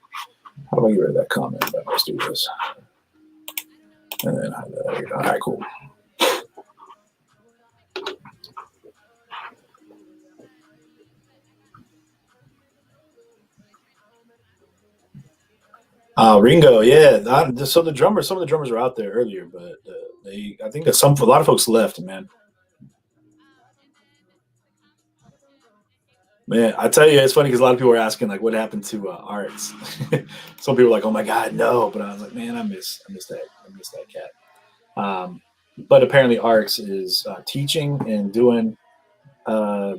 How do I get rid of that comment? Let's do this. And then there you go. All right, cool. Ringo, yeah. So the drummers, some of the drummers were out there earlier, but I think that a lot of folks left, man. Man, I tell you, it's funny because a lot of people are asking like, what happened to Arts? Some people are like, oh my God, no. But I was like, man, I miss that cat. But apparently, Arts is teaching and doing her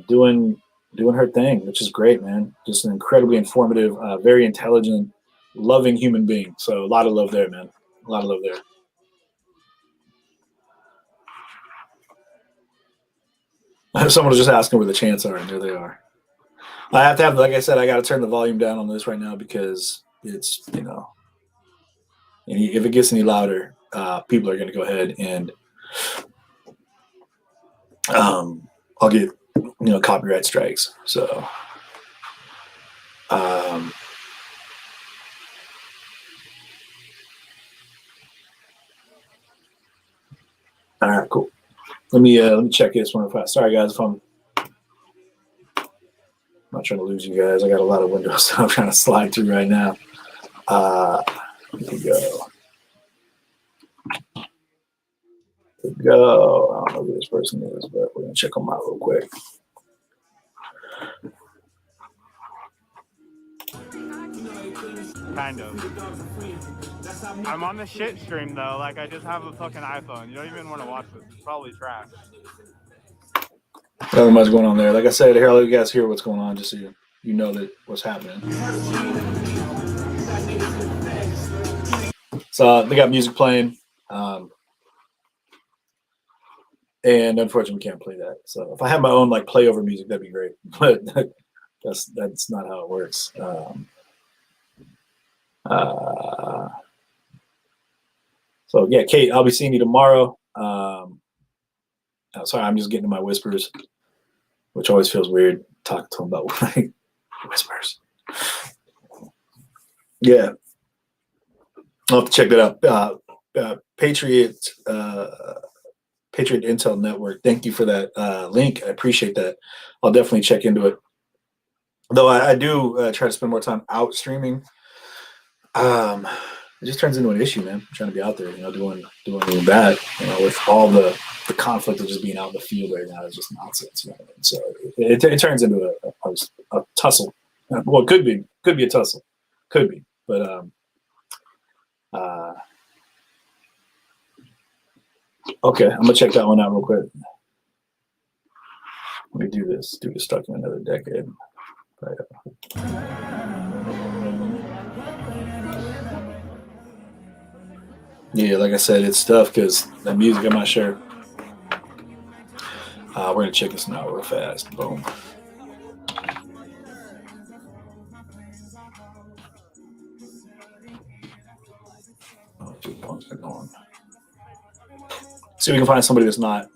thing, which is great, man. Just an incredibly informative, very intelligent loving human being. So a lot of love there, man. A lot of love there. Someone was just asking where the chants are, and there they are. I have to have, like I said, I got to turn the volume down on this right now because it's, you know, if it gets any louder, people are going to go ahead and I'll get, you know, copyright strikes. So, all right, cool. Let me check this one fast. Sorry, guys, if I'm not trying to lose you guys. I got a lot of windows I'm trying to slide through right now. Here we go. Here we go. I don't know who this person is, but we're gonna check them out real quick. Kind of. I'm on the shit stream though. Like I just have a fucking iPhone. You don't even want to watch this. It's probably trash. Nothing much going on there. Like I said, here, I'll let you guys hear what's going on, just so you know that what's happening. So they got music playing, and unfortunately, we can't play that. So if I had my own like play over music, that'd be great. But that's not how it works. So yeah, Kate, I'll be seeing you tomorrow. Sorry, I'm just getting to my whispers, which always feels weird talking to them about like, whispers. Yeah, I'll have to check that out. Patriot Intel Network. Thank you for that link. I appreciate that. I'll definitely check into it. Though I do try to spend more time out streaming. It just turns into an issue, man. I'm trying to be out there, you know, doing that, you know, with all the conflict of just being out in the field right now is just nonsense. You know? So it turns into a tussle. Well, it could be a tussle, could be, but okay, I'm gonna check that one out real quick. Let me do this. Do this stuck in another decade. Yeah, like I said, it's tough because the music, I'm not sure. We're going to check this out real fast. Boom. See if we can find somebody that's not.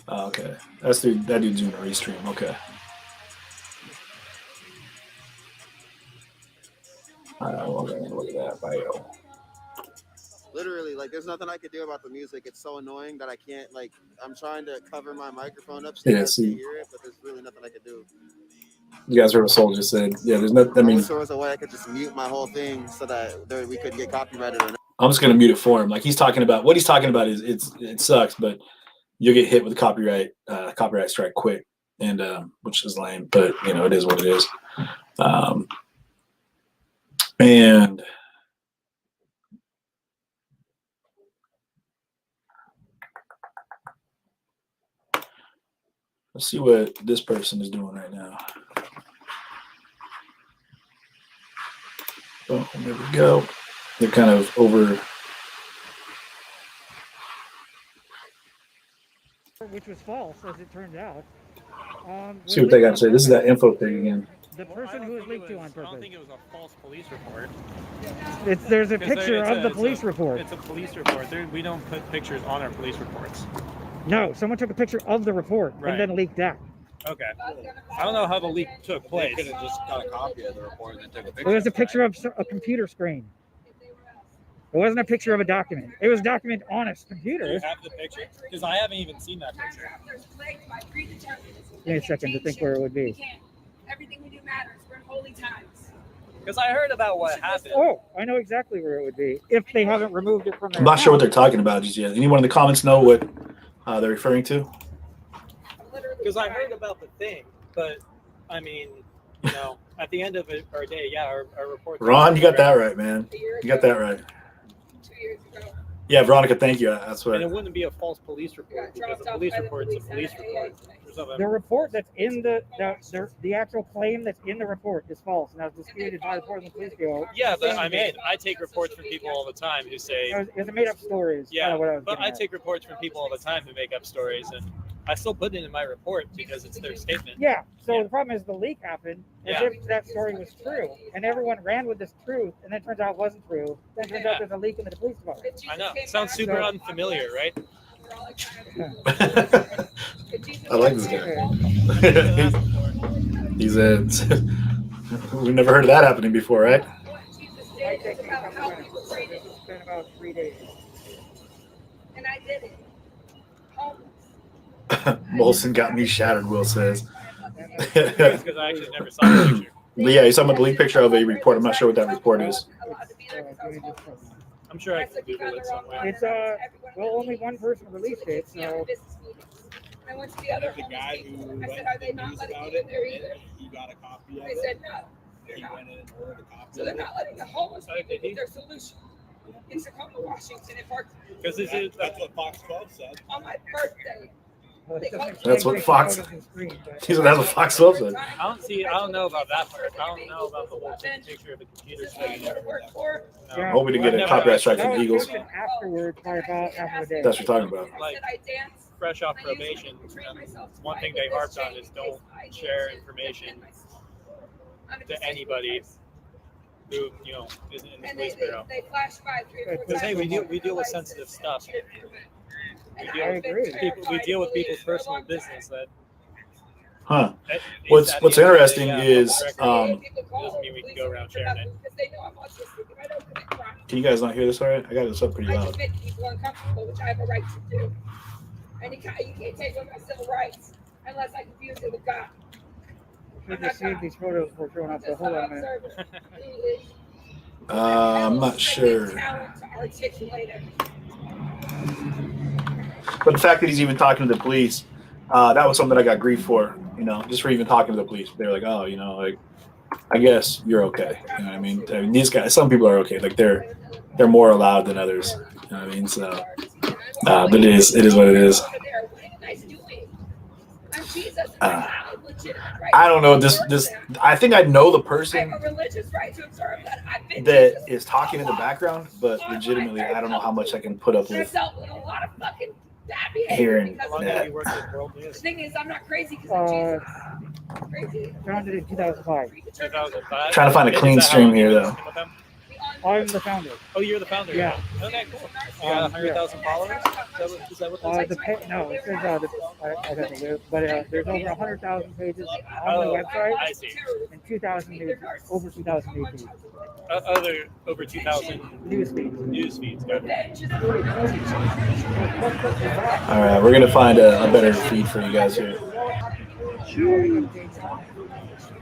Okay. That dude's doing a restream. Okay. Look at that bio. Literally, like, there's nothing I could do about the music. It's so annoying that I can't, like, I'm trying to cover my microphone up so you guys can hear it, but there's really nothing I could do. You guys heard what Soul just said. Yeah, there's nothing. I mean, wish there was a way I could just mute my whole thing so that we could get copyrighted or not. I'm just going to mute it for him. Like, he's talking about, what he's talking about is it sucks, but you'll get hit with a copyright strike quick, and which is lame, but, you know, it is what it is. And let's see what this person is doing right now. Oh, there we go. They're kind of over. Which was false, as it turned out. See what they got to say. This is that info thing again. The person who was leaked to on purpose. I don't think it was a false police report. There's a picture of the police report. It's a police report. We don't put pictures on our police reports. No, someone took a picture of the report and then leaked that. Okay. I don't know how the leak took place. They could have just got a copy of the report and then took a picture. It was a picture of a computer screen. It wasn't a picture of a document. It was a document on a computer. Do you have the picture? Because I haven't even seen that picture. Give me a second to think where it would be. Everything we do matters. We're in holy times. Because I heard about what happened. Oh, I know exactly where it would be if they haven't removed it from their I'm not sure what they're talking about just yet. Anyone in the comments know what they're referring to? Because I heard about the thing, but I mean, you know, at the end of our day, yeah, our report. Ron, you got that right, man. You got that right. 2 years ago. Yeah, Veronica, thank you. That's what. And it wouldn't be a false police report because a police report's a police report. The report that's in the actual claim that's in the report is false, and that was disputed by the Portland Police Bureau. Yeah, but I mean, I take reports from people all the time who say it's a made-up story. Yeah, but I take reports from people all the time who make up stories, and I still put it in my report because it's their statement. Yeah. So the problem is the leak happened as if that story was true, and everyone ran with this truth, and then it turns out it wasn't true. Then it turns out there's a leak in the police department. I know. It sounds super unfamiliar, right? I like this guy. He's a. We've never heard of that happening before, right? It's been about 3 days. And I did it. Molson got me shattered, Will says. Because I actually never saw the picture. Yeah, he's talking about the leak picture of a report. I'm not sure what that report is. I'm sure I can Google it somewhere. It's well, only one person released it, so. I went to the other guy who went I said, are they not letting me in there either? He got a copy of They it. said no. He went in and ordered a copy. So they're not letting the homeless people get their solution. In Tacoma, Washington, in Park. Because that's what Fox 12 said. On my birthday. That's what Fox. He said that's what Fox 12 said. I don't know about that part. I don't know about the whole picture of the computer screen. I hope we didn't get a copyright strike from the Eagles. Afterwards, by about half a day. That's what you're talking about. Like, fresh off probation, one thing they harped on is don't share information to anybody who, isn't in the police bureau. Because hey, we deal with sensitive stuff. We deal with people's personal business that. Huh. What's interesting is doesn't mean we can go around sharing it. Can you guys not hear this all right? I got this up pretty I loud. just make people uncomfortable, which I have a right to do. And you can't take away my civil rights unless I confuse it with God. Should just see if these photos were showing up the whole of it. I'm not sure. But the fact that he's even talking to the police, that was something I got grief for, just for even talking to the police. They were like, oh, like, I guess you're okay. You know what I mean? These guys, some people are okay. Like they're more allowed than others. You know what I mean? So, but it is what it is. I don't know this. I think I know the person that is talking in the background, but legitimately, I don't know how much I can put up with hearing that. The thing is, I'm not crazy because I'm crazy. Founded in 2005. 2005. Trying to find a clean stream here, though. I'm the founder. Oh, you're the founder. Yeah. Okay, cool. You got 100,000 followers. Is that what No, it says I got to live, but there's over 100,000 pages on the website. I see. And 2,000 over 2,000 new feeds. Over 2,000 news feeds. Got it. All right, we're gonna find a better feed for you guys here.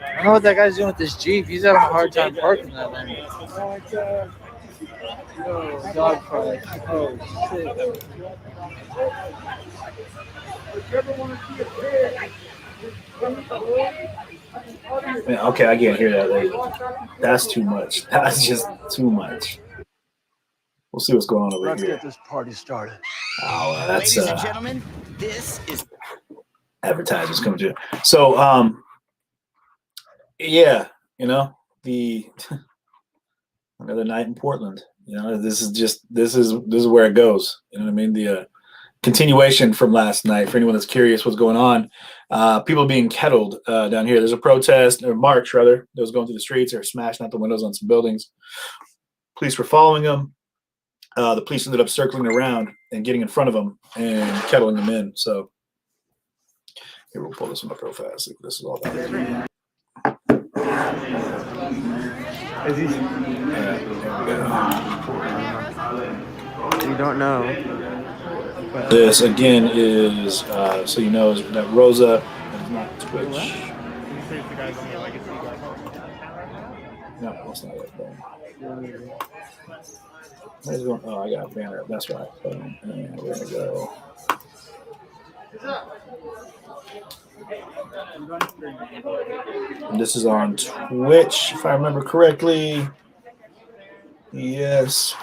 I don't know what that guy's doing with this Jeep. He's having a hard time parking that thing. Oh, dog fight. Oh, shit. Man, okay, I can't hear that. That's too much. That's just too much. We'll see what's going on over Let's here. get this party started. Oh, that's Ladies and gentlemen, this is advertisers coming to. So, yeah, the another night in Portland. This is where it goes. You know what I mean? The continuation from last night. For anyone that's curious what's going on, people being kettled down here. There's a protest or march rather that was going through the streets. They're smashing out the windows on some buildings. Police were following them. The police ended up circling around and getting in front of them and kettling them in. So here, we'll pull this one up real fast. See what this is all about. There we go. You don't know. This again is so you know is that Rosa is not Twitch. No, that's not it. Oh, I got a banner. That's right. And we're gonna go. And this is on Twitch, if I remember correctly. Yes.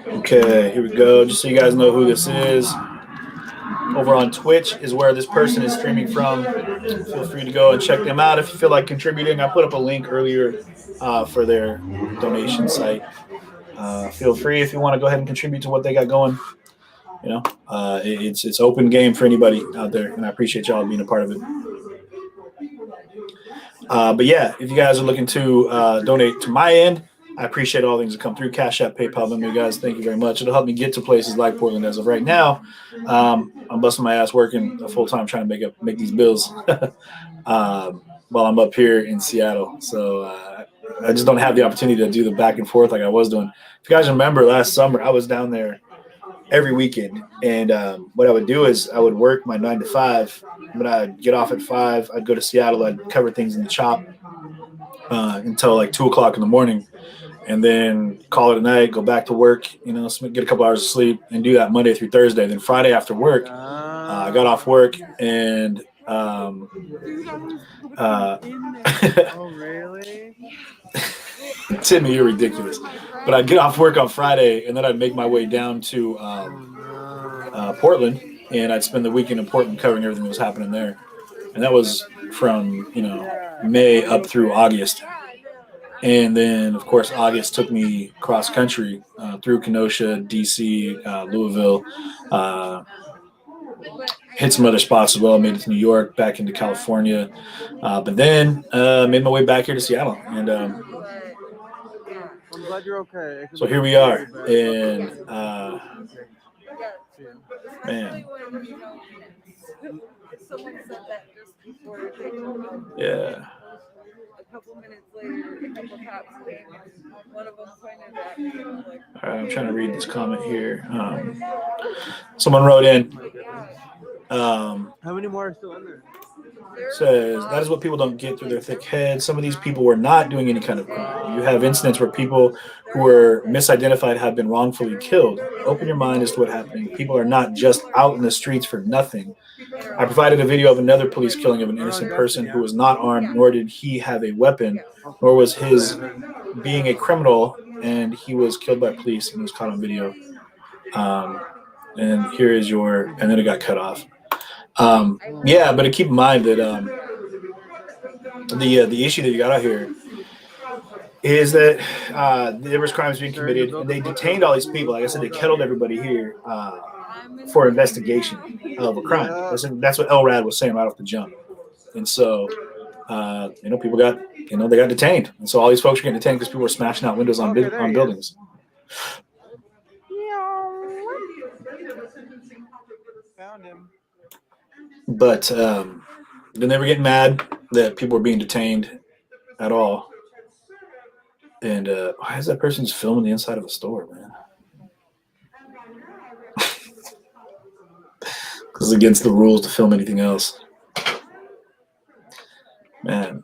Okay, here we go. Just so you guys know who this is. Over on Twitch is where this person is streaming from. Feel free to go and check them out if you feel like contributing. I put up a link earlier for their donation site. Feel free if you want to go ahead and contribute to what they got going. You know, it's open game for anybody out there, and I appreciate y'all being a part of it. But yeah, if you guys are looking to donate to my end, I appreciate all things that come through. Cash App, PayPal, them, you guys. Thank you very much. It'll help me get to places like Portland as of right now. I'm busting my ass working full time trying to make these bills while I'm up here in Seattle. So I just don't have the opportunity to do the back and forth like I was doing. If you guys remember last summer, I was down there every weekend, and what I would do is I would work my 9 to 5. But I'd get off at 5. I'd go to Seattle. I'd cover things in the shop until like 2 o'clock in the morning. And then call it a night, go back to work, you know, get a couple hours of sleep, and do that Monday through Thursday. Then Friday after work, I got off work and Oh, really? Timmy, you're ridiculous. But I'd get off work on Friday, and then I'd make my way down to Portland, and I'd spend the weekend in Portland covering everything that was happening there. And that was from, you know, May up through August. And then, of course, August took me cross country through Kenosha, DC, Louisville, hit some other spots as well. Made it to New York, back into California. But then made my way back here to Seattle. And I'm glad you're okay. so here we are. And, man. Yeah. A couple minutes later, a couple cops came. One of them pointed at me. Like, all right, I'm trying to read this comment here. Someone wrote in. How many more are still in there? Says that is what people don't get through their thick heads. Some of these people were not doing any kind of crime. You have incidents where people who were misidentified have been wrongfully killed. Open your mind as to what's happening. People are not just out in the streets for nothing. I provided a video of another police killing of an innocent person who was not armed, nor did he have a weapon, nor was his being a criminal, and he was killed by police and was caught on video. And here is your, and then it got cut off. Yeah, but keep in mind that the issue that you got out here is that there was crimes being committed, and they detained all these people. Like I said, they kettled everybody here for investigation of a crime. That's what LRAD was saying right off the jump. And so, you know, people got, you know, they got detained. And so all these folks are getting detained because people were smashing out windows on buildings. Found him. But then they were getting mad that people were being detained at all. And why is that person just filming the inside of a store, man? Because it's against the rules to film anything else. Man.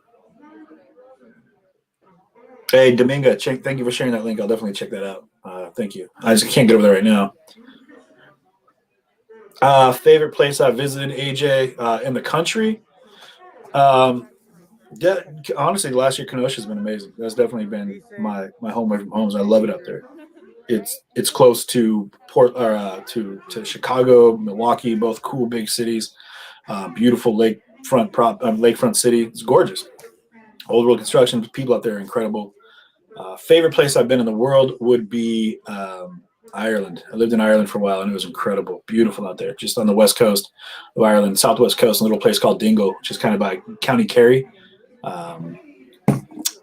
Hey, Dominga, thank you for sharing that link. I'll definitely check that out. Thank you. I just can't get over there right now. Favorite place I visited, AJ, in the country? Honestly, last year Kenosha has been amazing. That's definitely been my home away from homes. I love it up there. It's close to to Chicago, Milwaukee, both cool big cities. Beautiful lakefront city. It's gorgeous. Old world construction. People out there are incredible. Favorite place I've been in the world would be Ireland. I lived in Ireland for a while, and it was incredible. Beautiful out there, just on the west coast of Ireland, southwest coast, a little place called Dingle, which is kind of by County Kerry. And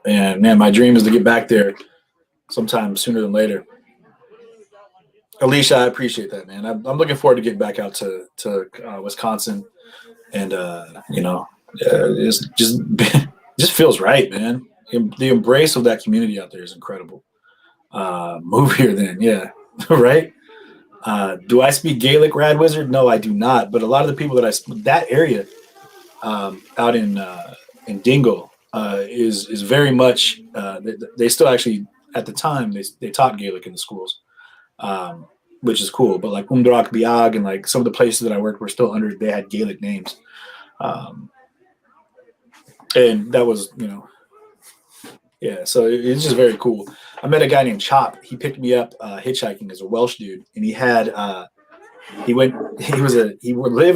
man, my dream is to get back there sometime sooner than later. Alicia, I appreciate that, man. I'm looking forward to getting back out to Wisconsin, and you know, it's just feels right, man. The embrace of that community out there is incredible. Move here then, yeah. Right? Do I speak Gaelic, Rad Wizard? No, I do not. But a lot of the people that area out in Dingle is very much. They still actually at the time they taught Gaelic in the schools. which is cool. But like Umdrak Biag and like some of the places that I worked were still under, they had Gaelic names. And that was, yeah, so it's just very cool. I met a guy named Chop. He picked me up hitchhiking as a Welsh dude, and he lived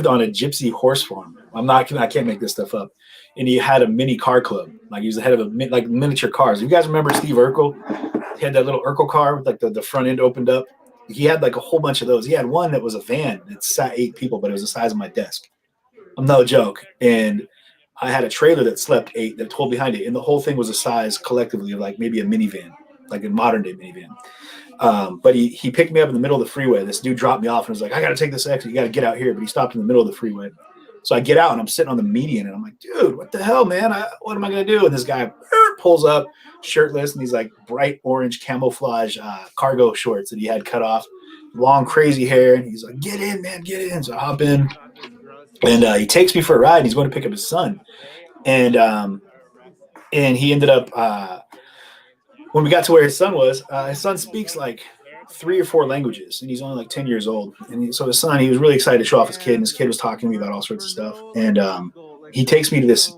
on a gypsy horse farm. I can't make this stuff up. And he had a mini car club. Like he was the head of miniature cars. You guys remember Steve Urkel? He had that little Urkel car with like the front end opened up. He had like a whole bunch of those. He had one that was a van that sat 8 people, but it was the size of my desk. I'm no joke. And I had a trailer that slept 8 that told behind it. And the whole thing was a size collectively of like maybe a minivan, like a modern day minivan. But he picked me up in the middle of the freeway. This dude dropped me off and was like, I got to take this exit. You got to get out here. But he stopped in the middle of the freeway. So I get out and I'm sitting on the median and I'm like, dude, what the hell, man? What am I going to do? And this guy pulls up shirtless and he's like bright orange camouflage cargo shorts that he had cut off, long crazy hair. And he's like, get in, man, get in. So I hop in and he takes me for a ride. And he's going to pick up his son. And he ended up, when we got to where his son speaks like 3 or 4 languages, and he's only like 10 years old. And so his son, he was really excited to show off his kid, and his kid was talking to me about all sorts of stuff. And he takes me to this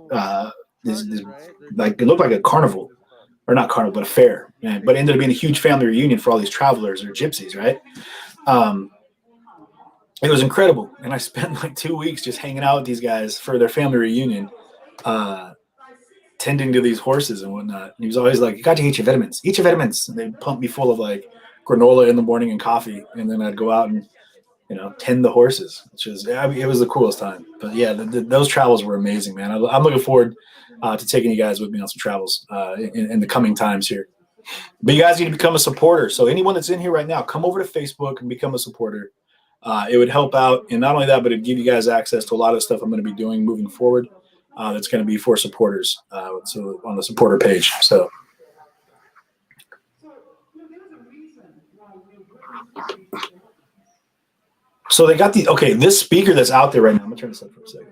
like it looked like a carnival, or not carnival, but a fair. But it ended up being a huge family reunion for all these travelers or gypsies, right? It was incredible, and I spent like 2 weeks just hanging out with these guys for their family reunion, tending to these horses and whatnot. And he was always like, you got to eat your vitamins. Eat your vitamins. And they'd pump me full of like granola in the morning and coffee. And then I'd go out and, tend the horses, which is, it was the coolest time. But yeah, those travels were amazing, man. I'm looking forward to taking you guys with me on some travels in the coming times here. But you guys need to become a supporter. So anyone that's in here right now, come over to Facebook and become a supporter. It would help out. And not only that, but it'd give you guys access to a lot of stuff I'm going to be doing moving forward. That's going to be for supporters, so on the supporter page. So they got this speaker that's out there right now. I'm going to turn this up for a second.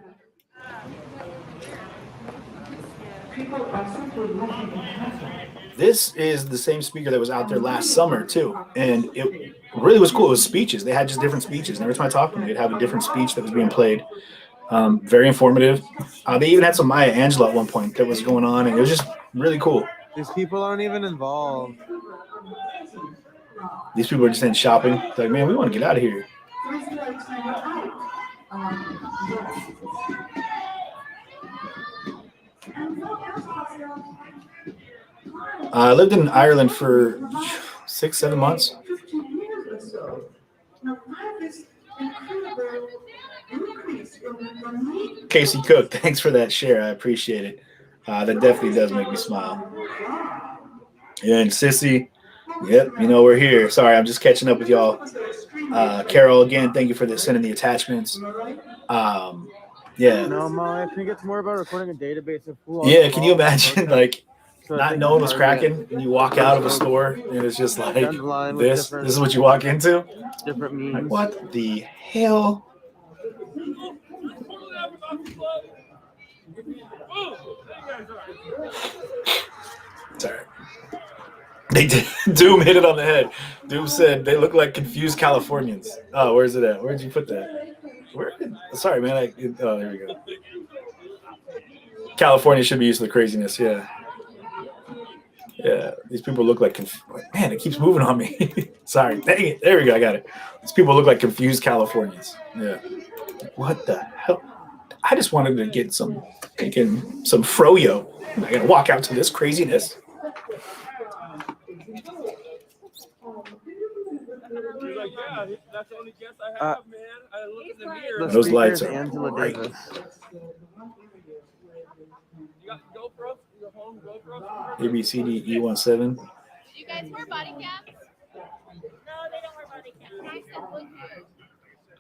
This is the same speaker that was out there last summer too. And it really was cool. It was speeches. They had just different speeches. And every time I talked to them, they'd have a different speech that was being played. Very informative. They even had some Maya Angelou at one point that was going on, and it was just really cool. These people aren't even involved. These people are just in shopping. It's like, man, we want to get out of here. I lived in Ireland for 6-7 months. Casey Cook, thanks for that share. I appreciate it. That definitely does make me smile. Yeah, and Sissy, yep, we're here. Sorry, I'm just catching up with y'all. Carol, again, thank you for sending the attachments. Yeah. No, Ma, can you get more about recording a database of who? Yeah, can you imagine, like, not knowing what's cracking, and you walk out of a store, and it's just like, this is what you walk into? Different means. Like, what the hell? Sorry. They did. Doom hit it on the head. Doom said they look like confused Californians. Oh, where's it at? Where'd you put that? Sorry, man. Oh, there we go. California should be used to the craziness. Yeah. Yeah. These people look like man, it keeps moving on me. Sorry. Dang it. There we go. I got it. These people look like confused Californians. Yeah. What the hell? I just wanted to get some froyo. I gotta walk out to this craziness. Like, yeah, that's the only guess I have, man. I look in the mirror. Those lights are Angela great. Davis. You got GoPro? Your home GoPro? ABCD E17. Do you guys wear body caps? No, they don't wear body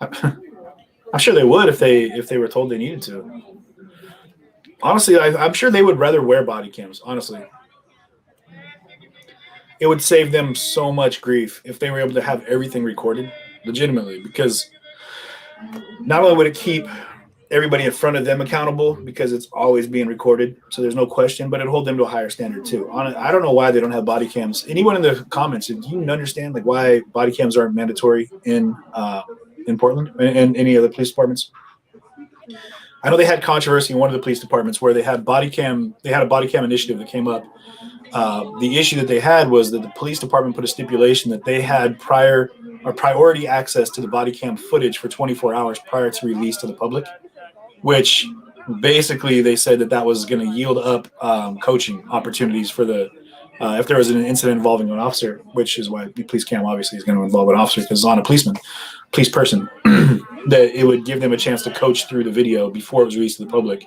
caps. I'm sure they would if they were told they needed to. Honestly, I'm sure they would rather wear body cams. Honestly, it would save them so much grief if they were able to have everything recorded legitimately, because not only would it keep everybody in front of them accountable because it's always being recorded, so there's no question. But it'll hold them to a higher standard too. I don't know why they don't have body cams. Anyone in the comments, do you understand like why body cams aren't mandatory in Portland and any other police departments? I know they had controversy in one of the police departments where they had a body cam initiative that came up. The issue that they had was that the police department put a stipulation that they had priority access to the body cam footage for 24 hours prior to release to the public, which basically they said that was going to yield up coaching opportunities for the if there was an incident involving an officer, which is why the police cam obviously is going to involve an officer because it's on a police person, that it would give them a chance to coach through the video before it was released to the public.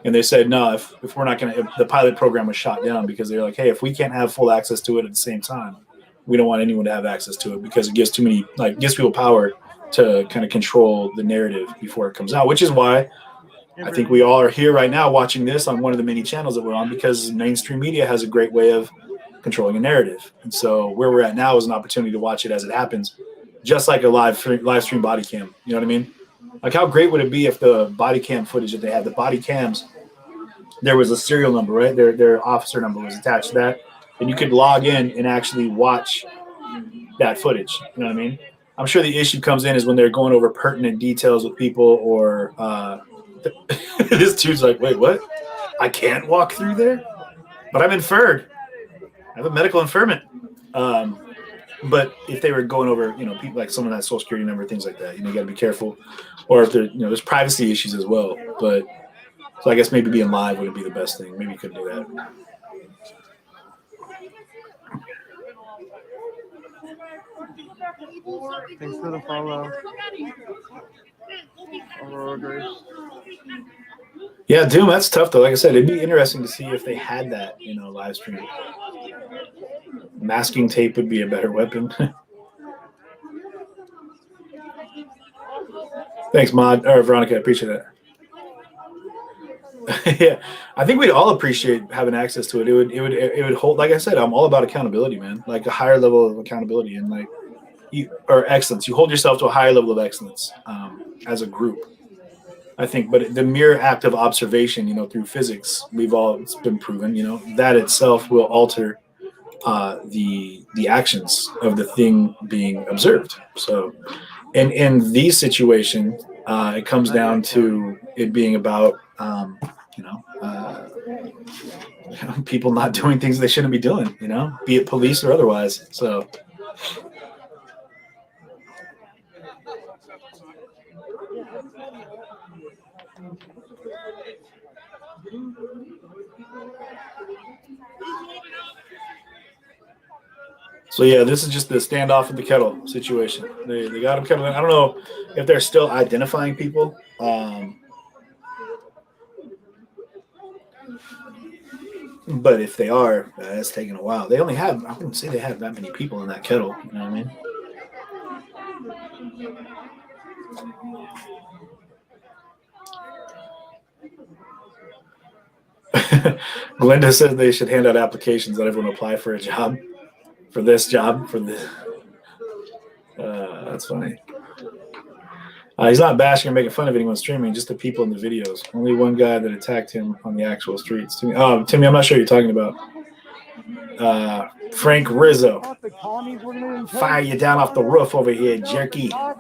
And they said, no, if we're not going to, if the pilot program was shot down because they're like, hey, if we can't have full access to it at the same time, we don't want anyone to have access to it because it gives gives people power to kind of control the narrative before it comes out, which is why I think we all are here right now watching this on one of the many channels that we're on because mainstream media has a great way of controlling a narrative. And so where we're at now is an opportunity to watch it as it happens, just like a live stream body cam. You know what I mean? Like how great would it be if the body cam footage that they had, the body cams, there was a serial number, right? Their officer number was attached to that. And you could log in and actually watch that footage. You know what I mean? I'm sure the issue comes in is when they're going over pertinent details with people or this dude's like, wait, what? I can't walk through there? But I'm inferred. I have a medical impairment. But if they were going over, people like someone that social security number, things like that, you got to be careful. Or if there's privacy issues as well. But so I guess maybe being live wouldn't be the best thing. Maybe you could do that. Thanks for the follow. Yeah, Doom, that's tough though. Like I said, it'd be interesting to see if they had that, live stream. Masking tape would be a better weapon. Thanks, Mod or Veronica. I appreciate that. Yeah, I think we'd all appreciate having access to it. It would hold. Like I said, I'm all about accountability, man. Like a higher level of accountability and or excellence. You hold yourself to a higher level of excellence as a group. I think, but the mere act of observation, through physics, it's been proven, that itself will alter the actions of the thing being observed. So, and in these situations, it comes down to it being about, people not doing things they shouldn't be doing, be it police or otherwise. So. So yeah, this is just the standoff in the kettle situation. They got him kettled in. I don't know if they're still identifying people. But if they are, it's taking a while. They only have, I wouldn't say they have that many people in that kettle. You know what I mean? Glenda says they should hand out applications that everyone apply for a job. For this job, that's funny. He's not bashing or making fun of anyone streaming, just the people in the videos. Only one guy that attacked him on the actual streets. Timmy, I'm not sure you're talking about. Frank Rizzo. Fire you down off the roof over here, jerky. I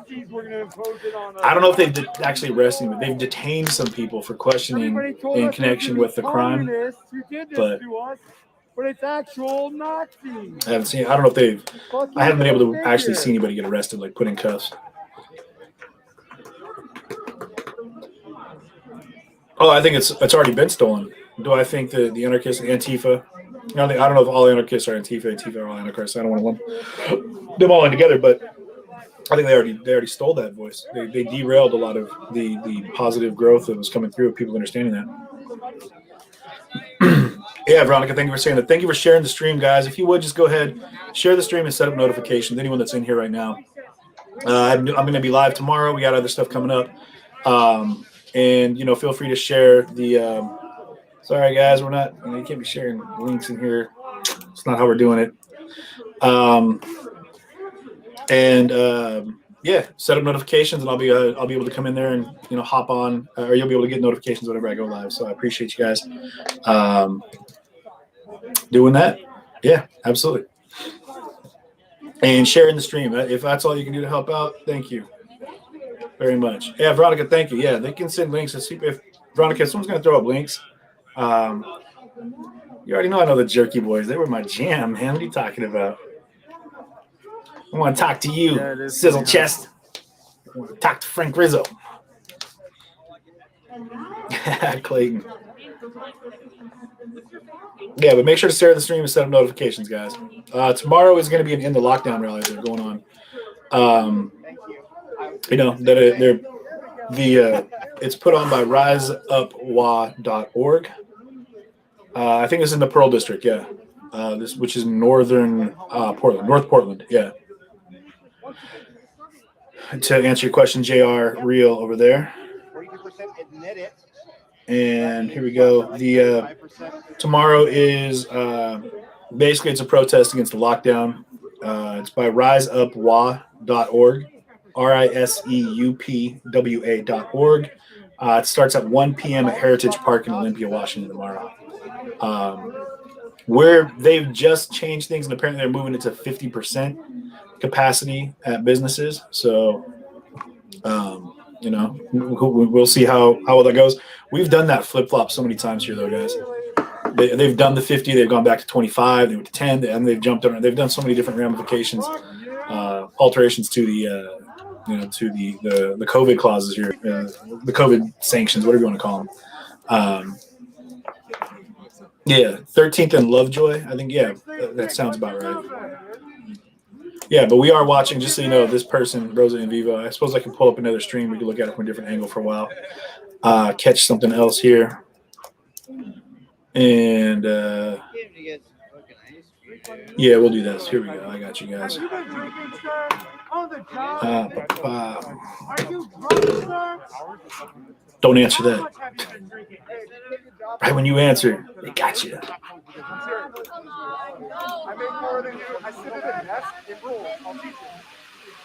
don't know if they've actually arrested him, but they've detained some people for questioning in connection with the crime. But it's actual Nazis. I haven't seen. I don't know if I haven't been able to actually see anybody get arrested, like put in cuffs. Oh, I think it's already been stolen. Do I think the anarchists, Antifa? I don't know if all anarchists are Antifa. Antifa are all anarchists. I don't want to lump them all in together, but I think they already stole that voice. They derailed a lot of the positive growth that was coming through of people understanding that. Yeah, Veronica, thank you for saying that. Thank you for sharing the stream, guys. If you would, just go ahead, share the stream and set up notifications. Anyone that's in here right now. I'm going to be live tomorrow. We got other stuff coming up. And, feel free to share the sorry, guys, we're not, you can't be sharing links in here. It's not how we're doing it. yeah, set up notifications, and I'll be able to come in there and hop on, or you'll be able to get notifications whenever I go live. So I appreciate you guys doing that. Yeah, absolutely. And sharing the stream. If that's all you can do to help out, thank you very much. Yeah, Veronica, thank you. Yeah, they can send links. If Veronica, if someone's gonna throw up links. You already know I know the Jerky Boys. They were my jam, man. What are you talking about? I want to talk to you, Sizzle Chest. I want to talk to Frank Rizzo. Clayton. Yeah, but make sure to share the stream and set up notifications, guys. Tomorrow is going to be an end the lockdown rally that are going on. It's put on by riseupwa.org. I think it's in the Pearl District, yeah. Which is northern Portland, North Portland, yeah. To answer your question, JR Real over there. And here we go. Tomorrow is basically it's a protest against the lockdown. It's by riseupwa.org, riseupwa.org. It starts at 1 p.m. at Heritage Park in Olympia, Washington tomorrow. Where they've just changed things, and apparently they're moving it to 50% capacity at businesses. So, we'll see how well that goes. We've done that flip-flop so many times here, though, guys. They've done the 50, they've gone back to 25, they went to 10, and they've jumped around. They've done so many different ramifications, alterations to the COVID clauses here, the COVID sanctions, whatever you want to call them. Yeah, 13th and Lovejoy, I think. Yeah, that sounds about right. Yeah, but we are watching, just so you know, this person, Rosa in Vivo. I suppose I can pull up another stream. We can look at it from a different angle for a while. Catch something else here. And, yeah, we'll do this. Here we go. I got you guys. Don't answer that. Right when you answer, they got you.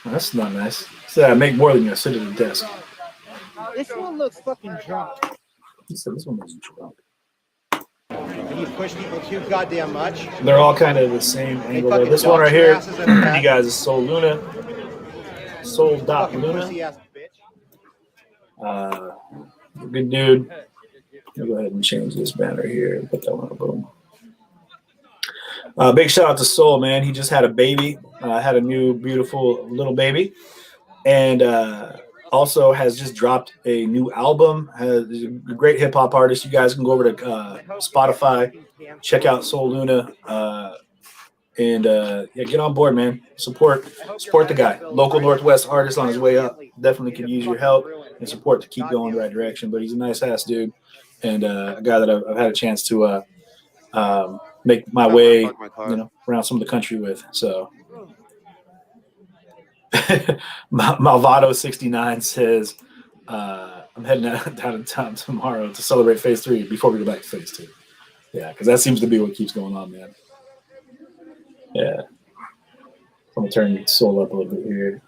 That's not nice. So I make more than you. I sit at the desk. This one looks fucking drunk. He said this one looks drunk. You push people too goddamn much. They're all kind of the same angle. Though. This one right here, you guys, is Soul Luna. Soul Doc Luna. Good dude. I'll go ahead and change this banner here. Put that one on. Boom. Big shout out to Soul, man. He just had a baby. Had a new beautiful little baby. And also has just dropped a new album. He's a great hip hop artist. You guys can go over to Spotify, check out Soul Luna, and get on board, man. Support the guy. Local Northwest artist on his way up. Definitely could use your help and support to keep going in the right direction. But he's a nice ass dude, and a guy that I've had a chance to make my way, around some of the country with. So. Malvado 69 says, I'm heading down in town tomorrow to celebrate phase 3 before we go back to phase 2. Yeah, because that seems to be what keeps going on, man. Yeah. I'm going to turn Soul up a little bit here.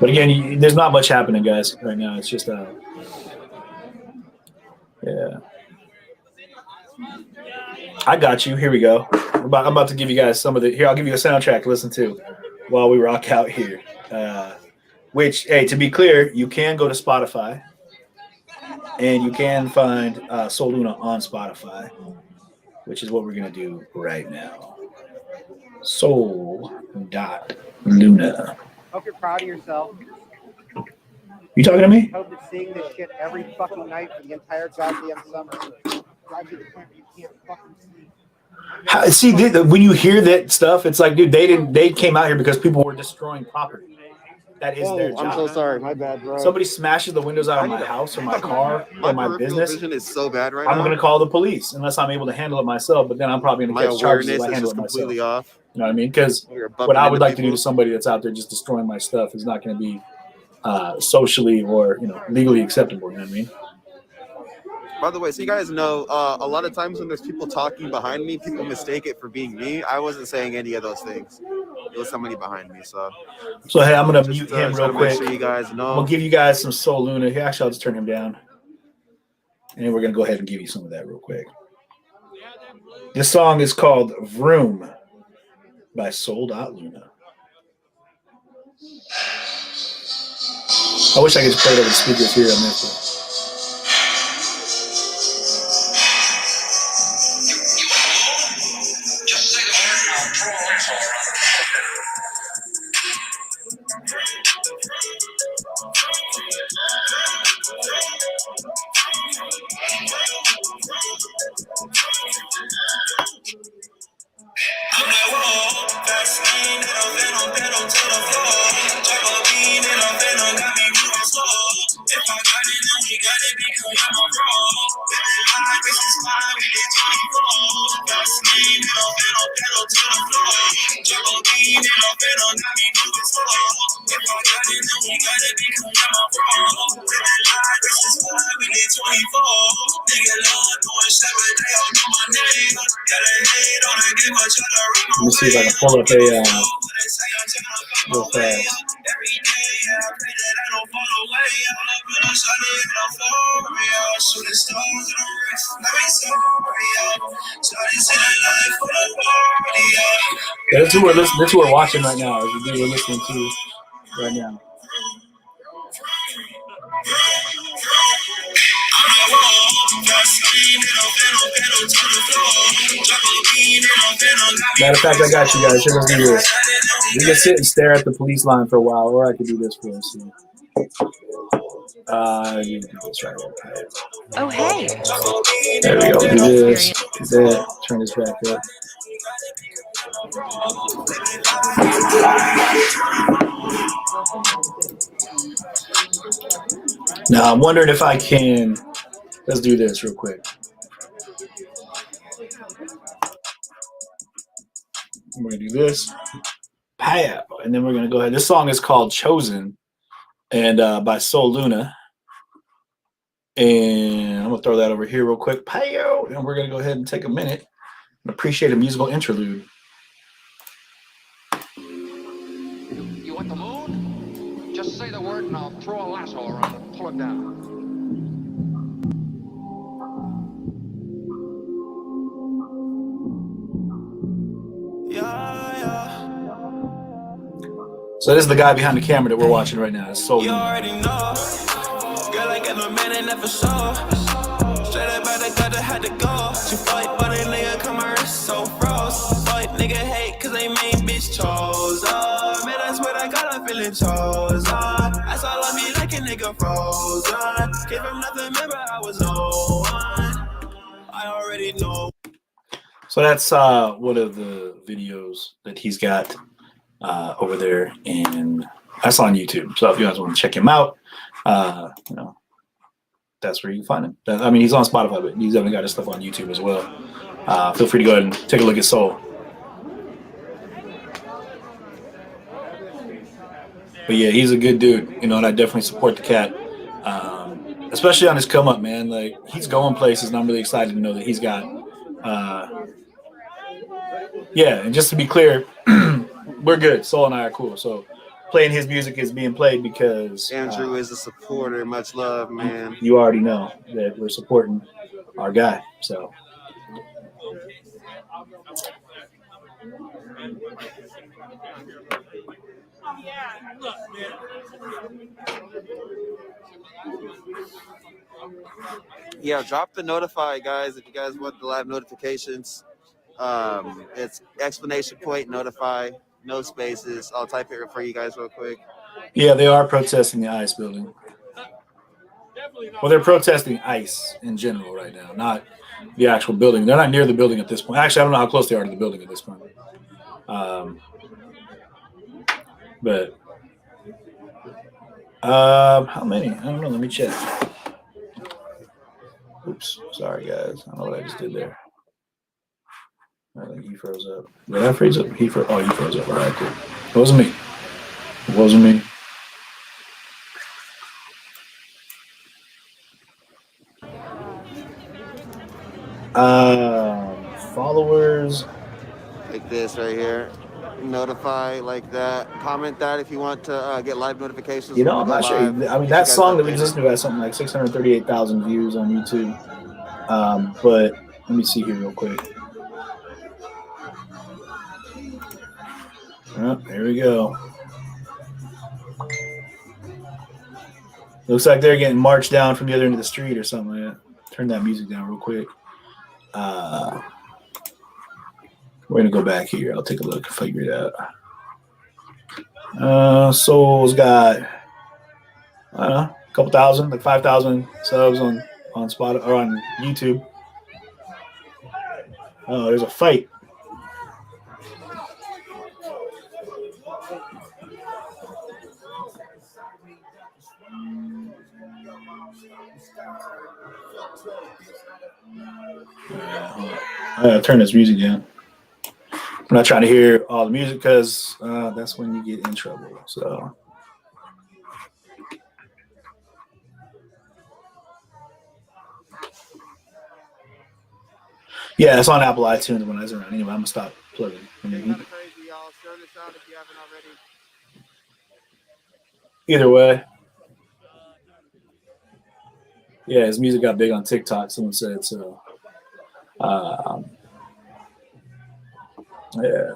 But again, there's not much happening, guys, right now. It's just, yeah. I got you. Here we go. I'm about to give you guys some of the, here, I'll give you a soundtrack to listen to while we rock out here. Which, hey, to be clear, you can go to Spotify and you can find Soul Luna on Spotify, which is what we're going to do right now. Soul.Luna. Hope you're proud of yourself. You talking to me? Hope that seeing this shit every fucking night for the entire goddamn summer drives you to the point where you can't fucking sleep. See, when you hear that stuff, it's like, dude, they came out here because people were destroying property. That is their job. I'm so sorry. My bad, bro. Somebody smashes the windows out of my house or my car or my business. Vision is so bad right I'm now. going to call the police unless I'm able to handle it myself. But then I'm probably going to catch charges if I handle it myself. Completely off. You know what I mean? Because what I would like to do to somebody that's out there just destroying my stuff is not going to be socially or legally acceptable. You know what I mean? By the way, so you guys know, a lot of times when there's people talking behind me, people mistake it for being me. I wasn't saying any of those things. There was somebody behind me, so. So hey, I'm gonna Just, mute him try real to make quick. sure you guys know. I'm gonna give you guys some Soul Luna. Here, actually, I'll just turn him down, and we're gonna go ahead and give you some of that real quick. This song is called "Vroom" by Soul.Luna. I wish I could just play it over the speakers here on this. Let me see if I can pull up a real fast. Yeah, that's who we're watching right now. Is the we're listening to right now. Matter of fact, I got you guys. Here, let's do this. We can sit and stare at the police line for a while, or I could do this for us. You can do this right here. Oh, hey. There we go. Do this. Do that. Turn this back up. Now, I'm wondering if I can. Let's do this real quick. We're going to do this. Pow! And then we're going to go ahead. This song is called Chosen and by Soul.Luna. And I'm going to throw that over here real quick. Pow! And we're going to go ahead and take a minute and appreciate a musical interlude. You want the moon? Just say the word and I'll throw a lasso around it and pull it down. So this is the guy behind the camera that we're watching right now. It's Soul.Luna. You already know. Girl, I got my man and never show. Straight up out the gutter, had to go. She fight, but a nigga come my wrist so froze. Fight, nigga hate, cause they main bitch chose. Man, I swear I got a feeling chose. I saw love me like a nigga frozen. Came from nothing, remember I was no one. I already know. So that's one of the videos that he's got over there, and that's on YouTube. So if you guys want to check him out, you know, that's where you can find him. I mean, he's on Spotify, but he's definitely got his stuff on YouTube as well. Feel free to go ahead and take a look at Soul. But yeah, he's a good dude, you know, and I definitely support the cat, especially on his come up, man. Like, he's going places, and I'm really excited to know that he's got. Yeah, and just to be clear, we're good. Soul and I are cool. So playing his music is being played because Andrew is a supporter. Much love, man. You already know that we're supporting our guy. So yeah, drop the notify, guys, if you guys want the live notifications. It's exclamation point notify, no spaces. I'll type it for you guys real quick. yeah, they are protesting the ICE building. Well, they're protesting ICE in general right now, not the actual building. They're not near the building at this point. Actually, I don't know how close they are to the building at this point. But how many? I don't know. Let me check. Oops, sorry guys. I don't know what I just did there. I think he froze up. Did I freeze up? He froze. Oh, he froze up. All right, cool. It wasn't me. It wasn't me. Followers. Followers. Like this right here. notify like that. Comment that if you want to get live notifications. You know, when I'm we go not sure. live. I mean, Get that you guys song that we updated. just listened to has something like 638,000 views on YouTube. But let me see here real quick. Oh, there we go. Looks like they're getting marched down from the other end of the street or something like that. Turn that music down real quick. We're going to go back here. I'll take a look and figure it out. Soul's got, I don't know, a couple thousand, like 5,000 subs on Spotify or on YouTube. Oh, there's a fight. I gotta turn this music down. I'm not trying to hear all the music because that's when you get in trouble. So, yeah, it's on Apple iTunes when I was around. Anyway, I'm gonna stop plugging. Either way, yeah, his music got big on TikTok. Someone said so. Yeah.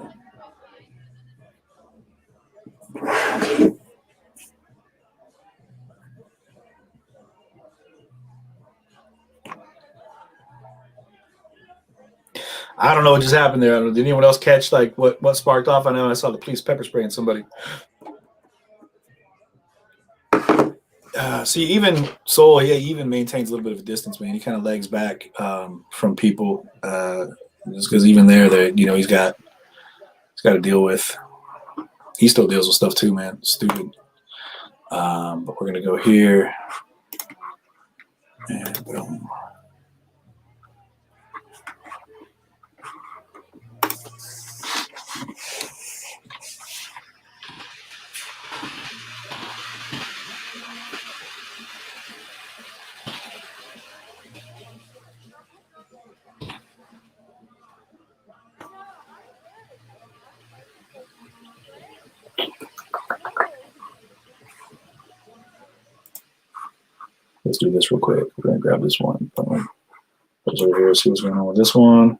I don't know what just happened there. I don't know. Did anyone else catch like what sparked off? I know I saw the police pepper spraying somebody. See, even Soul, yeah, he even maintains a little bit of a distance, man. He kind of lags back from people, just because even there, you know, he's got to deal with. He still deals with stuff too, man. Stupid. But we're gonna go here, and boom. Let's do this real quick. We're gonna grab this one. Goes over here, see what's going on with this one.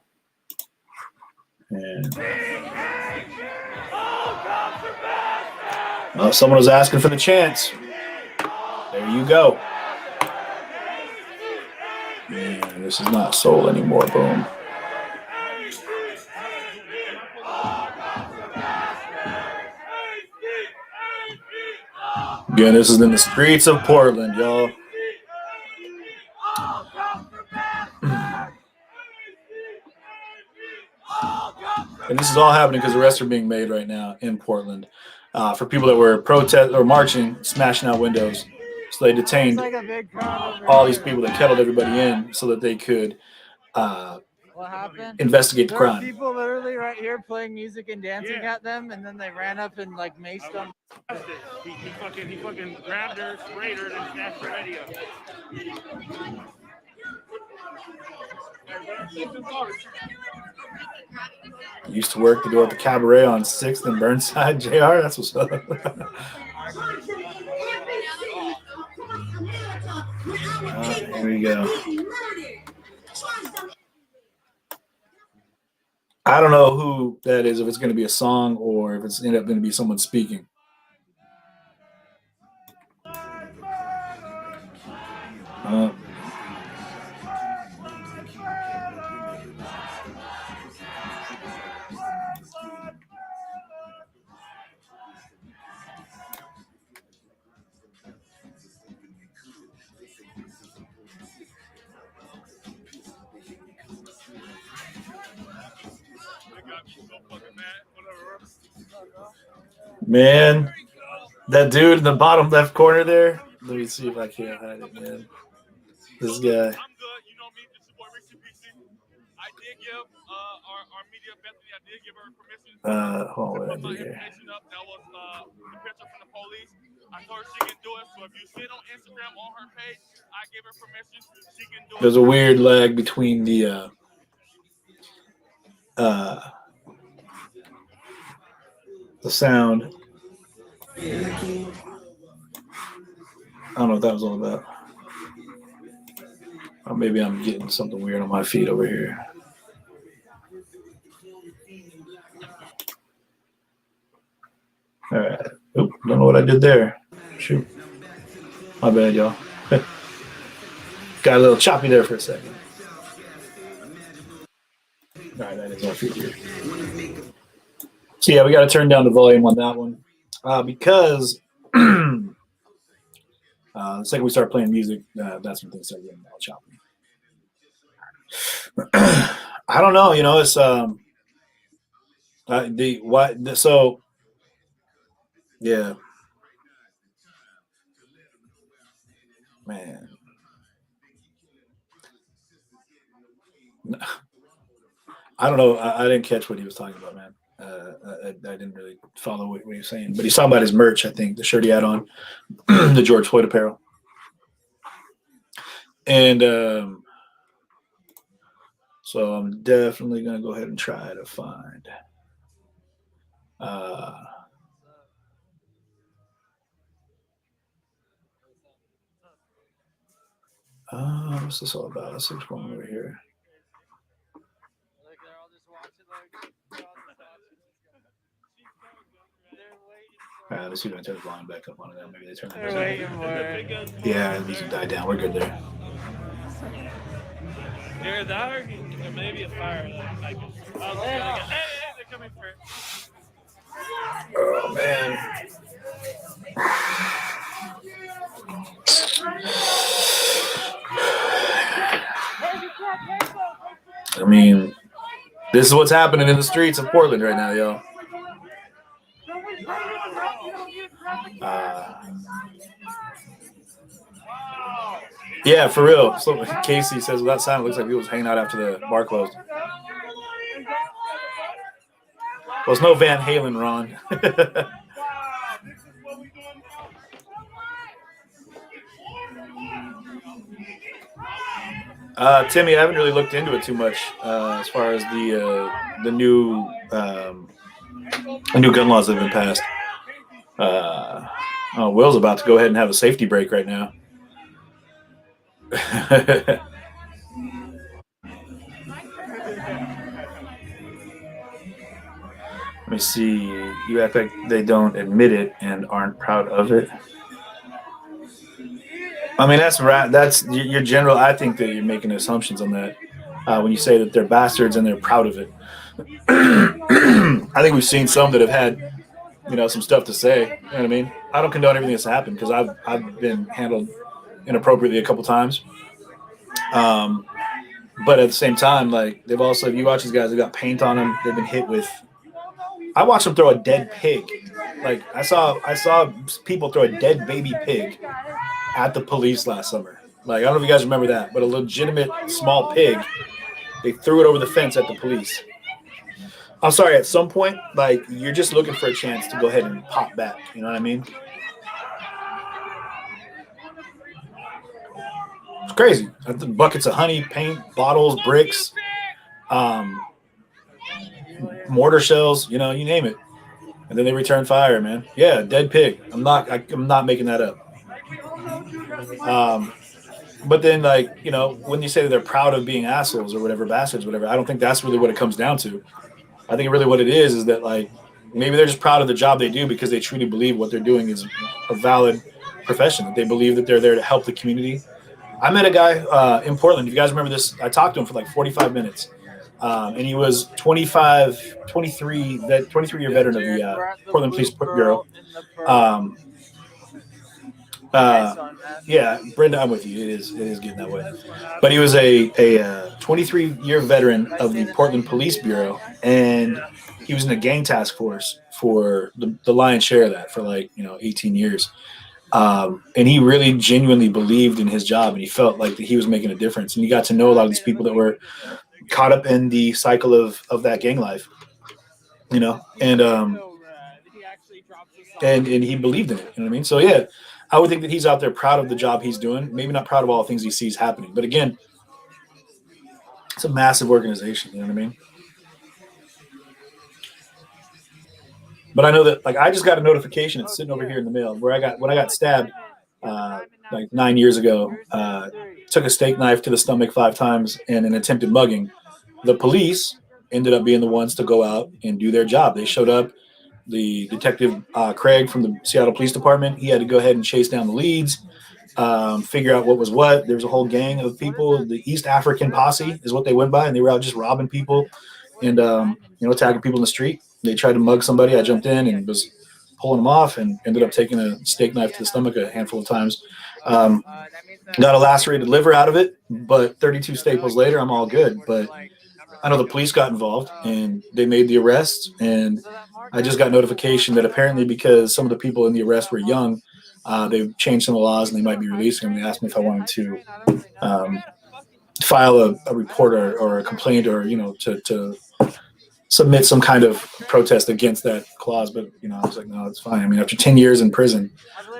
And someone was asking for the chance. There you go. Man, this is not Soul anymore. Boom. Again, this is in the streets of Portland, y'all. And this is all happening because arrests are being made right now in Portland for people that were protest or marching, smashing out windows. So they detained all these people that kettled everybody in so that they could What happened? investigate the There were crime. people literally right here playing music and dancing at them, and then they ran up and like maced them. He fucking grabbed her, sprayed her, and snatched her radio. Used to work the door at the cabaret on 6th and Burnside. JR, that's what's up. Here we go. I don't know who that is, if it's going to be a song or if it's end up going to be someone speaking. Man, that dude in the bottom left corner there. Let me see if I can't hide it, man. This guy. Hold on here. There's a weird lag between the the sound. I don't know what that was all about. Or maybe I'm getting something weird on my feed over here. All right. Oop, don't know what I did there. Shoot. My bad, y'all. Got a little choppy there for a second. All right, that is our feed here. So yeah, we got to turn down the volume on that one because the second we start playing music, that's when things start getting all choppy. I don't know. You know, it's so yeah, man. I don't know. I didn't catch what he was talking about, man. I didn't really follow what he was saying, but he's talking about his merch. I think the shirt he had on, the George Floyd apparel, and so I'm definitely gonna go ahead and try to find. What's this all about? Let's what's going on over here. Let's see if I turn the volume back up on it. Maybe they turn the music. Yeah, the music died down. We're good there. Either that or maybe a fire. Like, hey, they're coming for. Oh man. I mean, this is what's happening in the streets of Portland right now, y'all. Yeah, for real. So Casey says without sound, it looks like he was hanging out after the bar closed. Well, it's no Van Halen, Ron. Timmy, I haven't really looked into it too much as far as the new gun laws that have been passed. Will's about to go ahead and have a safety break right now. Let me see. You act like they don't admit it and aren't proud of it. I mean, that's your general. I think that you're making assumptions on that when you say that they're bastards and they're proud of it. I think we've seen some that have had, some stuff to say. You know what I mean? I don't condone everything that's happened because I've been handled inappropriately a couple times. But at the same time, like they've also, if you watch these guys, they've got paint on them. They've been hit with. I watched them throw a dead pig. Like I saw people throw a dead baby pig at the police last summer. Like I don't know if you guys remember that, but a legitimate small pig. They threw it over the fence at the police. I'm sorry. At some point, like you're just looking for a chance to go ahead and pop back. You know what I mean? It's crazy. Buckets of honey, paint, bottles, bricks, mortar shells. You name it. And then they return fire, man. Yeah, dead pig. I'm not making that up. But then, like, when you say that they're proud of being assholes or whatever, bastards, whatever, I don't think that's really what it comes down to. I think really what it is that, like, maybe they're just proud of the job they do because they truly believe what they're doing is a valid profession, that they believe that they're there to help the community. I met a guy in Portland. If you guys remember this, I talked to him for like 45 minutes. And he was 23-year veteran of the Portland Police Bureau. Yeah, Brenda, I'm with you. It is getting that way. But he was a 23-year veteran of the Portland Police Bureau, and he was in a gang task force for the lion's share of that for 18 years. And he really genuinely believed in his job, and he felt like that he was making a difference. And he got to know a lot of these people that were caught up in the cycle of that gang life, and he believed in it. You know what I mean? So yeah, I would think that he's out there proud of the job he's doing. Maybe not proud of all the things he sees happening, but again, it's a massive organization. You know what I mean? But I know that, like, I just got a notification. It's sitting over here in the mail where when I got stabbed like 9 years ago. Took a steak knife to the stomach 5 times and an attempted mugging. The police ended up being the ones to go out and do their job. They showed up. The detective Craig from the Seattle Police Department, he had to go ahead and chase down the leads, figure out what was what. There was a whole gang of people. The East African Posse is what they went by, and they were out just robbing people and tagging people in the street. They tried to mug somebody. I jumped in and was pulling them off and ended up taking a steak knife to the stomach a handful of times. Got a lacerated liver out of it, but 32 staples later, I'm all good. But I know the police got involved and they made the arrest. And I just got notification that apparently because some of the people in the arrest were young, they've changed some of the laws and they might be releasing them. They asked me if I wanted to file a report or a complaint or, to submit some kind of protest against that clause. But, I was like, no, it's fine. I mean, after 10 years in prison,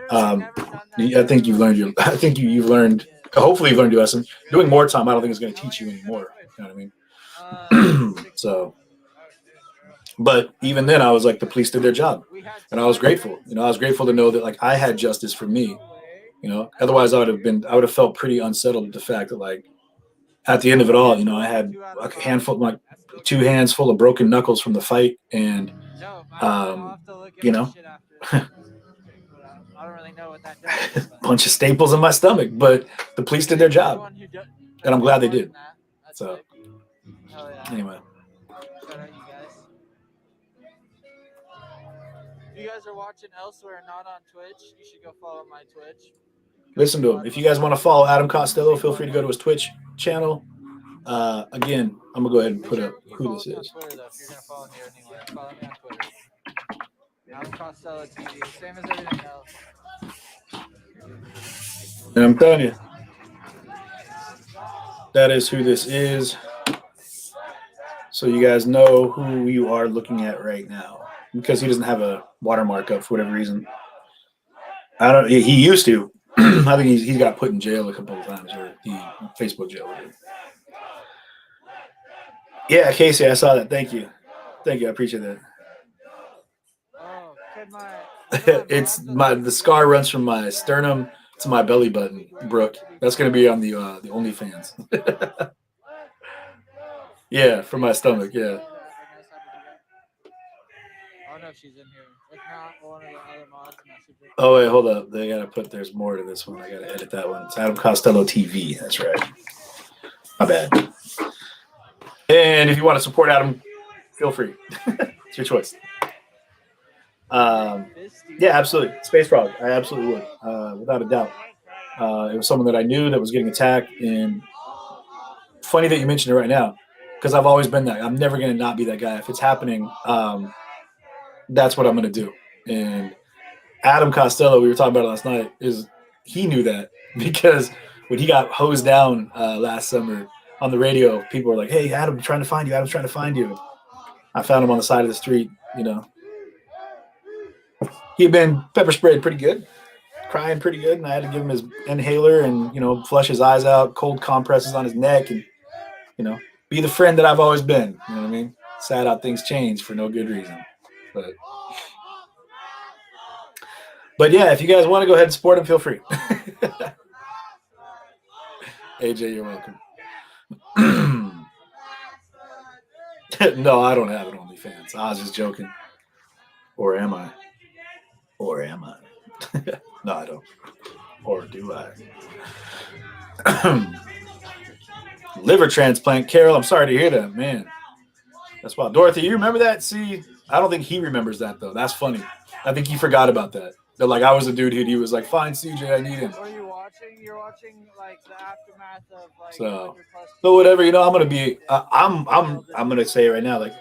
I think you've learned hopefully you've learned your lesson. Doing more time, I don't think is going to teach you anymore. You know what I mean? So, but even then I was like, the police did their job and I was grateful. I was grateful to know that like I had justice for me, otherwise I would have felt pretty unsettled with the fact that like at the end of it all, I had like a handful, like 2 hands full of broken knuckles from the fight and, I don't really know what that does. bunch of staples in my stomach, but the police did their job, and I'm glad they did. So, anyway. Shout out you guys. If you guys are watching elsewhere and not on Twitch, you should go follow my Twitch. Listen to him. If you guys want to follow Adam Costello, feel free to go to his Twitch channel. Again, I'm gonna go ahead and put up who this is. Twitter, though, if you're gonna follow me anywhere, follow me on Twitter. Adam Costello TV, same as everything else. And I'm telling you, that is who this is. So you guys know who you are looking at right now, because he doesn't have a watermark up for whatever reason. He used to. I think he got put in jail a couple of times, or the Facebook jail. Yeah, Casey, I saw that. Thank you. I appreciate that. The scar runs from my sternum to my belly button, Brooke. That's gonna be on the OnlyFans. Yeah, from my stomach. Yeah. I don't know if she's in here. If not, one of the other mods message her. Oh wait, hold up. They gotta put. There's more to this one. I gotta edit that one. It's Adam Costello TV. That's right. My bad. And if you want to support Adam, feel free. It's your choice. Yeah, absolutely. Space Frog. I absolutely would, without a doubt. It was someone that I knew that was getting attacked. And funny that you mentioned it right now, because I've always been that. I'm never going to not be that guy. If it's happening, that's what I'm going to do. And Adam Costello, we were talking about it last night, he knew that, because when he got hosed down last summer on the radio, people were like, "Hey, Adam, I'm trying to find you. Adam's trying to find you." I found him on the side of the street, He had been pepper sprayed pretty good, crying pretty good, and I had to give him his inhaler and, flush his eyes out, cold compresses on his neck, and, be the friend that I've always been. You know what I mean? Sad how things change for no good reason. But yeah, if you guys want to go ahead and support him, feel free. AJ, you're welcome. No, I don't have an OnlyFans. I was just joking. Or am I? No, I don't. Or do I? Liver transplant. Carol, I'm sorry to hear that, man. That's wild. Dorothy, you remember that? See, I don't think he remembers that, though. That's funny. I think he forgot about that. That, like, I was a dude he was like, "Fine, CJ, I need him." Are you watching? You're watching, like, the aftermath of, like, So whatever, I'm gonna be. I'm gonna say it right now, like,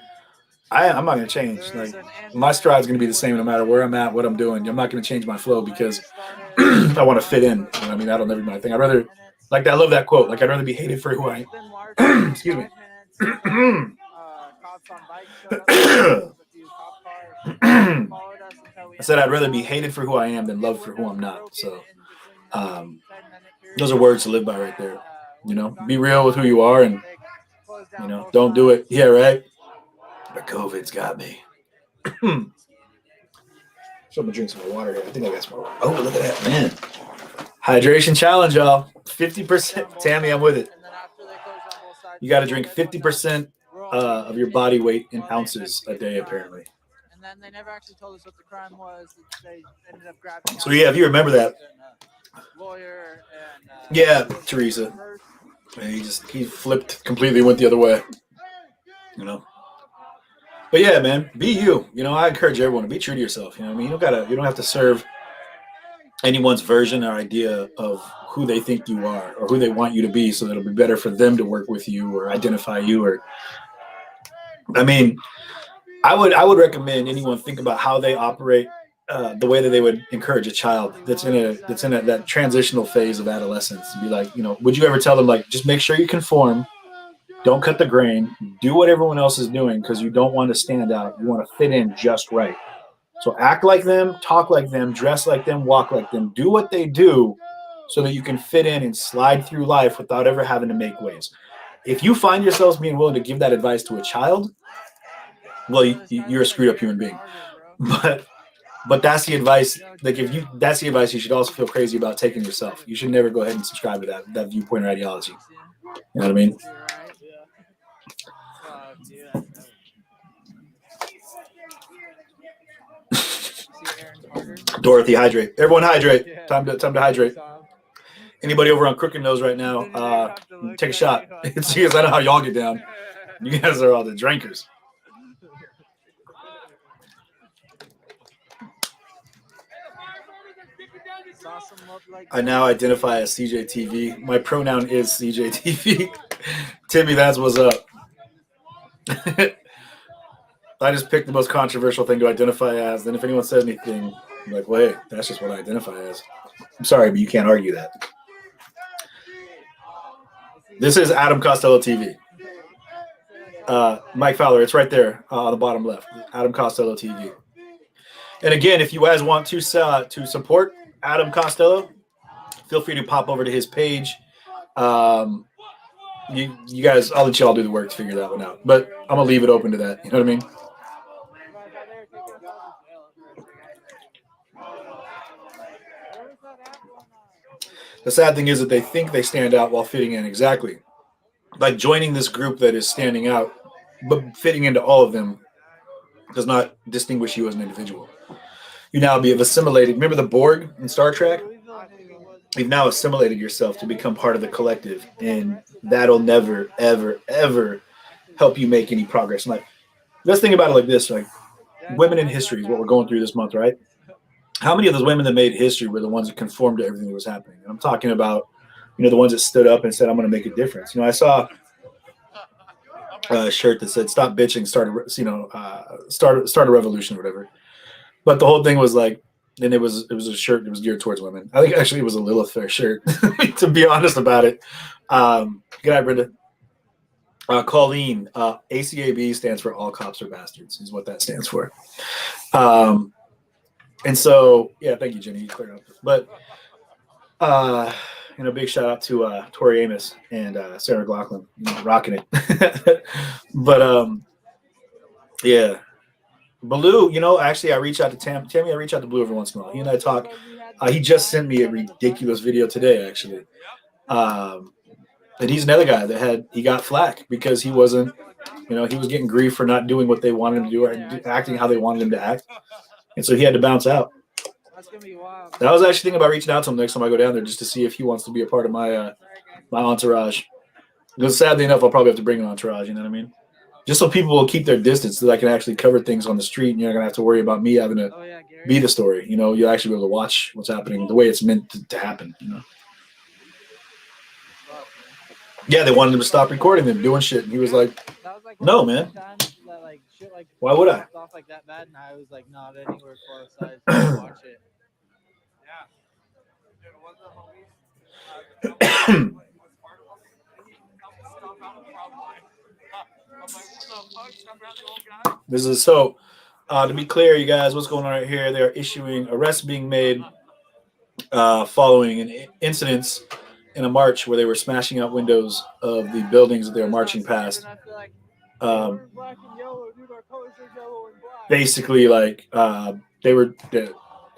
I'm not gonna change. Like, my stride's gonna be the same no matter where I'm at, what I'm doing. I'm not gonna change my flow because I want to fit in. You know what I mean? That'll never be my thing. I'd rather, like, I love that quote. Like, I'd rather be hated for who I am. Excuse me. I said I'd rather be hated for who I am than loved for who I'm not. So, those are words to live by right there. Be real with who you are, and don't do it. Yeah, right. But COVID's got me. So I'm gonna drink some more water here. I think I got some more. Oh, look at that, man. Hydration challenge, y'all. 50%. Tammy, I'm with it. You got to drink 50% of your body weight in ounces a day, apparently. And then they never actually told us what the crime was. They ended up grabbing. So yeah, if you remember that. Lawyer and. Yeah, Teresa. He flipped completely, went the other way. You know. But yeah, man, be you. You know, I encourage everyone to be true to yourself. You know what I mean? You don't have to serve anyone's version or idea of who they think you are or who they want you to be, so that it'll be better for them to work with you or identify you. Or, I mean, I would recommend anyone think about how they operate, the way that they would encourage a child that's in that transitional phase of adolescence. To be like, you know, would you ever tell them, like, just make sure you conform, don't cut the grain, do what everyone else is doing, because you don't want to stand out. You want to fit in just right. So act like them, talk like them, dress like them, walk like them, do what they do, so that you can fit in and slide through life without ever having to make waves. If you find yourselves being willing to give that advice to a child, well, you're a screwed up human being. But that's the advice. Like, that's the advice you should also feel crazy about taking yourself. You should never go ahead and subscribe to that viewpoint or ideology. You know what I mean? Dorothy, hydrate. Everyone hydrate. Time to hydrate. Anybody over on Crooked Nose right now, take a shot. Serious, I know how y'all get down. You guys are all the drinkers. I now identify as CJTV. My pronoun is CJTV. Timmy, that's what's up. I just picked the most controversial thing to identify as. Then if anyone says anything, I'm like, well, hey, that's just what I identify as. I'm sorry, but you can't argue that. This is Adam Costello TV. Mike Fowler, it's right there on the bottom left. Adam Costello TV. And again, if you guys want to support Adam Costello, feel free to pop over to his page. You guys, I'll let you all do the work to figure that one out. But I'm gonna leave it open to that. You know what I mean? The sad thing is that they think they stand out while fitting in. Exactly. Like joining this group that is standing out, but fitting into all of them does not distinguish you as an individual. You now have assimilated. Remember the Borg in Star Trek? You've now assimilated yourself to become part of the collective, and that'll never, ever, ever help you make any progress in life. Let's think about it like this: like women in history is what we're going through this month, right? How many of those women that made history were the ones that conformed to everything that was happening? And I'm talking about, you know, the ones that stood up and said, "I'm going to make a difference." You know, I saw a shirt that said, "Stop bitching, start a revolution," or whatever. But the whole thing was like, and it was a shirt that was geared towards women. I think actually it was a Lilith Fair shirt, to be honest about it. Good night, Brenda. Colleen, ACAB stands for All Cops Are Bastards, is what that stands for. And so, yeah, thank you, Jenny. You cleared up. But, big shout out to Tori Amos and Sarah McLaughlin, rocking it. But, yeah. Baloo, actually, I reach out to Tammy. I reach out to Blue every once in a while. He and I talk. He just sent me a ridiculous video today, actually. And he's another guy that he got flack because he wasn't, he was getting grief for not doing what they wanted him to do or acting how they wanted him to act. And so he had to bounce out. I was actually thinking about reaching out to him next time I go down there just to see if he wants to be a part of my entourage. Because sadly enough, I'll probably have to bring an entourage, you know what I mean? Just so people will keep their distance so that I can actually cover things on the street and you're not going to have to worry about me having to be the story. You'll actually be able to watch what's happening the way it's meant to happen, Yeah, they wanted him to stop recording them doing shit. And he was like, no, man. Why would I? Off like that bad, and I was like, not anywhere close. I watch it. This is so. To be clear, you guys, what's going on right here? They are issuing arrests being made following an incidents in a march where they were smashing out windows of the buildings that they were marching past. Basically, like they were.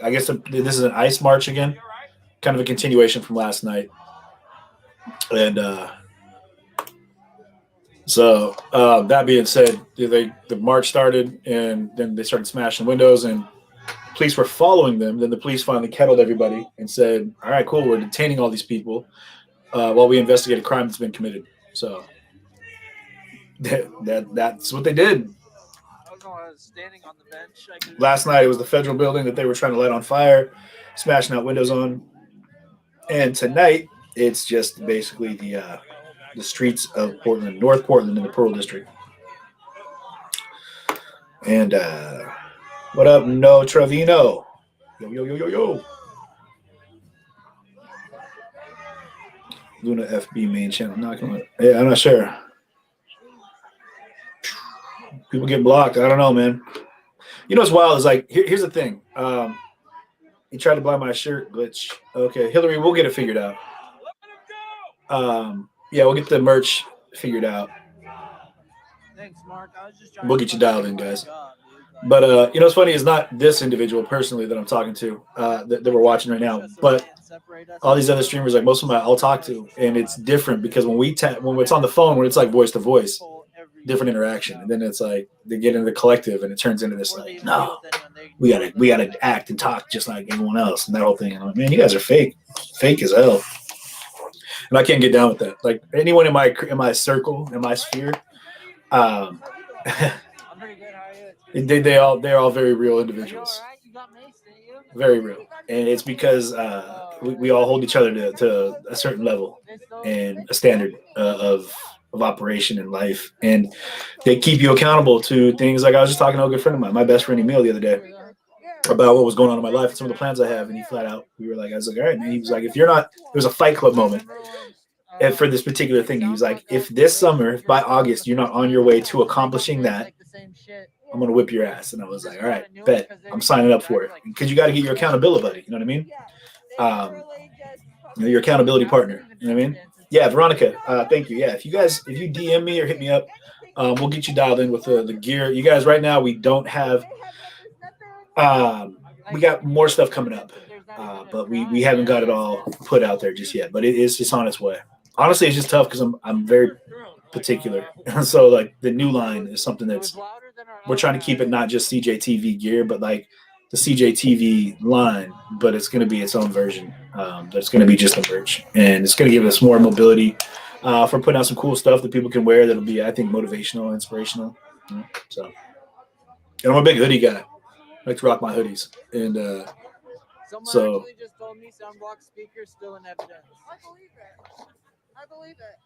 I guess this is an ICE march again, kind of a continuation from last night, and so that being said, the march started, and then they started smashing windows, and police were following them. Then the police finally kettled everybody and said, "All right, cool, we're detaining all these people while we investigate a crime that's been committed." So that's what they did. I was standing on the bench. Last night it was the federal building that they were trying to light on fire, smashing out windows on, and tonight it's just basically the streets of Portland, North Portland, in the Pearl District. And what up, No Trevino? Yo, yo, yo, yo, yo. Luna FB main channel. Yeah, I'm not sure. People get blocked. I don't know, man. You know what's wild is like, here's the thing. He tried to buy my shirt glitch. Okay, Hillary, we'll get it figured out. Yeah, we'll get the merch figured out. Thanks, Mark. I was just trying We'll get you dialed in, guys. But you know what's funny is not this individual personally that I'm talking to that we're watching right now, but all these other streamers, like most of them I'll talk to, and it's different because when it's on the phone, when it's like voice to voice, different interaction, and then it's like they get into the collective and it turns into this like, no, we gotta act and talk just like everyone else and that whole thing. And I'm like, man, you guys are fake as hell, and I can't get down with that. Like anyone in my circle, in my sphere, they're all very real individuals, very real, and it's because we all hold each other to a certain level and a standard of operation in life, and they keep you accountable to things. Like I was just talking to a good friend of mine, my best friend Emil, the other day, about what was going on in my life and some of the plans I have, and he flat out, I was like, all right, man. He was like, if you're not, there was a Fight Club moment, and for this particular thing, he was like, if this summer, if by August you're not on your way to accomplishing that, I'm gonna whip your ass. And I was like, all right, bet, I'm signing up for it, because you got to get your accountability buddy. You know what I mean? Your accountability partner. You know what I mean? Yeah, Veronica, thank you. Yeah, if you DM me or hit me up, we'll get you dialed in with the gear. You guys, right now we don't have. We got more stuff coming up, but we haven't got it all put out there just yet. But it's just on its way. Honestly, it's just tough because I'm very particular. So like the new line is something that's we're trying to keep it not just CJTV gear, but like the CJTV line, but it's going to be its own version. That's going to be just the merch, and it's going to give us more mobility for putting out some cool stuff that people can wear. That'll be, I think, motivational, inspirational. You know? So, and I'm a big hoodie guy. I like to rock my hoodies, and someone actually just told me Soundblock speakers still in evidence. I believe it.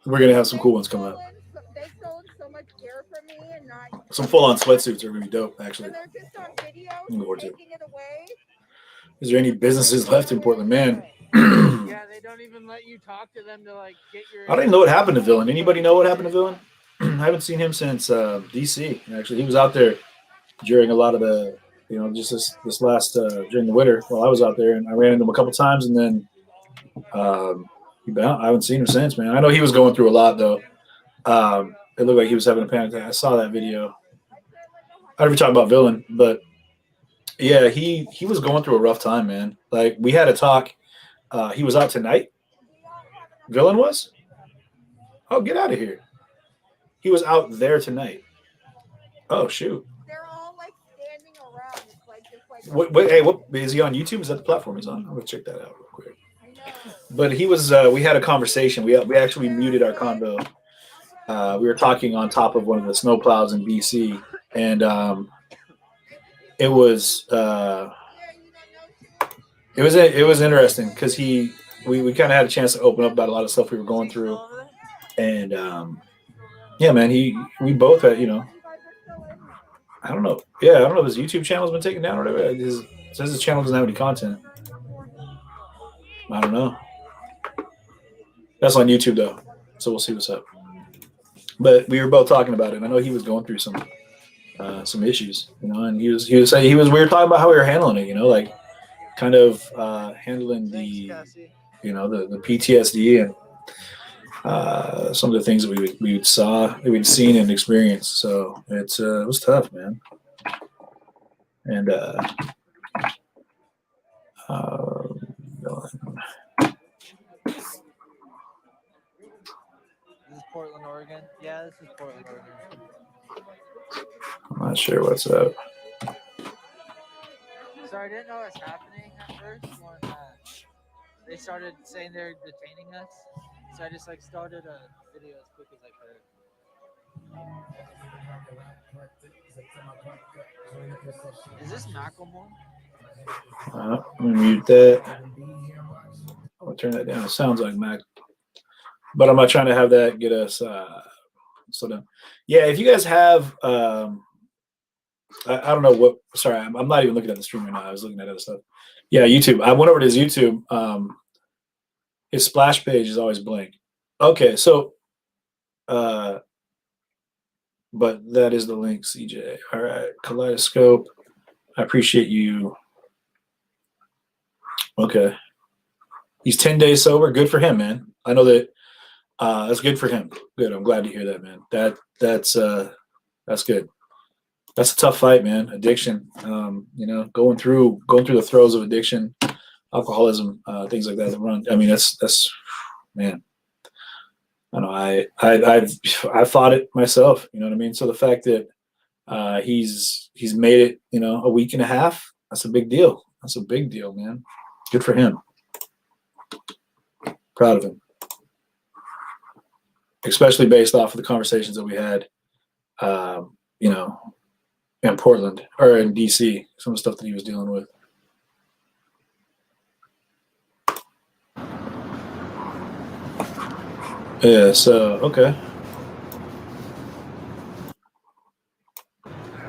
We're gonna have some cool ones coming up. They sold so much gear for me, and not some full-on sweatsuits are gonna be dope, actually. And they're just on video, taking it away. Is there any businesses left in Portland, man? Yeah, they don't even let you talk to them to like get your. I don't even know what happened to Villain. Anybody know what happened to Villain? I haven't seen him since DC. Actually, he was out there during a lot of the, just this last during the winter while I was out there, and I ran into him a couple times, and then I haven't seen him since, man. I know he was going through a lot though. It looked like he was having a panic attack. I saw that video. I never talk about Villain, but yeah, he was going through a rough time, man. Like we had a talk. He was out tonight. Villain was? Oh, get out of here. He was out there tonight. Oh shoot. They're all like standing around. It's like just like. What is he on YouTube? Is that the platform he's on? I'm gonna check that out real quick. But he was. We had a conversation. We actually muted our convo. We were talking on top of one of the snowplows in BC, and it was interesting because we kind of had a chance to open up about a lot of stuff we were going through, and yeah, man, we both had, I don't know. Yeah, I don't know if his YouTube channel's been taken down or whatever. It says his channel doesn't have any content. I don't know. That's on YouTube though, so we'll see what's up. But we were both talking about it. And I know he was going through some issues, and he was saying we were talking about how we were handling it, like kind of handling the PTSD and some of the things that we'd seen and experienced. So it was tough, man. And This is Portland, Oregon. Yeah, this is Portland, Oregon. I'm not sure what's up. Sorry, I didn't know what was happening at first when they started saying they're detaining us. So I just like started a video as quick as I could. Is this Macklemore? Let me mute that. I'll turn that down. It sounds like Mac, but I'm not trying to have that get us slow down. Yeah, if you guys have, I don't know what. Sorry, I'm not even looking at the stream right now. I was looking at other stuff. Yeah, YouTube. I went over to his YouTube. His splash page is always blank. Okay, so, but that is the link, CJ. All right, Kaleidoscope. I appreciate you. Okay. He's 10 days sober. Good for him, man. I know that that's good for him. Good. I'm glad to hear that, man. That's good. That's a tough fight, man. Addiction. You know, going through the throes of addiction, alcoholism, things like that run. I mean, that's man. I know I fought it myself, you know what I mean? So the fact that he's made it, you know, a week and a half, that's a big deal. That's a big deal, man. Good for him. Proud of him. Especially based off of the conversations that we had, you know, in Portland or in DC, some of the stuff that he was dealing with. Yeah, so, okay.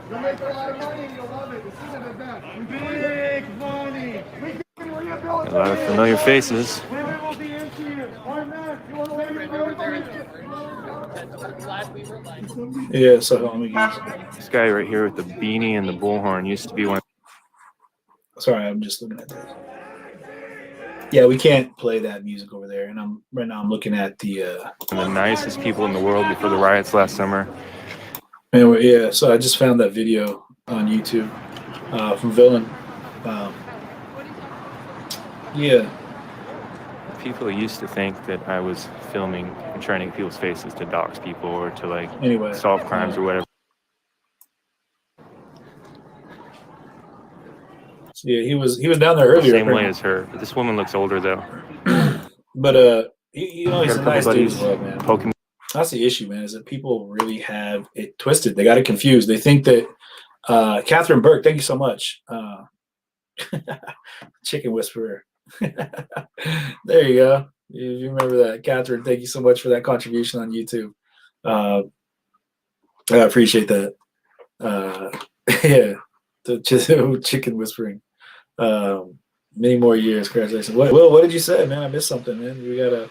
You'll make a lot of money and you'll love it. This isn't a bet. Big money. We can rehabilitate. A lot of familiar faces. Women will be into you. Or men. You want to Yeah, so let me use this guy right here with the beanie and the bullhorn used to be one. Sorry, I'm just looking at that. Yeah, we can't play that music over there, and right now I'm looking at the nicest people in the world before the riots last summer. Anyway, yeah, so I just found that video on YouTube from Villain. Yeah. People used to think that I was filming and trying to get people's faces to dox people or to like solve crimes or whatever. Yeah, he was down there earlier. Same way as her. But this woman looks older though. But you know, he's a nice dude as well, man. Pokemon. That's the issue, man, is that people really have it twisted. They got it confused. They think that Catherine Burke, thank you so much. Chicken Whisperer. There you go. You remember that. Catherine, thank you so much for that contribution on YouTube. I appreciate that. Yeah, the chicken whispering. Many more years. Congratulations. Will, what did you say, man? I missed something, man. We got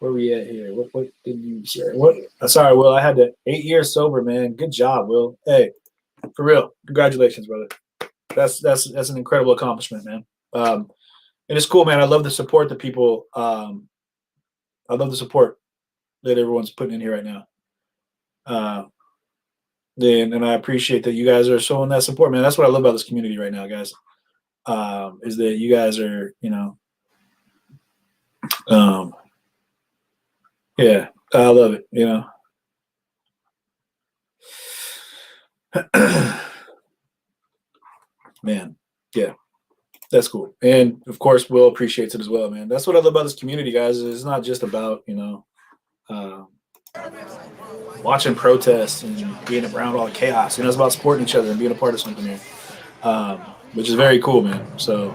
where we at here? What did you say? What? Sorry, Will. I had 8 years sober, man. Good job, Will. Hey, for real. Congratulations, brother. That's an incredible accomplishment, man. And it's cool, man. I love the support that people. I love the support that everyone's putting in here right now. And I appreciate that you guys are showing that support, man. That's what I love about this community right now, guys. Is that you guys are, you know, yeah, I love it, you know. Man, yeah, that's cool. And of course, Will appreciates it as well, man. That's what I love about this community, guys. It's not just about, you know, watching protests and being around all the chaos. You know, it's about supporting each other and being a part of something here, which is very cool, man. So,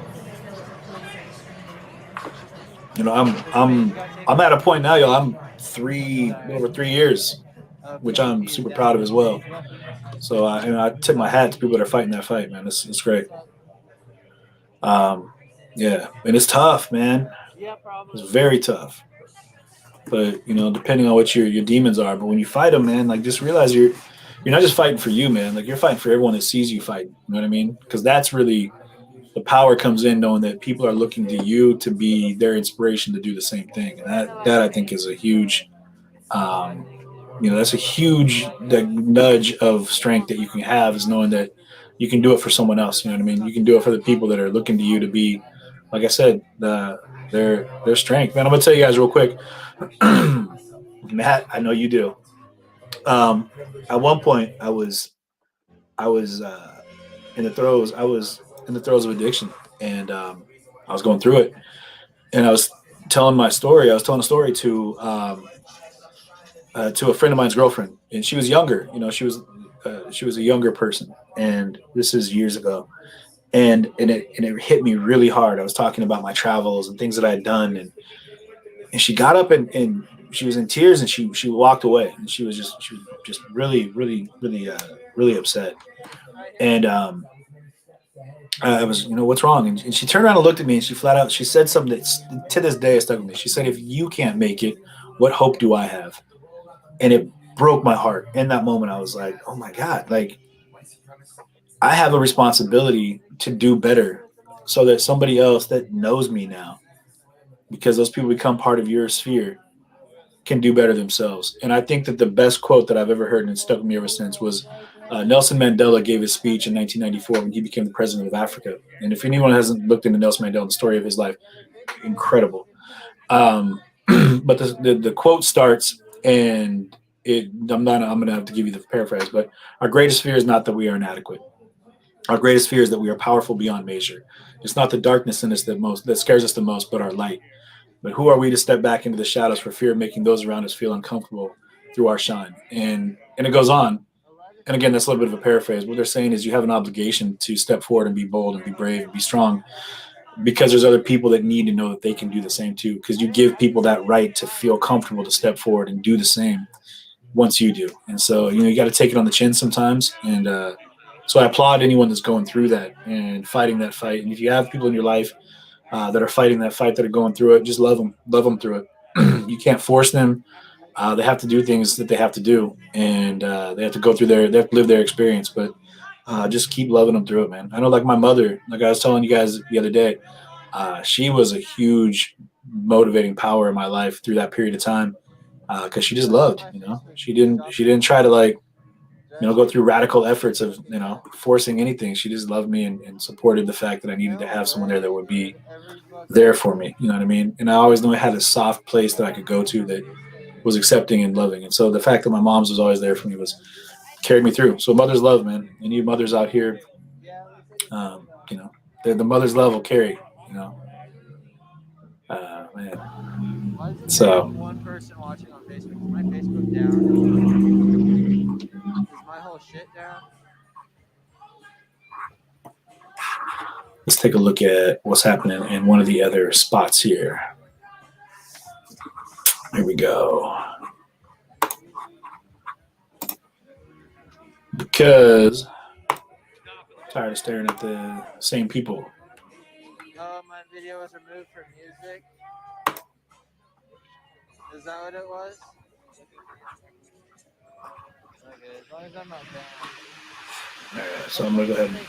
you know, I'm at a point now, y'all. I'm over 3 years, which I'm super proud of as well. So I tip my hat to people that are fighting that fight, man. It's great. Yeah, and it's tough, man. It's very tough. But you know, depending on what your demons are, but when you fight them, man, like just realize you're not just fighting for you, man. Like you're fighting for everyone that sees you fight. You know what I mean? Because that's really the power comes in, knowing that people are looking to you to be their inspiration to do the same thing, and that I think is a huge that's a huge nudge of strength that you can have, is knowing that you can do it for someone else. You know what I mean? You can do it for the people that are looking to you to be, like I said, their strength. Man, I'm gonna tell you guys real quick. Matt, I know you do. At one point, I was in the throes. I was in the throes of addiction, and I was going through it. And I was telling my story. I was telling a story to a friend of mine's girlfriend, and she was younger. She was a younger person, and this is years ago. And it hit me really hard. I was talking about my travels and things that I had done, and she got up and she was in tears, and she walked away, and she was just really really upset. And I was, what's wrong? And she turned around and looked at me, and she said something that to this day has stuck with me. She said, "If you can't make it, what hope do I have?" And it broke my heart. In that moment, I was like, "Oh my God, like I have a responsibility to do better so that somebody else that knows me now, because those people become part of your sphere, can do better themselves." And I think that the best quote that I've ever heard, and it's stuck with me ever since, was Nelson Mandela gave his speech in 1994 when he became the president of Africa. And if anyone hasn't looked into Nelson Mandela, the story of his life, incredible. But the quote starts, and I'm going to have to give you the paraphrase, but our greatest fear is not that we are inadequate. Our greatest fear is that we are powerful beyond measure. It's not the darkness in us that scares us the most, but our light. But who are we to step back into the shadows for fear of making those around us feel uncomfortable through our shine? And it goes on. And again, that's a little bit of a paraphrase. What they're saying is you have an obligation to step forward and be bold and be brave and be strong, because there's other people that need to know that they can do the same too. Because you give people that right to feel comfortable to step forward and do the same once you do. And so, you got to take it on the chin sometimes. And so I applaud anyone that's going through that and fighting that fight. And if you have people in your life that are fighting that fight, that are going through it, just love them through it. You can't force them. They have to do things that they have to do, and they have to go through they have to live their experience, but just keep loving them through it, man. I know, like my mother, like I was telling you guys the other day, she was a huge motivating power in my life through that period of time, because she just loved, she didn't try to go through radical efforts of, forcing anything. She just loved me and supported the fact that I needed to have someone there that would be there for me. You know what I mean? And I always knew I had a soft place that I could go to that was accepting and loving. And so the fact that my mom's was always there for me carried me through. So mother's love, man. Any mothers out here, the mother's love will carry, man. So one person watching on Facebook. Is my Facebook down? Is my whole shit down? let's take a look at what's happening in one of the other spots here. Here we go. Because I'm tired of staring at the same people. Oh, my video was removed from music. Is that what it was? Okay, as long as I'm not down. All right, so I'm going to go ahead and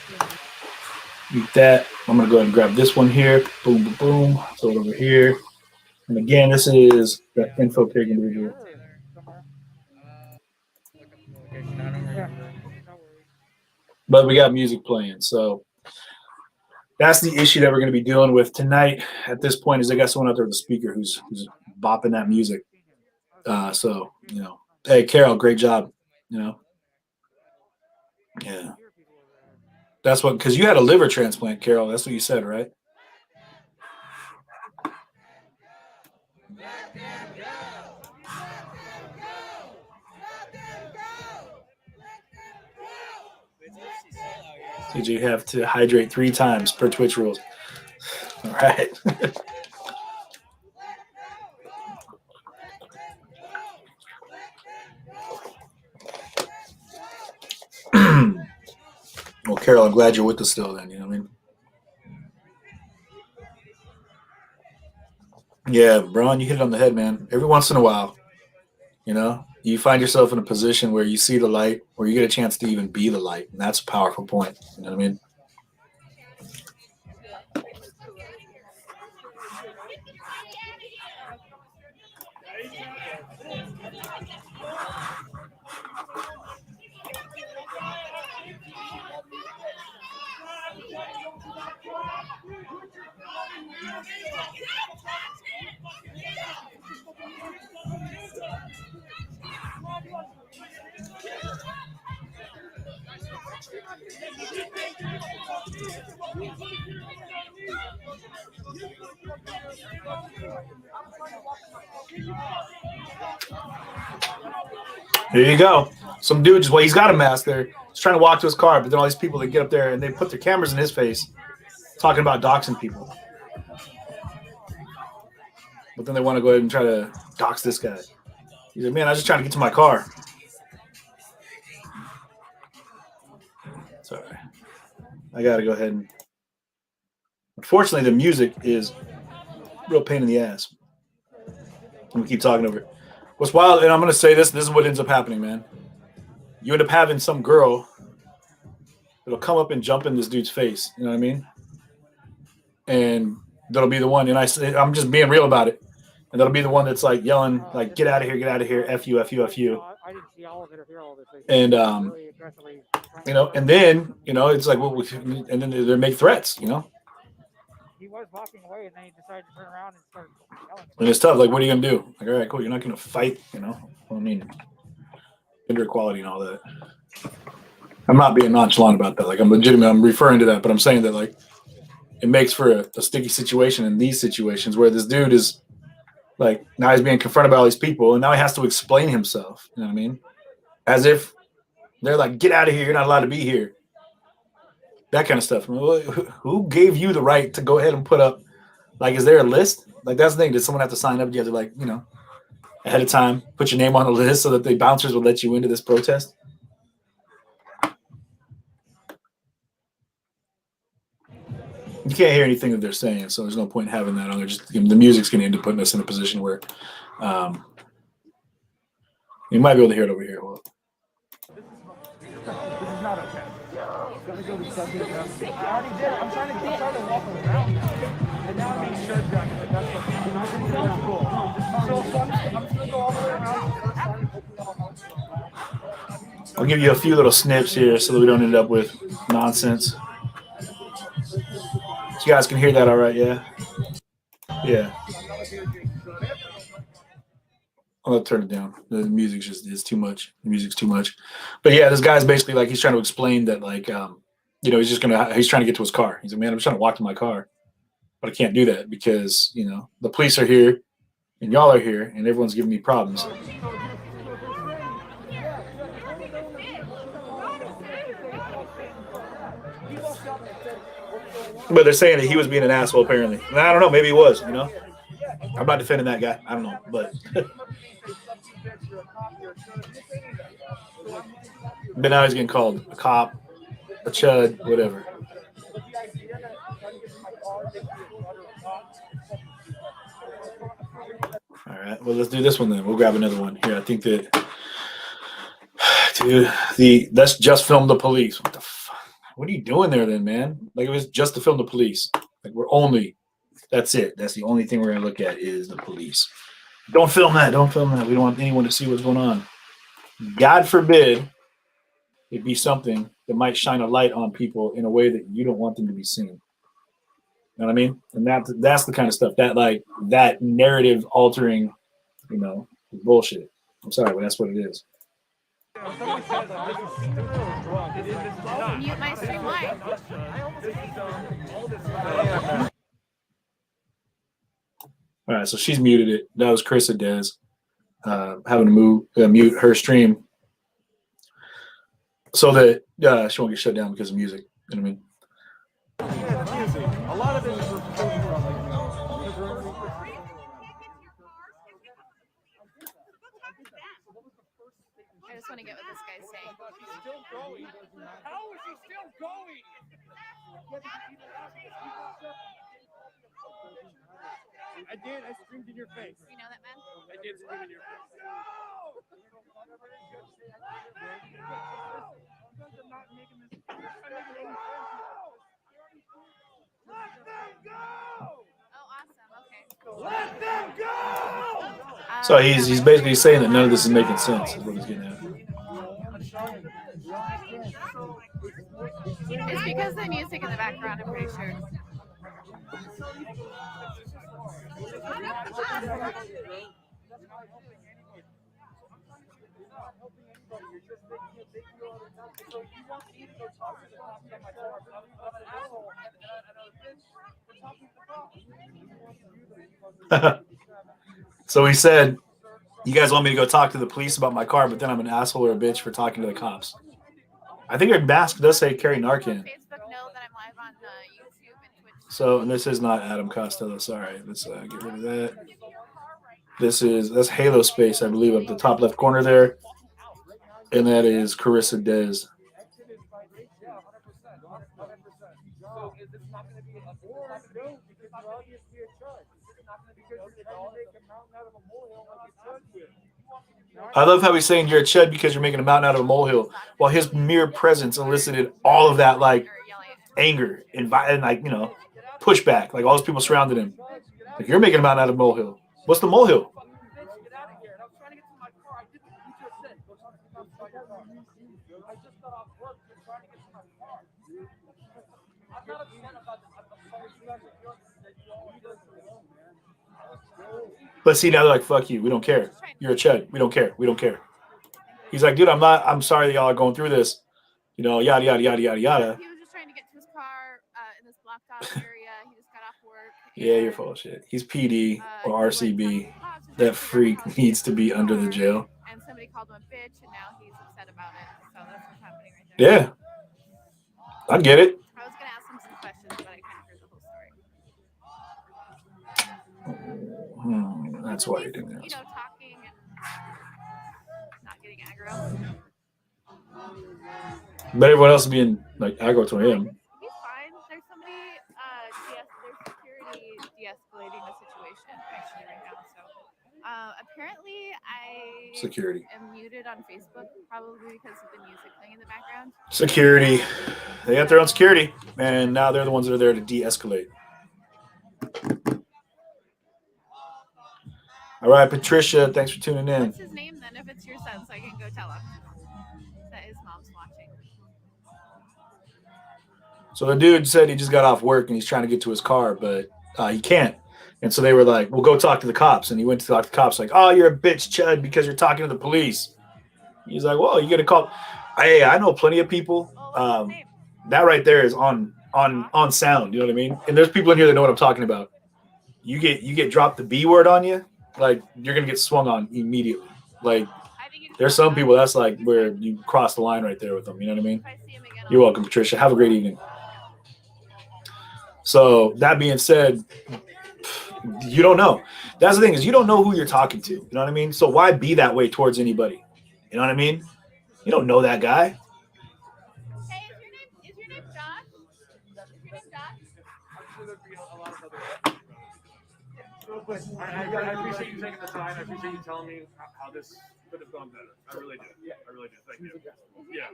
mute that. I'm going to go ahead and grab this one here. Boom, boom, boom. Throw it over here. And again, this is the info pig individual. But we got music playing, so that's the issue that we're going to be dealing with tonight. At this point, is I got someone out there with a speaker who's bopping that music. So hey, Carol, great job. Yeah, that's what, because you had a liver transplant, Carol. That's what you said, right? So you have to hydrate 3 times per Twitch rules. All right. Well, Carol, I'm glad you're with us still then, you know what I mean? Yeah, Braun, you hit it on the head, man. Every once in a while, you find yourself in a position where you see the light, where you get a chance to even be the light. And that's a powerful point. You know what I mean? There you go. Some dude just, well, he's got a mask there. He's trying to walk to his car, but then all these people, they get up there and they put their cameras in his face talking about doxing people. But then they want to go ahead and try to dox this guy. He's like, man, I was just trying to get to my car. Sorry. I got to go ahead and... Unfortunately, the music is a real pain in the ass. I'm going to keep talking over it. What's wild, and I'm going to say this is what ends up happening, man. You end up having some girl that'll come up and jump in this dude's face. You know what I mean? And that'll be the one, and I'm just being real about it. And that'll be the one that's like yelling, like, get out of here, F you, F you, F you. I didn't see all of it or hear all of it. And, you know, and then, you know, it's like, well, and then they make threats, you know? He was walking away, and then he decided to turn around and start yelling. And it's tough. Like, what are you going to do? Like, all right, cool. You're not going to fight, you know? I mean, gender equality and all that. I'm not being nonchalant about that. Like, I'm legitimate. I'm referring to that, but I'm saying that, like, it makes for a sticky situation in these situations where this dude is, like, now he's being confronted by all these people, and now he has to explain himself. You know what I mean? As if they're like, get out of here. You're not allowed to be here. That kind of stuff. I mean, who gave you the right to go ahead and put up, like, is there a list? Like, that's the thing. Did someone have to sign up? You have to, like, you know, ahead of time, put your name on the list so that the bouncers will let you into this protest? You can't hear anything that they're saying, so there's no point in having that on there. Just, you know, the music's going to end up putting us in a position where you might be able to hear it over here. Hold up. This is not okay. I already did. I'm trying to walk around. And now I'm being shut down. That's cool. So I'm just going to go all the way around. I'll give you a few little snips here so that we don't end up with nonsense. So you guys can hear that all right, yeah? Yeah. I'm going to turn it down. The music's just is too much. The music's too much. But yeah, this guy's basically like, he's trying to explain that, like, you know, he's trying to get to his car. He's like, man, I'm just trying to walk to my car. But I can't do that because, you know, the police are here and y'all are here and everyone's giving me problems. But they're saying that he was being an asshole, apparently. And I don't know. Maybe he was, you know. I'm not defending that guy. I don't know. But now he's getting called a cop, a chud, whatever. All right. Well, let's do this one then. We'll grab another one here. I think that, dude, let's just film the police. What the fuck? What are you doing there then, man? Like, it was just to film the police. Like, that's it. That's the only thing we're going to look at is the police. Don't film that. Don't film that. We don't want anyone to see what's going on. God forbid it be something that might shine a light on people in a way that you don't want them to be seen. You know what I mean? And that's the kind of stuff that narrative altering, you know, bullshit. I'm sorry, but that's what it is. Mute my stream live. All right, so she's muted it. That was Chris Adez having to mute her stream so that she won't get shut down because of music. You know what I mean? A lot of it is I just want to get what this guy's saying. She's still going. How is she still going? I did. I screamed in your face. You know that, man? I did scream in your face. Let them go! Oh, awesome. Okay. Let them go! So he's basically saying that none of this is making sense, is what he's getting at. It's because the music in the background, I'm pretty sure. So he said, you guys want me to go talk to the police about my car, but then I'm an asshole or a bitch for talking to the cops. I think your mask does say carry Narcan. So, and this is not Adam Costello. Sorry. Let's get rid of that. That's Halo Space, I believe, up the top left corner there. And that is Carissa Dez. I love how he's saying you're a chud because you're making a mountain out of a molehill, while his mere presence elicited all of that, like, anger and like, you know, pushback. Like, all those people surrounded him. Like, you're making a mountain out of a molehill. What's the molehill? But see, now they're like, fuck you. We don't care. You're a chud. We don't care. We don't care. He's like, dude, I'm sorry that y'all are going through this. You know, yada, yada, yada, yada, yada. He was just trying to get to his car in this blocked off area. He just got off work. Yeah, you're full of shit. He's PD or RCB. That freak needs to be under the jail. And somebody called him a bitch, and now he's upset about it. So that's what's happening right there. Yeah. I get it. I was going to ask him some questions, but I kind of heard the whole story. That's why you didn't You know, talking and not getting aggro. But everyone else is being like aggro to him. He's fine. There's somebody, there's security de-escalating the situation actually right now. So apparently I am muted on Facebook probably because of the music playing in the background. Security. They got their own security, and now they're the ones that are there to de-escalate. All right, Patricia, thanks for tuning in. What's his name then if it's your son so I can go tell him that his mom's watching? So the dude said he just got off work and he's trying to get to his car, but he can't. And so they were like, well, go talk to the cops. And he went to talk to the cops like, oh, you're a bitch, chud, because you're talking to the police. He's like, well, you got to call. Hey, I know plenty of people. That right there is on sound. You know what I mean? And there's people in here that know what I'm talking about. You get dropped the B word on you, like you're going to get swung on immediately. Like there's some people that's like where you cross the line right there with them. You know what I mean? You're welcome, Patricia. Have a great evening. So that being said, you don't know. That's the thing, is you don't know who you're talking to. You know what I mean? So why be that way towards anybody? You know what I mean? You don't know that guy. Hey, is your name Josh? Is your name Josh? I'm sure there'd be a lot of other. Real quick, I appreciate you taking the time. I appreciate you telling me how this could have gone better. I really do. Yeah, I really do. Thank you. Yeah.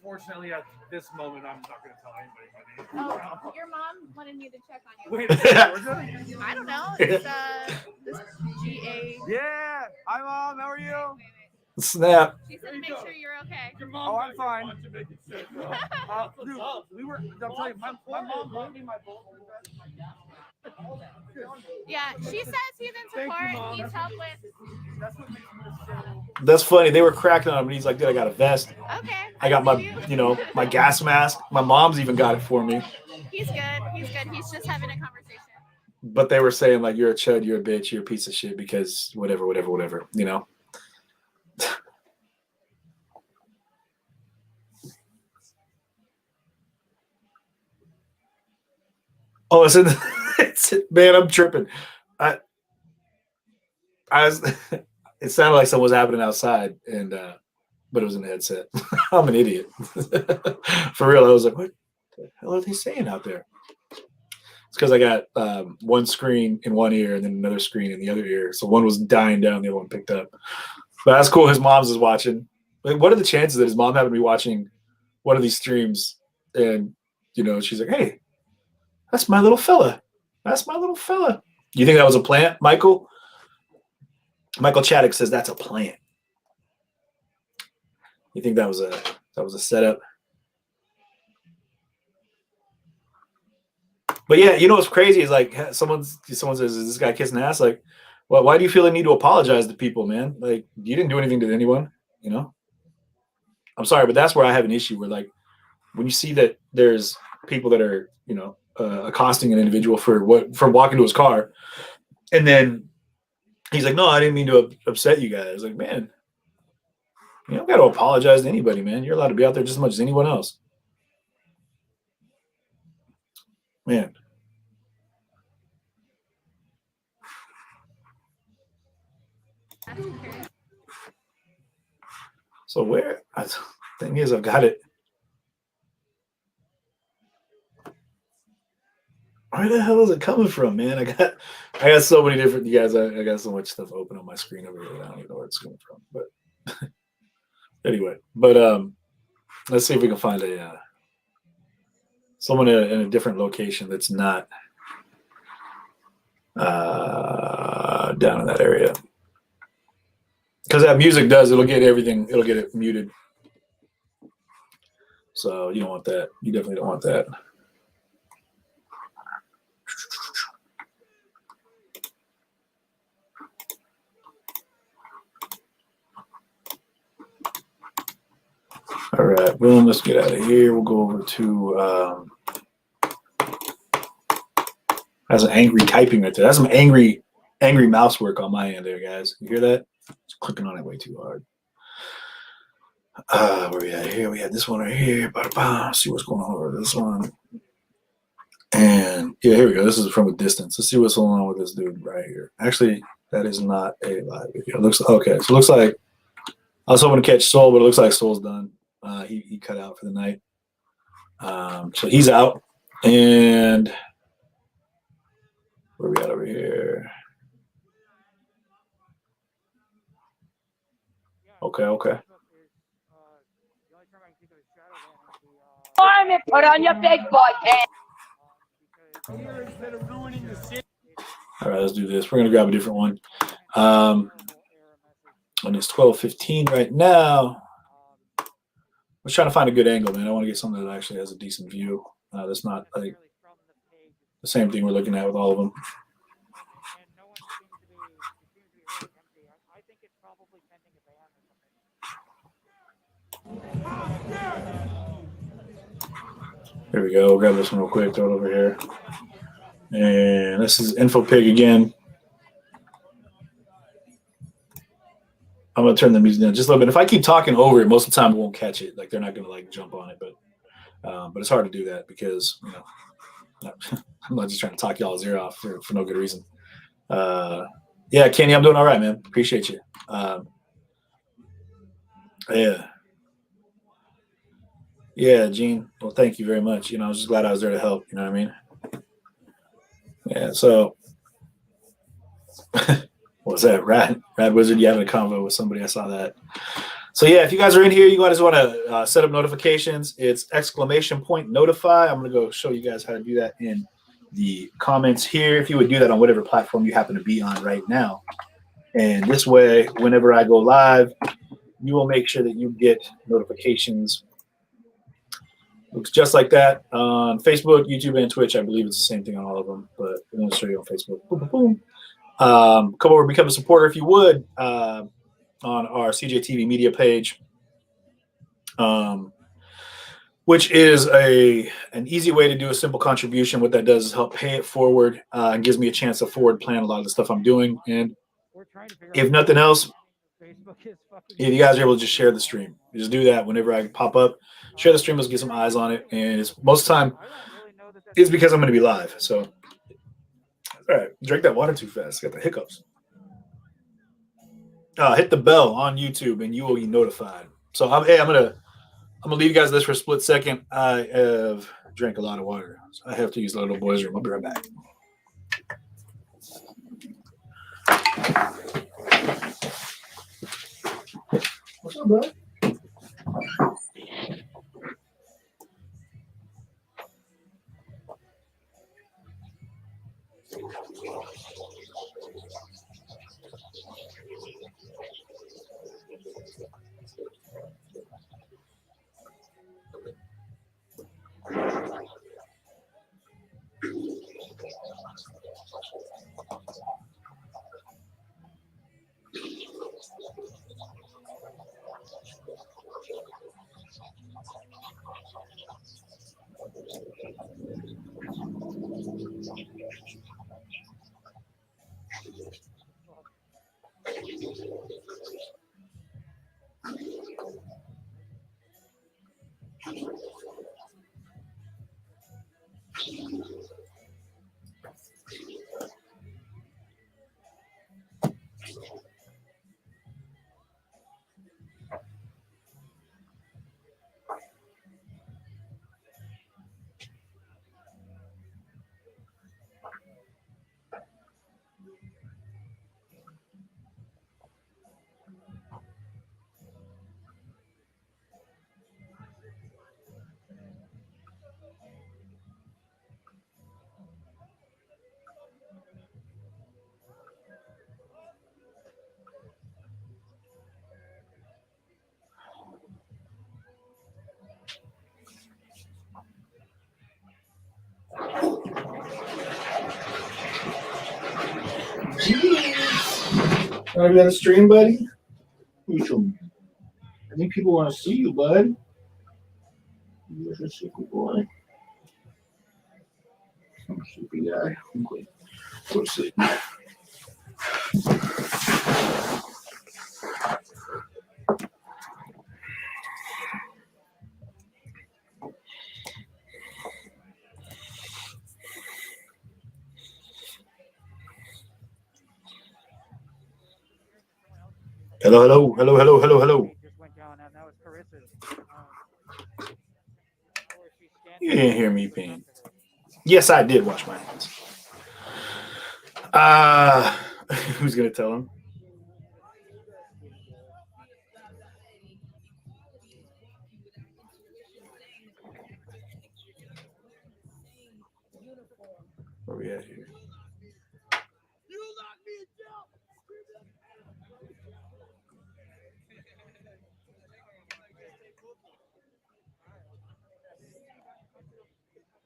Unfortunately, at this moment, I'm not going to tell anybody my name. Oh, your mom wanted me to check on you. Wait, Georgia? I don't know. It's this GA. Yeah. Hi, Mom. How are you? Snap. She said to make sure you're okay. Oh, I'm fine. Dude, we were. I'll tell you, my mom bought me my bolt. Yeah, she says he's in support. Needs help with. That's funny. They were cracking on him, and he's like, dude, I got a vest. Okay. I got my, my gas mask. My mom's even got it for me. He's good. He's good. He's just having a conversation. But they were saying, like, you're a chud, you're a bitch, you're a piece of shit because whatever, you know? Oh, man, I'm tripping. I was, it sounded like something was happening outside, and but it was in the headset. I'm an idiot. For real, I was like, what the hell are they saying out there? It's because I got one screen in one ear and then another screen in the other ear. So one was dying down, the other one picked up. But that's cool. His mom's is watching. Like, what are the chances that his mom happened to be watching one of these streams and, she's like, hey, that's my little fella. That's my little fella. You think that was a plant, Michael? Michael Chaddock says that's a plant. You think that was a setup? But yeah, you know what's crazy is like someone says, "Is this guy kissing ass?" Like, well, why do you feel the need to apologize to people, man? Like, you didn't do anything to anyone, you know. I'm sorry, but that's where I have an issue. Where like when you see that there's people that are, you know, accosting an individual for walking to his car, and then he's like, "No, I didn't mean to upset you guys." Like, man, you don't got to apologize to anybody, man. You're allowed to be out there just as much as anyone else, man. So where? Thing is, I've got it. Where the hell is it coming from, man? I got so many different. You guys, I got so much stuff open on my screen over here. I don't even know where it's coming from. But anyway, let's see if we can find a someone in a different location that's not down in that area. Because that music it'll get everything. It'll get it muted. So you don't want that. You definitely don't want that. All right, boom. Let's get out of here. We'll go over to. That's an angry typing right there. That's some angry mouse work on my end there, guys. You hear that? It's clicking on it way too hard. Where we at here? We had this one right here. See what's going on over this one. And yeah, here we go. This is from a distance. Let's see what's going on with this dude right here. Actually, that is not a live video. It looks okay. So it looks like I was hoping to catch Soul, but it looks like Soul's done. He cut out for the night. So he's out. And where we at over here? Okay. Put on your big boy pants. All right, let's do this. We're gonna grab a different one. And it's 12:15 right now. I was trying to find a good angle, man. I want to get something that actually has a decent view. That's not like the same thing we're looking at with all of them. Here we go. We'll grab this one real quick. Throw it over here. And this is InfoPig again. I'm gonna turn the music down just a little bit. If I keep talking over it, most of the time it won't catch it. Like they're not gonna like jump on it, but it's hard to do that because I'm not just trying to talk y'all's ear off for no good reason. Yeah, Kenny, I'm doing all right, man. Appreciate you. Yeah, Gene. Well, thank you very much. I was just glad I was there to help. You know what I mean? Yeah. So, what was that? Rad Wizard? You having a convo with somebody? I saw that. So yeah, if you guys are in here, you guys want to set up notifications. It's !notify. I'm gonna go show you guys how to do that in the comments here. If you would do that on whatever platform you happen to be on right now, and this way, whenever I go live, you will make sure that you get notifications. Looks just like that on Facebook, YouTube, and Twitch. I believe it's the same thing on all of them, but I'm going to show you on Facebook. Boom, boom, boom. Come over, become a supporter if you would on our CJTV media page, which is an easy way to do a simple contribution. What that does is help pay it forward and gives me a chance to forward plan a lot of the stuff I'm doing. And if nothing else, if you guys are able to just share the stream, just do that whenever I pop up. Share the stream, let's get some eyes on it. And most of the time, it's because I'm going to be live. So, all right, drink that water too fast. Got the hiccups. Hit the bell on YouTube, and you will be notified. So, I'm gonna leave you guys this for a split second. I have drank a lot of water. So I have to use the little boy's room. I'll be right back. What's up, bro? Want to be on the stream, buddy? I think people want to see you, bud. You're a sleepy boy. I'm a sleepy guy. Okay. Go to sleep. Hello, hello, hello, hello, hello, hello. Just went down, and that was Carissa's. You didn't hear me, Payne. Yes, I did wash my hands. Who's gonna tell him? Where we at here?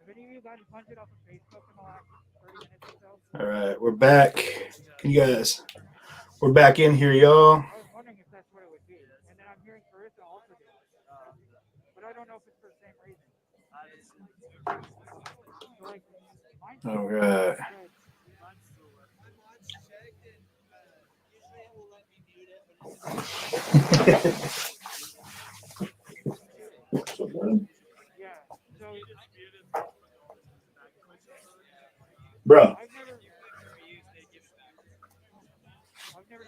Have any of you gotten punted off of Facebook in the last 30 minutes or so? All right, we're back. Can you guys? We're back in here, y'all. I was wondering if that's what it would be. And then I'm hearing Carissa also do it. But I don't know if it's for the same reason. So like, All right. Bro.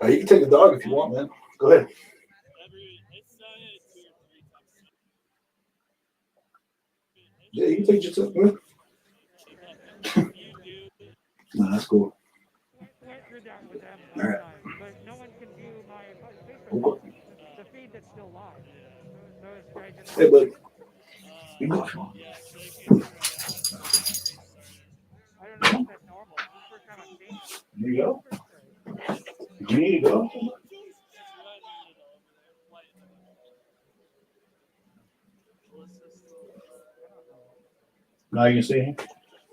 You can take the dog if you want, man. Go ahead. Yeah, you can take your stuff. No, that's cool. All right. But no one can view my Facebook. The feed that's still live. Hey, buddy. I don't know if that's normal. This is the first time I've seen it. There you go. You need to go. Now you can see him?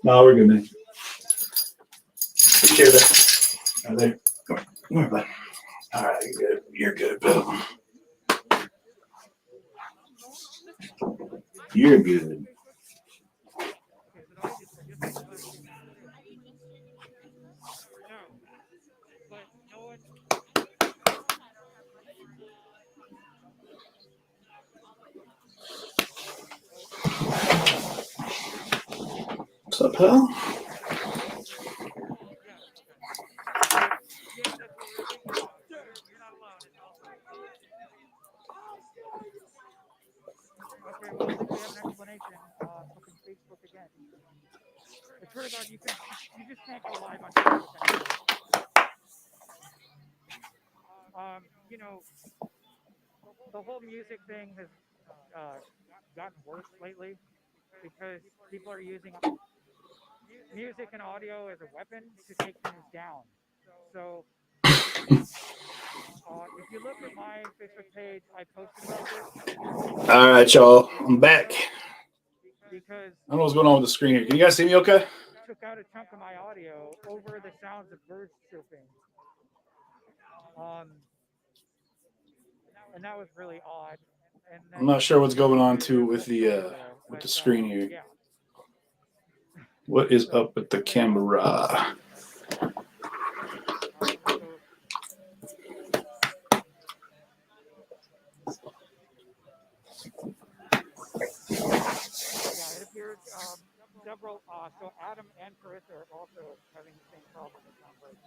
No, we're good, man. Take care of that. Right there. Come here, bud. All right, you're good. You're good, Bill. You're good. What's up, pal? Okay, well, I think we have an explanation. Fucking Facebook again. I swear to God, you just can't go live on Facebook anymore. You know, the whole music thing has gotten worse lately because people are using music and audio as a weapon to take things down. So, if you look at my Facebook page, I posted about this. All right, y'all. I'm back. Because I don't know what's going on with the screen here. Can you guys see me okay? took out a chunk of my audio over the sounds of birds chirping. And that was really odd. And then, I'm not sure what's going on too with the screen here. Yeah. What is up with the camera? Yeah, it appears several, so Adam and Cyrus are also having the same problem, it sounds like.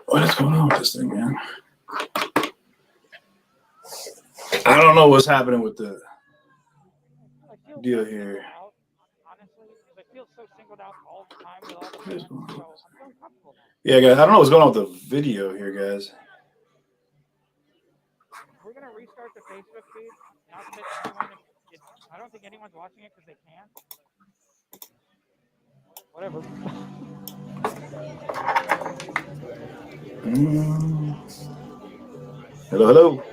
What is going on with this thing, man? I don't know what's happening with the deal here. Honestly, because I feel so singled out all the time with all the fans, so I'm feeling comfortable now. Yeah, guys, I don't know what's going on with the video here, guys. We're gonna restart the Facebook feed. Not that anyone, I don't think anyone's watching it because they can't. Whatever. Hello, hello.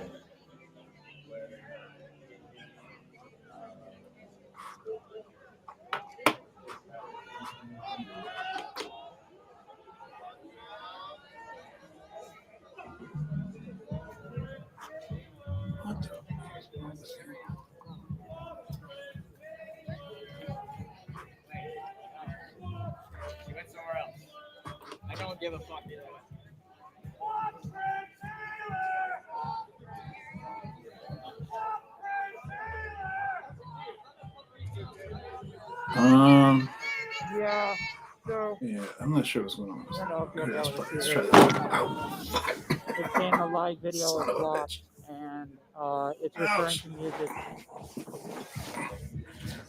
She went somewhere else. I don't give a fuck either way. Yeah. So. Yeah, I'm not sure what's going on. I don't know if you'll be able to Let's see try it. that. It's saying the live video is blocked, and it's referring to music.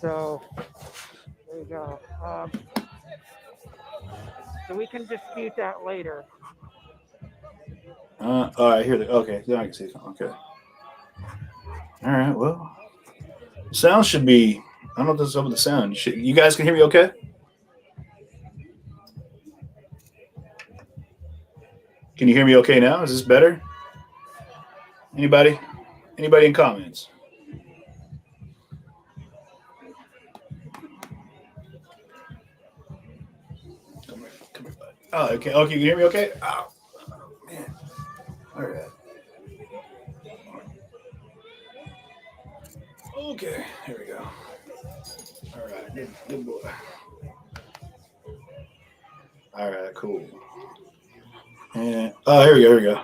So there you go. So we can dispute that later. All right, here. Okay, then I can see something. Okay. All right. Well, sound should be. I don't know if this is up with the sound. You guys can hear me okay? Can you hear me okay now? Is this better? Anybody? Anybody in comments? Come here, bud. Oh, okay. Okay, you can hear me okay? Oh, man. All right. Okay, here we go. All right, good boy. All right, cool. And here we go.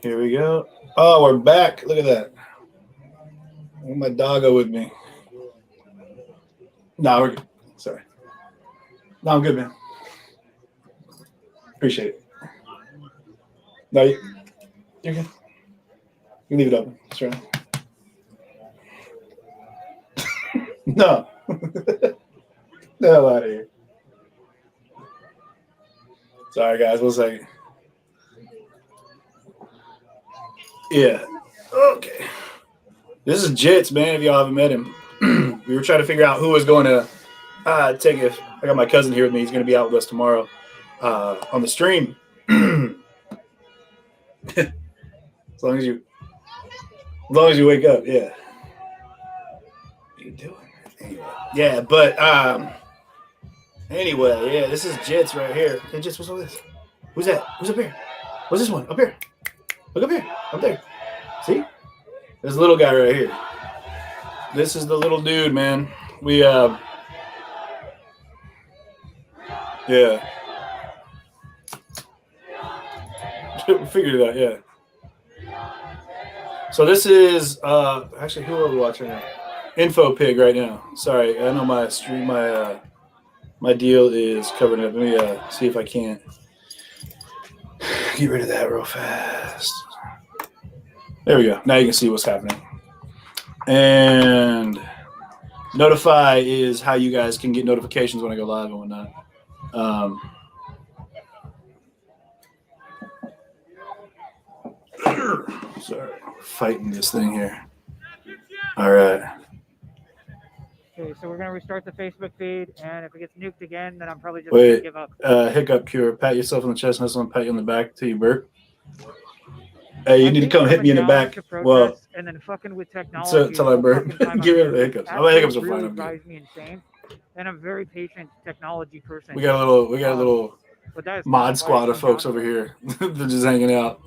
Here we go. Oh, we're back. Look at that. I got my doggo with me. No, we're good. Sorry. No, I'm good, man. Appreciate it. No, you're good. You leave it open. That's right. No. The hell out of here. Sorry, guys. 1 second. Yeah. Okay. This is Jits, man, if y'all haven't met him. We were trying to figure out who was going to take it. I got my cousin here with me. He's going to be out with us tomorrow on the stream. As long as you wake up, yeah. What are you doing? Anyway, yeah, but anyway, yeah, this is Jits right here. Hey, Jits, what's all this? Who's that? Who's up here? What's this one? Up here. Look up here. Up there. See? There's a little guy right here. This is the little dude, man. We yeah. We figured it out, yeah. So this is actually who are we watching now? Info Pig right now. Sorry, I know my stream, my deal is covered up. Let me see if I can't get rid of that real fast. There we go. Now you can see what's happening. And notify is how you guys can get notifications when I go live and whatnot. Sorry, fighting this thing here. All right. Okay, so we're gonna restart the Facebook feed, and if it gets nuked again, then I'm probably just gonna give up. Hiccup cure. Pat yourself on the chest, and pat you on the back till you burp. Hey, you need to come hit me in the back. Well, and then fucking with technology. Till I burp. Give me the hiccups. My hiccups are fine. Drives me insane. And I'm a very patient technology person. We got a little mod squad of folks over here. They're just hanging out.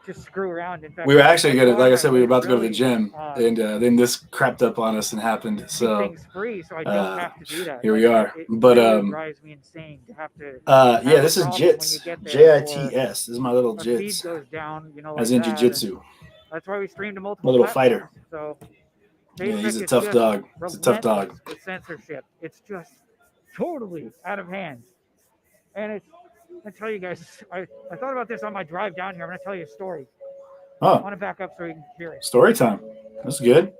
Just screw around. In fact, we were actually gonna, like I said, we were about to go to the gym, and then this crapped up on us and happened. So things free, so I don't have to do that. Here we are. It but really drives me insane to have to. Yeah, this is JITS. JITS. This is my little JITS. Goes down, as in jiu-jitsu. That's why we stream to multiple. My little fighter. So yeah, he's a tough dog. He's a tough dog. With censorship, it's just totally out of hand, and it's. I tell you guys, I thought about this on my drive down here. I'm going to tell you a story. Oh. I want to back up so you can hear it. Story time. That's good.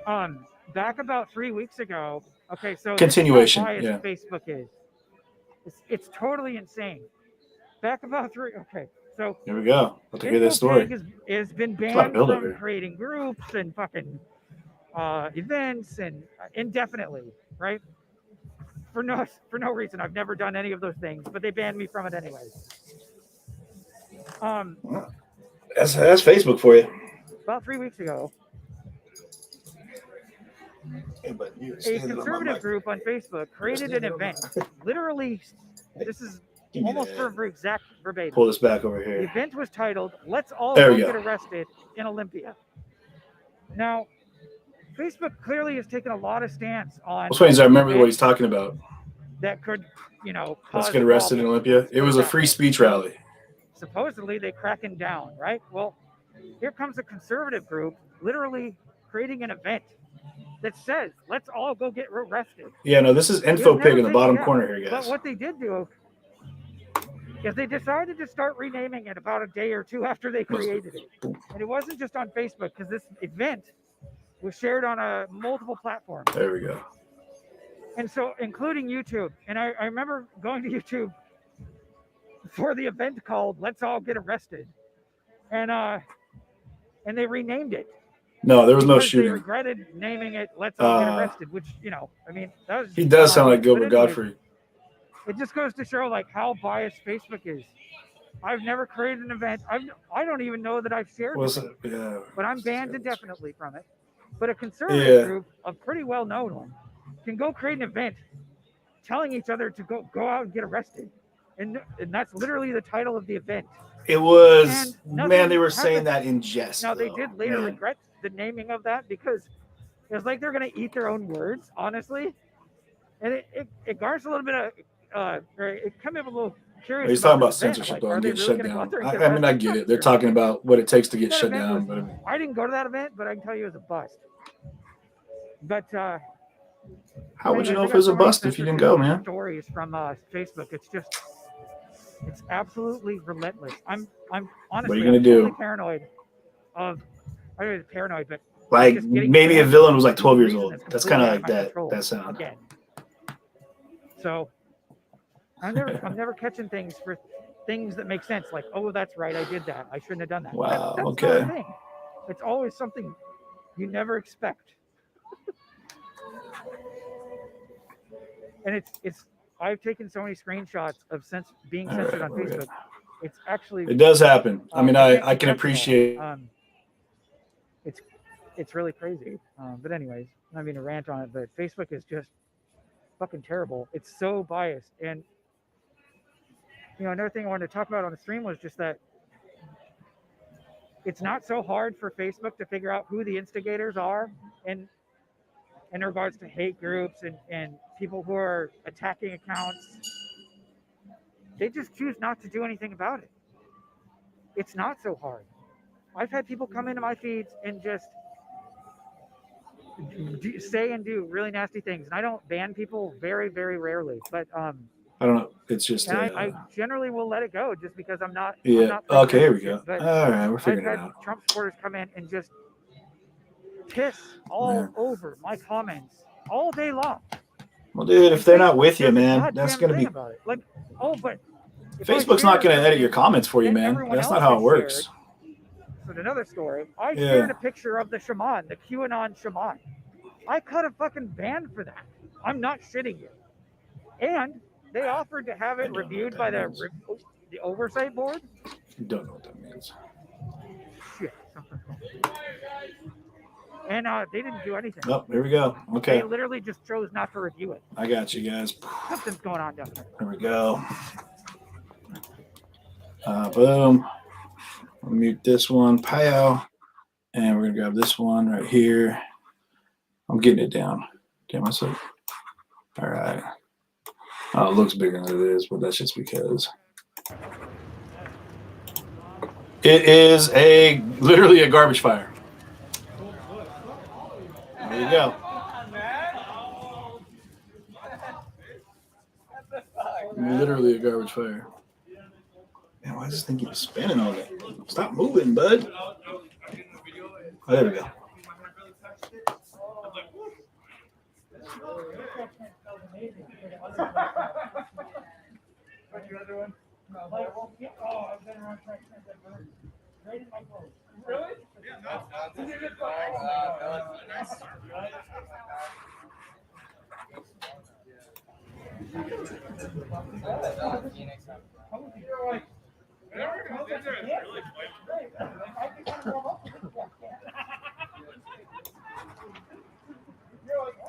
Back about 3 weeks ago. Okay, so continuation. Yeah. Facebook is. It's totally insane. Back about okay, so here we go. I'll hear this story. Has been banned from creating groups and fucking events and indefinitely, right? For no reason. I've never done any of those things, but they banned me from it anyways. That's Facebook for you. About 3 weeks ago, a conservative group on Facebook created an event. Literally, this is almost for exact verbatim. Pull this back over here. The event was titled "Let's All Go Get Arrested in Olympia." Now, Facebook clearly has taken a lot of stance on. What's funny is I remember what he's talking about. That could, let's get arrested in Olympia. It was a free speech rally. Supposedly they're cracking down, right? Well, here comes a conservative group literally creating an event that says, let's all go get arrested. Yeah, no, this is InfoPig in the bottom corner here, guys. But what they did do is they decided to start renaming it about a day or two after they created it. And it wasn't just on Facebook, because this event was shared on multiple platforms. There we go. And so, including YouTube. And I remember going to YouTube for the event called "Let's All Get Arrested," and they renamed it. No, there was no shooting. They regretted naming it "Let's All Get Arrested," which I mean, that was. He does sound like Gilbert Godfrey. It just goes to show like how biased Facebook is. I've never created an event. I don't even know that I've shared it. Yeah. But I'm banned indefinitely from it. But a conservative group, a pretty well-known one, can go create an event telling each other to go out and get arrested. And that's literally the title of the event. It was, man, they were saying that in jest. Now, they did later regret the naming of that because it was like they're going to eat their own words, honestly. And it garners a little bit of, it came up a little curious. He's talking about censorship, though, and getting shut down. I mean, I get it. They're talking about what it takes to get shut down. But I didn't go to that event, but I can tell you it was a bust. But how would you know if it was a bust if you didn't go, man? Stories from Facebook. It's absolutely relentless. I'm honestly, what are you gonna do? Paranoid of. I don't know, paranoid, but like maybe a villain was like 12 years old. That's kind of like that sound. Again. So I'm never catching things for things that make sense. Like, oh, that's right, I did that. I shouldn't have done that. Wow. That's okay. Not a thing. It's always something you never expect. And it's I've taken so many screenshots of being censored on Facebook. Okay. It's actually it does happen. I mean, I can appreciate. It's really crazy. But anyways, I mean to rant on it, but Facebook is just fucking terrible. It's so biased. And another thing I wanted to talk about on the stream was just that it's not so hard for Facebook to figure out who the instigators are in regards to hate groups and people who are attacking accounts. They just choose not to do anything about it. It's not so hard. I've had people come into my feeds and just say and do really nasty things. And I don't ban people very, very rarely. But I don't know. It's just I generally will let it go just because I'm not. Yeah. I'm not okay. Here we go. But all right. We're figuring it out. I've had Trump supporters come in and just piss all over my comments all day long. Well, dude, if they're not with you, man, that's going to be. Like, oh, but Facebook's not going to edit your comments for you, man. That's not how it works. with another story. I shared a picture of the shaman, the QAnon shaman. I cut a fucking ban for that. I'm not shitting you. And they offered to have it reviewed by the oversight board. You don't know what that means. Shit. And they didn't do anything. Oh, here we go. Okay. They literally just chose not to review it. I got you guys. Something's going on down there. Here we go. Boom. I'll mute this one. Pow. And we're going to grab this one right here. I'm getting it down. Damn myself. All right. Oh, it looks bigger than it is, but that's just because. It is literally a garbage fire. There you go. Literally a garbage fire. Man, why does this thing keep spinning all day? Stop moving, bud. Oh, there we go.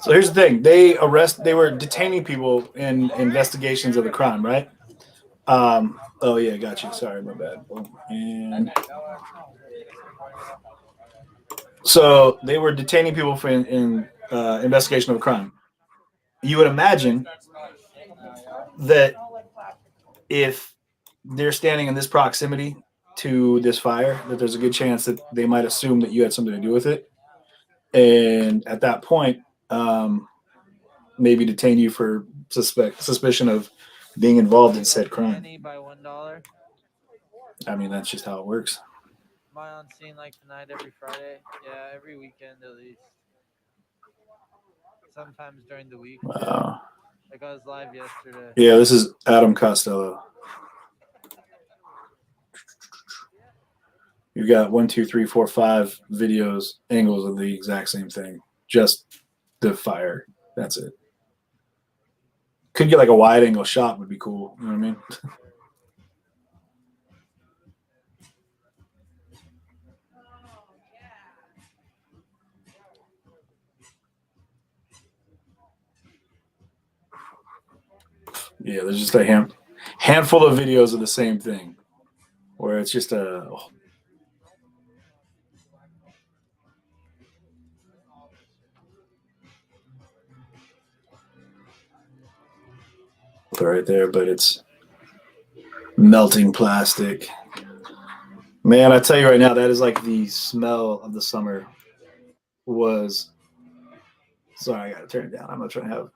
So here's the thing. They were detaining people in investigations of the crime, right? Oh yeah, got you. Sorry, my bad. And so they were detaining people for in investigation of a crime. You would imagine that if they're standing in this proximity to this fire, that there's a good chance that they might assume that you had something to do with it. And at that point, maybe detain you for suspicion of being involved in said crime. By $1. I mean, that's just how it works. Am I on scene like tonight every Friday? Yeah, every weekend at least. Sometimes during the week. Wow. Like I was live yesterday. Yeah, this is Adam Costello. You've got 1, 2, 3, 4, 5 videos, angles of the exact same thing. Just the fire. That's it. Could get like a wide angle shot would be cool. You know what I mean? Yeah, there's just a handful of videos of the same thing where it's just a. Right there, but it's melting plastic. Man, I tell you right now, that is like the smell of the summer was. Sorry, I gotta turn it down. I'm not trying to have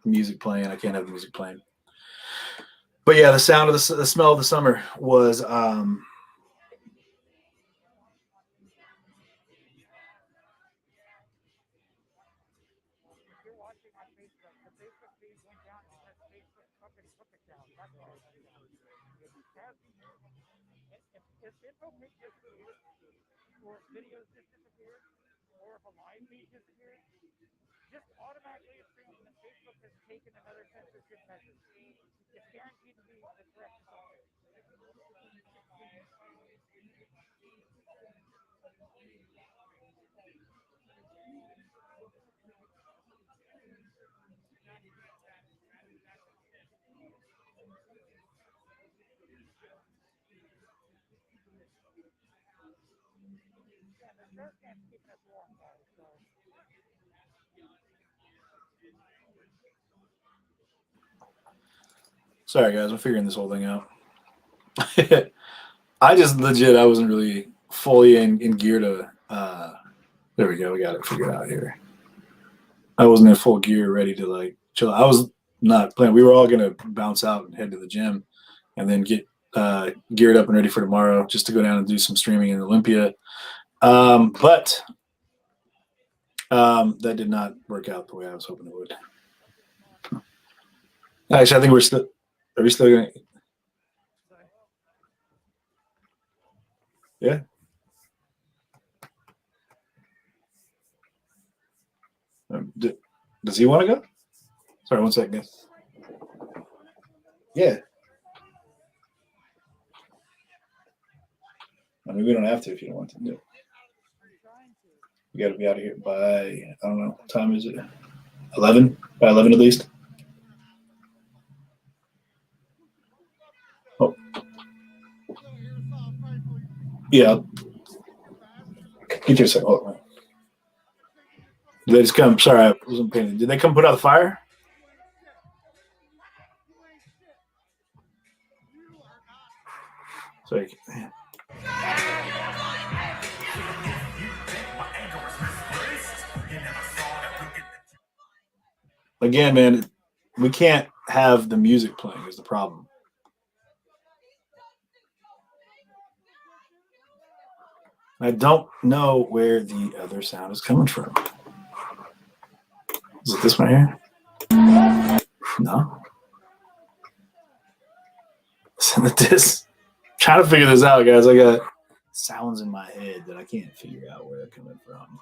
music playing. I can't have music playing. But yeah, the sound of the smell of the summer was If info page disappears, or videos disappear, or if a live feed disappears, just automatically assume that Facebook has taken another censorship measure. It's guaranteed to be the correct result. Sorry, guys. I'm figuring this whole thing out. I wasn't really fully in gear to. There we go. We got it figured out here. I wasn't in full gear, ready to like chill. I was not planning. We were all gonna bounce out and head to the gym, and then get geared up and ready for tomorrow, just to go down and do some streaming in Olympia. But that did not work out the way I was hoping it would. Actually, I think we're still. Are we still going to? Yeah. Does he want to go? Sorry, 1 second, guys. Yeah. I mean, we don't have to if you don't want to do it. We got to be out of here by, I don't know, what time is it? 11? By 11 at least. Oh. Yeah. Get your second. Hold on. Did they just come? Sorry, I wasn't paying. Did they come put out the fire? Sorry. Again, man, we can't have the music playing is the problem. I don't know where the other sound is coming from. Is it this one here? No. Listen to this. I'm trying to figure this out, guys. I got sounds in my head that I can't figure out where they're coming from.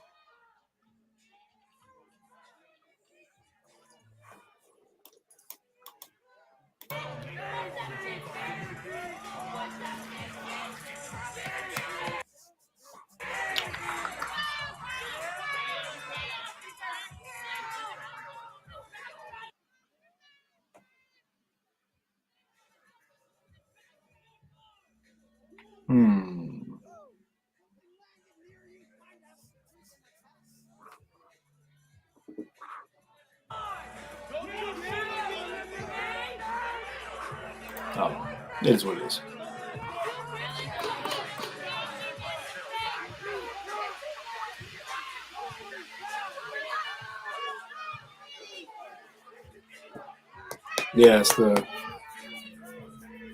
Oh, it is what it is. Yeah, it's the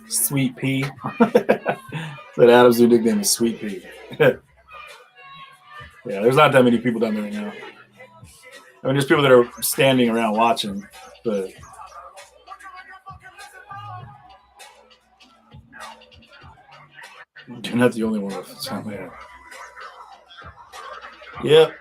Sweet Pea. That Adam's new nickname is Sweet Pea. Yeah, there's not that many people down there right now. I mean, there's people that are standing around watching, but you're not the only one with sound there. Yep.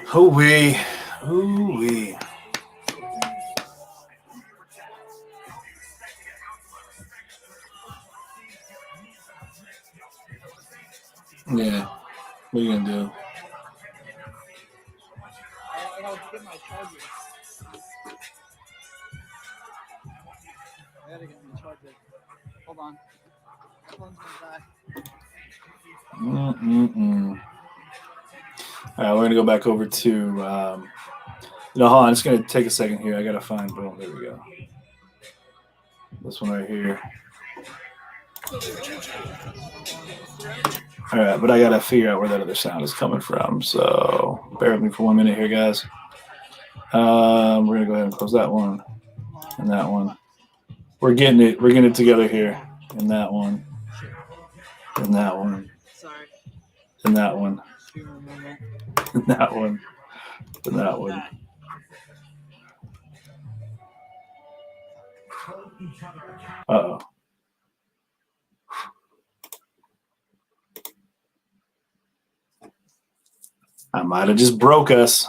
Hoo-wee. Hoo-wee. Yeah. What are you going to do? Get my charger. I gotta get my charger. Hold on. My phone's gonna die. All right, we're gonna go back over to. No, hold on. It's gonna take a second here. I gotta find. Boom. There we go. This one right here. All right, but I gotta figure out where that other sound is coming from. So bear with me for 1 minute here, guys. We're gonna go ahead and close that one and that one. We're getting it together here. And that one. And that one. Sorry. and that one, and that one, and that one. Uh-oh. I might have just broke us.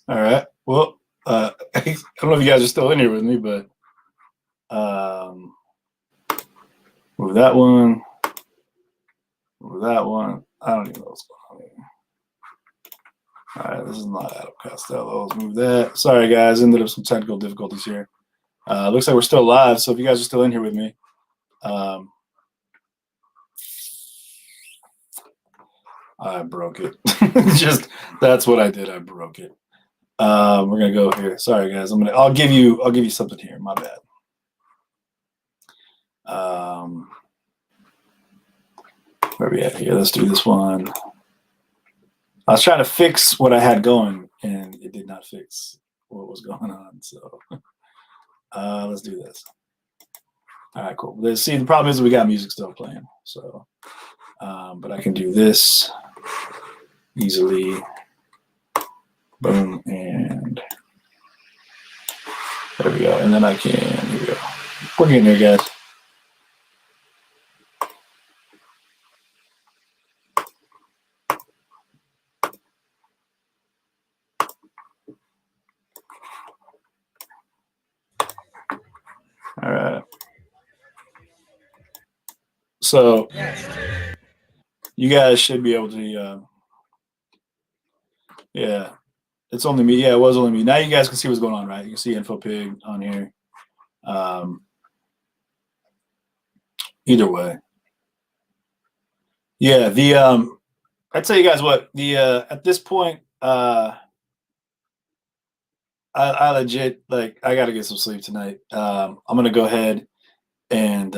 All right. Well, I don't know if you guys are still in here with me, but move that one. Move that one. I don't even know what's going on here. All right, this is not Adam Costello. Let's move that. Sorry, guys. Ended up some technical difficulties here. Looks like we're still live, so if you guys are still in here with me, I broke it. Just that's what I did. I broke it. We're gonna go here. Sorry guys. I'll give you something here. My bad. Where are we at here? Let's do this one. I was trying to fix what I had going, and it did not fix what was going on. So let's do this. All right, cool. Let's see. The problem is we got music still playing. So, but I can do this easily. Boom, and there we go. And then I can. Here we go. We're getting there, guys. All right. So you guys should be able to, yeah, it's only me. Yeah, it was only me. Now you guys can see what's going on, right? You can see InfoPig on here. Either way. Yeah, I tell you guys what, at this point, I legit, like, I got to get some sleep tonight. I'm going to go ahead and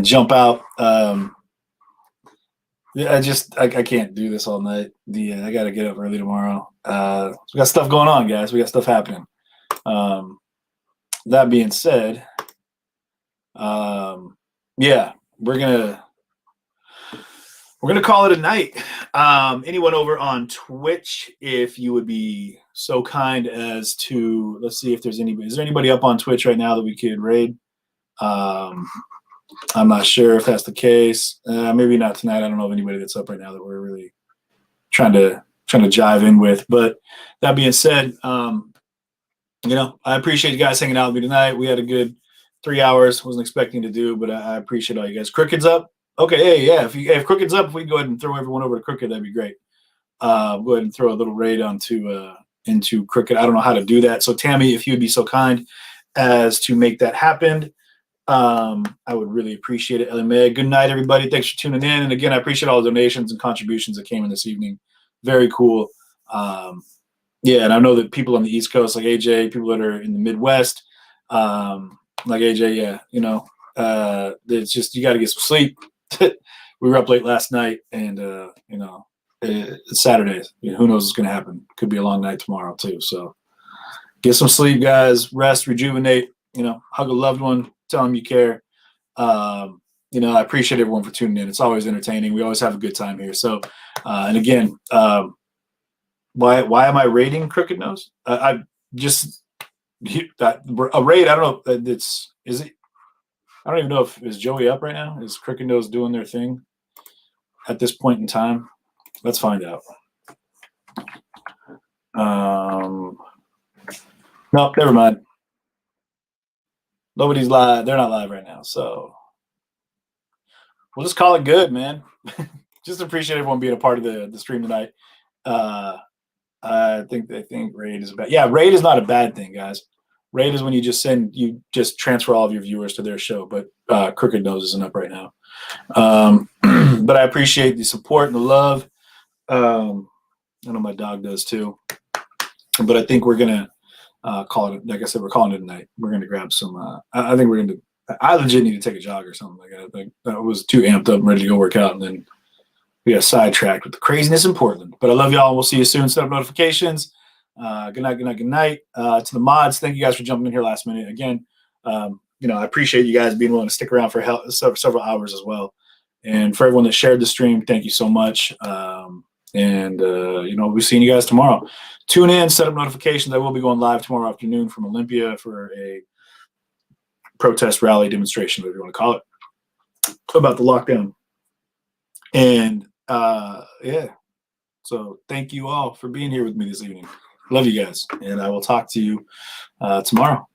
jump out. I can't do this all night. I got to get up early tomorrow. We got stuff going on, guys. We got stuff happening. That being said, yeah, we're gonna call it a night. Anyone over on Twitch, if you would be so kind as to, let's see if there's anybody. Is there anybody up on Twitch right now that we could raid? I'm not sure if that's the case. Maybe not tonight. I don't know of anybody that's up right now that we're really trying to jive in with. But that being said, I appreciate you guys hanging out with me tonight. We had a good 3 hours. Wasn't expecting to do, but I appreciate all you guys. Crooked's up. Okay, hey, yeah. If Crooked's up, if we can go ahead and throw everyone over to Crooked, that'd be great. Go ahead and throw a little raid into Crooked. I don't know how to do that. So Tammy, if you would be so kind as to make that happen, I would really appreciate it. LMA. Good night, everybody. Thanks for tuning in. And again, I appreciate all the donations and contributions that came in this evening. Very cool. Yeah, and I know that people on the East Coast, like AJ, people that are in the Midwest, like AJ, yeah, it's just you got to get some sleep. We were up late last night, and it's Saturday. Who knows what's going to happen? Could be a long night tomorrow too. So get some sleep, guys. Rest, rejuvenate. Hug a loved one. Tell them you care. I appreciate everyone for tuning in. It's always entertaining. We always have a good time here. So, and again, why am I raiding Crooked Nose? I just a raid. I don't know. Is it? I don't even know if is Joey up right now. Is Crooked Nose doing their thing at this point in time? Let's find out. No, never mind. Nobody's live. They're not live right now, so we'll just call it good, man. Just appreciate everyone being a part of the stream tonight. I think raid is bad. Yeah, raid is not a bad thing, guys. Raid is when you just transfer all of your viewers to their show, but Crooked Nose isn't up right now. But I appreciate the support and the love. I know my dog does too. But I think we're gonna call it. Like I said, we're calling it a night. We're gonna grab some. I think we're gonna. I legit need to take a jog or something like that. I think I was too amped up and ready to go work out, and then we got sidetracked with the craziness in Portland. But I love y'all. We'll see you soon. Set up notifications. Good night, good night, good night. To the mods, thank you guys for jumping in here last minute. Again, I appreciate you guys being willing to stick around for several hours as well. And for everyone that shared the stream, thank you so much. We'll be seeing you guys tomorrow. Tune in, set up notifications. I will be going live tomorrow afternoon from Olympia for a protest rally demonstration, whatever you want to call it, about the lockdown. And yeah, so thank you all for being here with me this evening. Love you guys, and I will talk to you tomorrow.